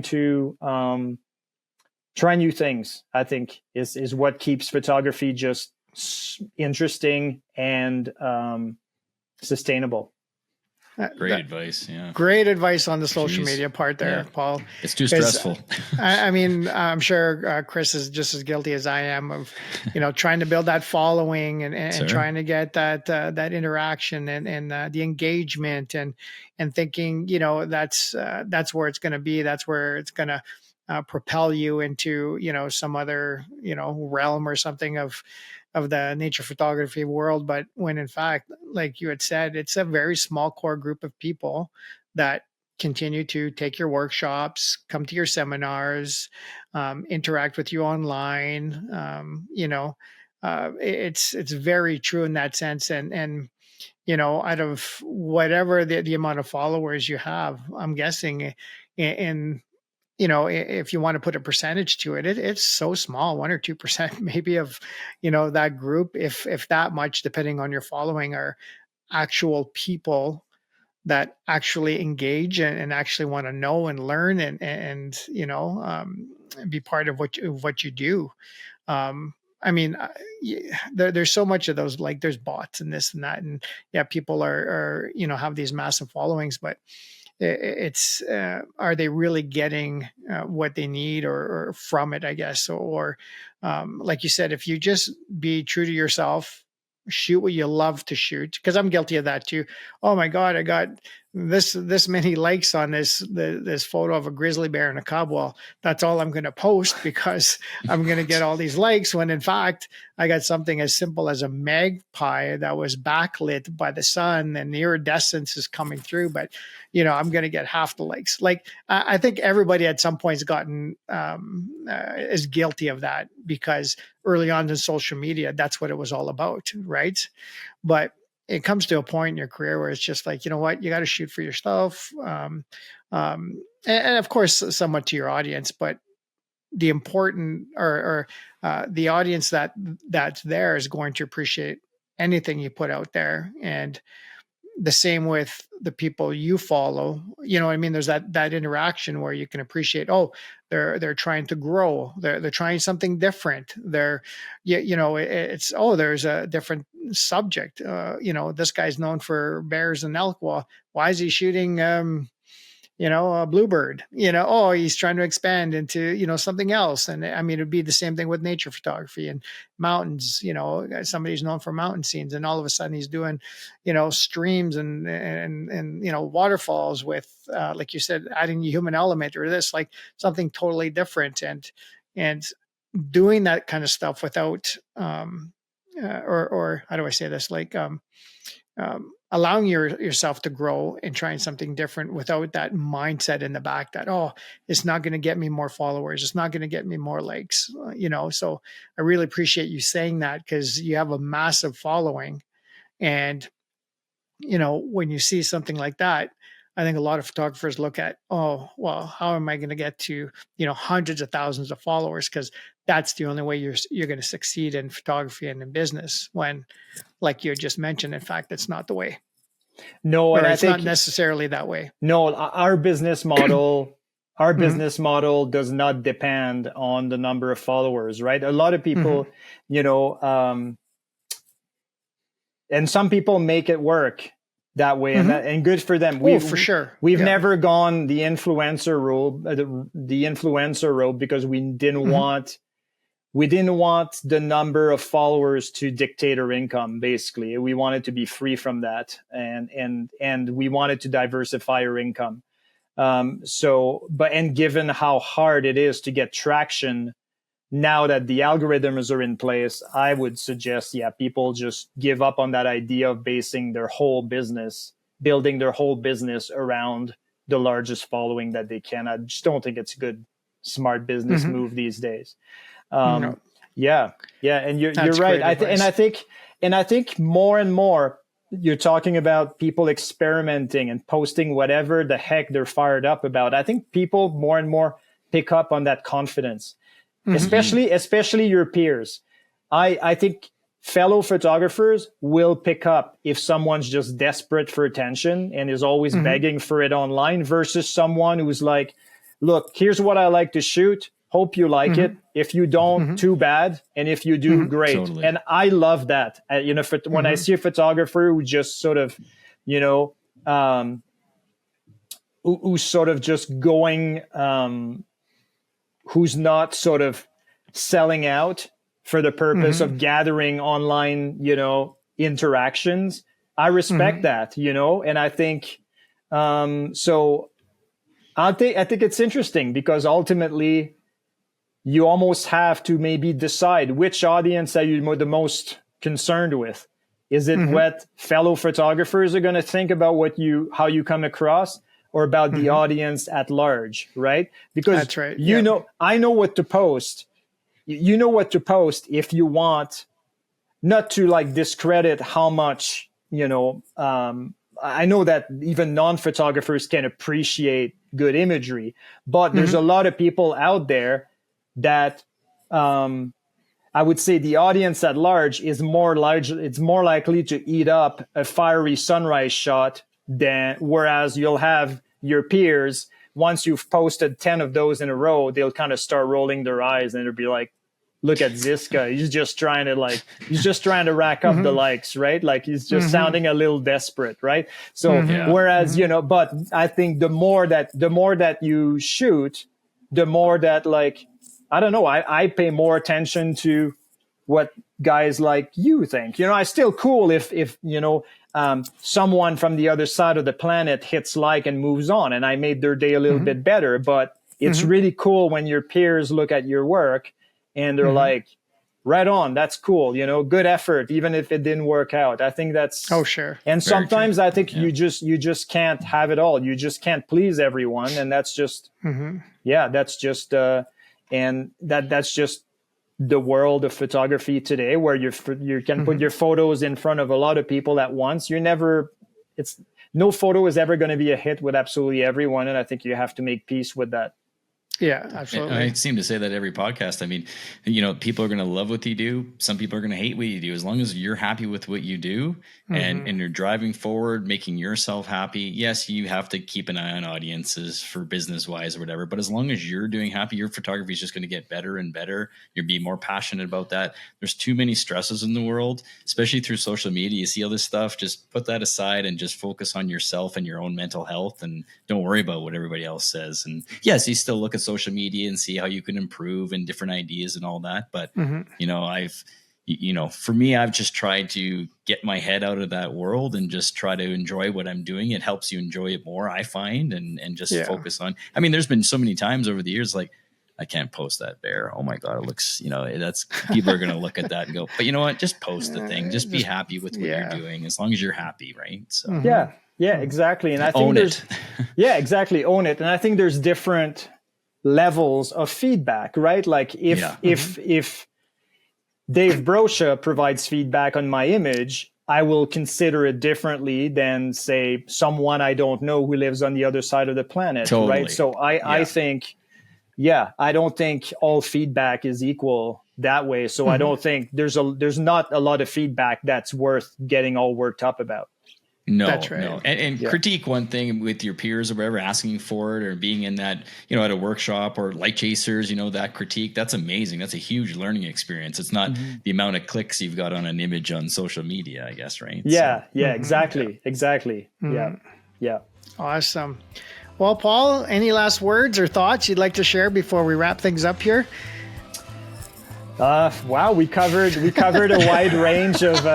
to try new things, I think is what keeps photography just interesting and sustainable. Great advice. Yeah. Great advice on the social media part there, Paul. It's too stressful. I mean, I'm sure Chris is just as guilty as I am of, trying to build that following and trying to get that interaction and the engagement and thinking, that's where it's going to be. That's where it's going to propel you into, some other, realm or something of the nature photography world. But when in fact, like you had said, it's a very small core group of people that continue to take your workshops, come to your seminars, interact with you online. It's very true in that sense. And out of whatever the amount of followers you have, I'm guessing if you want to put a percentage to it, it's so small, 1 or 2% maybe of, that group, if that much, depending on your following, are actual people that actually engage and actually want to know and learn and be part of what you do. I mean, there's so much of those, like there's bots and this and that, and people are have these massive followings, but it's are they really getting what they need or from it, I guess, or like you said, if you just be true to yourself, shoot what you love to shoot, because I'm guilty of that too. Oh my God, I got this many likes on this photo of a grizzly bear and a cub. Well, that's all I'm going to post because I'm going to get all these likes, when in fact I got something as simple as a magpie that was backlit by the sun and the iridescence is coming through, but I'm going to get half the likes. Like I think everybody at some point has gotten is guilty of that, because early on in social media, that's what it was all about, right? But it comes to a point in your career where it's just like, you know what, you got to shoot for yourself. And of course, somewhat to your audience, but the important or the audience that's there is going to appreciate anything you put out there. And the same with the people you follow, you know what I mean? There's that interaction where you can appreciate, oh, they're trying to grow. They're trying something different. It's, oh, there's a different subject. This guy's known for bears and elk. Well, why is he shooting, a bluebird, oh, he's trying to expand into, something else. And I mean, it'd be the same thing with nature photography and mountains, somebody's known for mountain scenes, and all of a sudden he's doing, streams and waterfalls with, like you said, adding the human element or this, like something totally different. And doing that kind of stuff without, or how do I say this? Like, allowing yourself to grow and trying something different without that mindset in the back that, oh, it's not going to get me more followers. It's not going to get me more likes, So I really appreciate you saying that, because you have a massive following. And, when you see something like that, I think a lot of photographers look at, oh, well, how am I going to get to, hundreds of thousands of followers? Because that's the only way you're going to succeed in photography and in business, when, like you just mentioned, in fact, it's not the way. No, and it's not necessarily that way. No, our business model, business model does not depend on the number of followers, right? A lot of people, and some people make it work that way, and good for them. For sure. We've never gone the influencer road, because we didn't want the number of followers to dictate our income. Basically, we wanted to be free from that, and we wanted to diversify our income. And given how hard it is to get traction now that the algorithms are in place, I would suggest, people just give up on that idea of building their whole business around the largest following that they can. I just don't think it's a good, smart business move these days. No. Yeah. And you're right. I think more and more, you're talking about people experimenting and posting whatever the heck they're fired up about. I think people more and more pick up on that confidence, especially your peers. I think fellow photographers will pick up if someone's just desperate for attention and is always begging for it online, versus someone who's like, look, here's what I like to shoot. Hope you like it. If you don't, too bad. And if you do, great. Totally. And I love that. When I see a photographer who just sort of, who's sort of just going, who's not sort of selling out for the purpose of gathering online, interactions, I respect that, and I think, so I think it's interesting, because ultimately, you almost have to maybe decide which audience are you the most concerned with. Is it what fellow photographers are going to think about how you come across, or about the audience at large, right? Because that's right. I know what to post. You know what to post if you want not to like discredit how much, I know that even non-photographers can appreciate good imagery, but there's a lot of people out there that I would say the audience at large is more likely to eat up a fiery sunrise shot whereas you'll have your peers, once you've posted 10 of those in a row, they'll kind of start rolling their eyes and they'll be like, look at Zizka. He's just trying to rack up the likes, right? Like he's just sounding a little desperate, right? So whereas, but I think the more that you shoot, the more that like, I don't know, I pay more attention to what guys like you think. I still cool if someone from the other side of the planet hits like and moves on and I made their day a little bit better. But it's really cool when your peers look at your work and they're like, right on, that's cool, good effort, even if it didn't work out. I think that's sure. And sometimes I think you just can't have it all. You just can't please everyone, and that's just that's just and that's just the world of photography today, where you can put your photos in front of a lot of people at once. No photo is ever going to be a hit with absolutely everyone. And I think you have to make peace with that. Yeah, absolutely. I seem to say that every podcast. I mean, people are going to love what you do. Some people are going to hate what you do. As long as you're happy with what you do and you're driving forward, making yourself happy. Yes, you have to keep an eye on audiences for business wise or whatever. But as long as you're doing happy, your photography is just going to get better and better. You'll be more passionate about that. There's too many stresses in the world, especially through social media. You see all this stuff, just put that aside and just focus on yourself and your own mental health, and don't worry about what everybody else says. And yes, you still look at social media and see how you can improve and different ideas and all that. But, for me, I've just tried to get my head out of that world and just try to enjoy what I'm doing. It helps you enjoy it more, I find, and just focus on, I mean, there's been so many times over the years, like, I can't post that bear. Oh my God, it looks, that's, people are going to look at that and go, but you know what? Just post the thing. Just be happy with what you're doing, as long as you're happy. Right. So yeah, exactly. And I think exactly. Own it. And I think there's different levels of feedback, right? Like if Dave Brocha provides feedback on my image, I will consider it differently than, say, someone I don't know who lives on the other side of the planet. Totally. Right. So I think, I don't think all feedback is equal that way. So I don't think there's not a lot of feedback that's worth getting all worked up about. No, that's right. No. And critique one thing with your peers or whatever, asking for it or being in that, at a workshop or light chasers, that critique, that's amazing. That's a huge learning experience. It's not the amount of clicks you've got on an image on social media, I guess, right? Yeah. So. Yeah, exactly. Exactly. Yeah. Awesome. Well, Paul, any last words or thoughts you'd like to share before we wrap things up here? Wow. We covered a wide range of,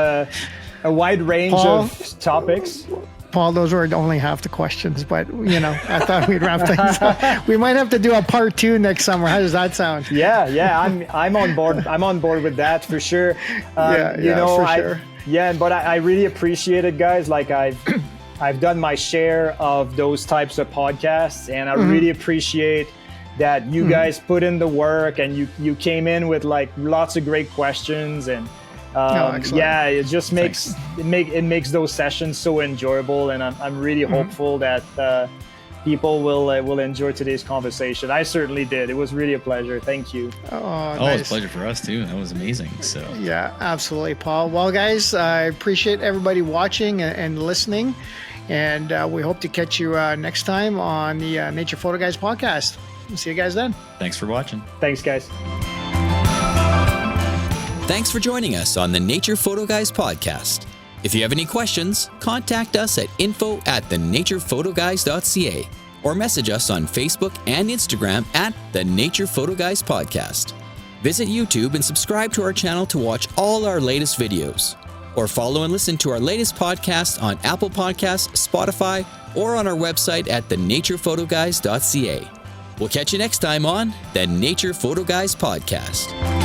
of topics. Paul, those were only half the questions, but I thought we'd wrap things up. We might have to do a part 2 next summer. How does that sound? Yeah, I'm on board. I'm on board with that for sure. For sure. Yeah, but I really appreciate it, guys. Like I've done my share of those types of podcasts, and I really appreciate that you guys put in the work and you came in with like lots of great questions, and it just makes those sessions so enjoyable, and I'm really hopeful that people will enjoy today's conversation. I certainly did. It was really a pleasure. Thank you. Nice. It was a pleasure for us too. That was amazing. So yeah, absolutely, Paul. Well, guys, I appreciate everybody watching and listening, and we hope to catch you next time on the Nature Photo Guys podcast. See you guys then. Thanks for watching. Thanks, guys. Thanks for joining us on the Nature Photo Guys podcast. If you have any questions, contact us at info@thenaturePhotoGuys.ca or message us on Facebook and Instagram at the Nature Photo Guys podcast. Visit YouTube and subscribe to our channel to watch all our latest videos. Or follow and listen to our latest podcast on Apple Podcasts, Spotify, or on our website at thenaturePhotoGuys.ca. We'll catch you next time on the Nature Photo Guys podcast.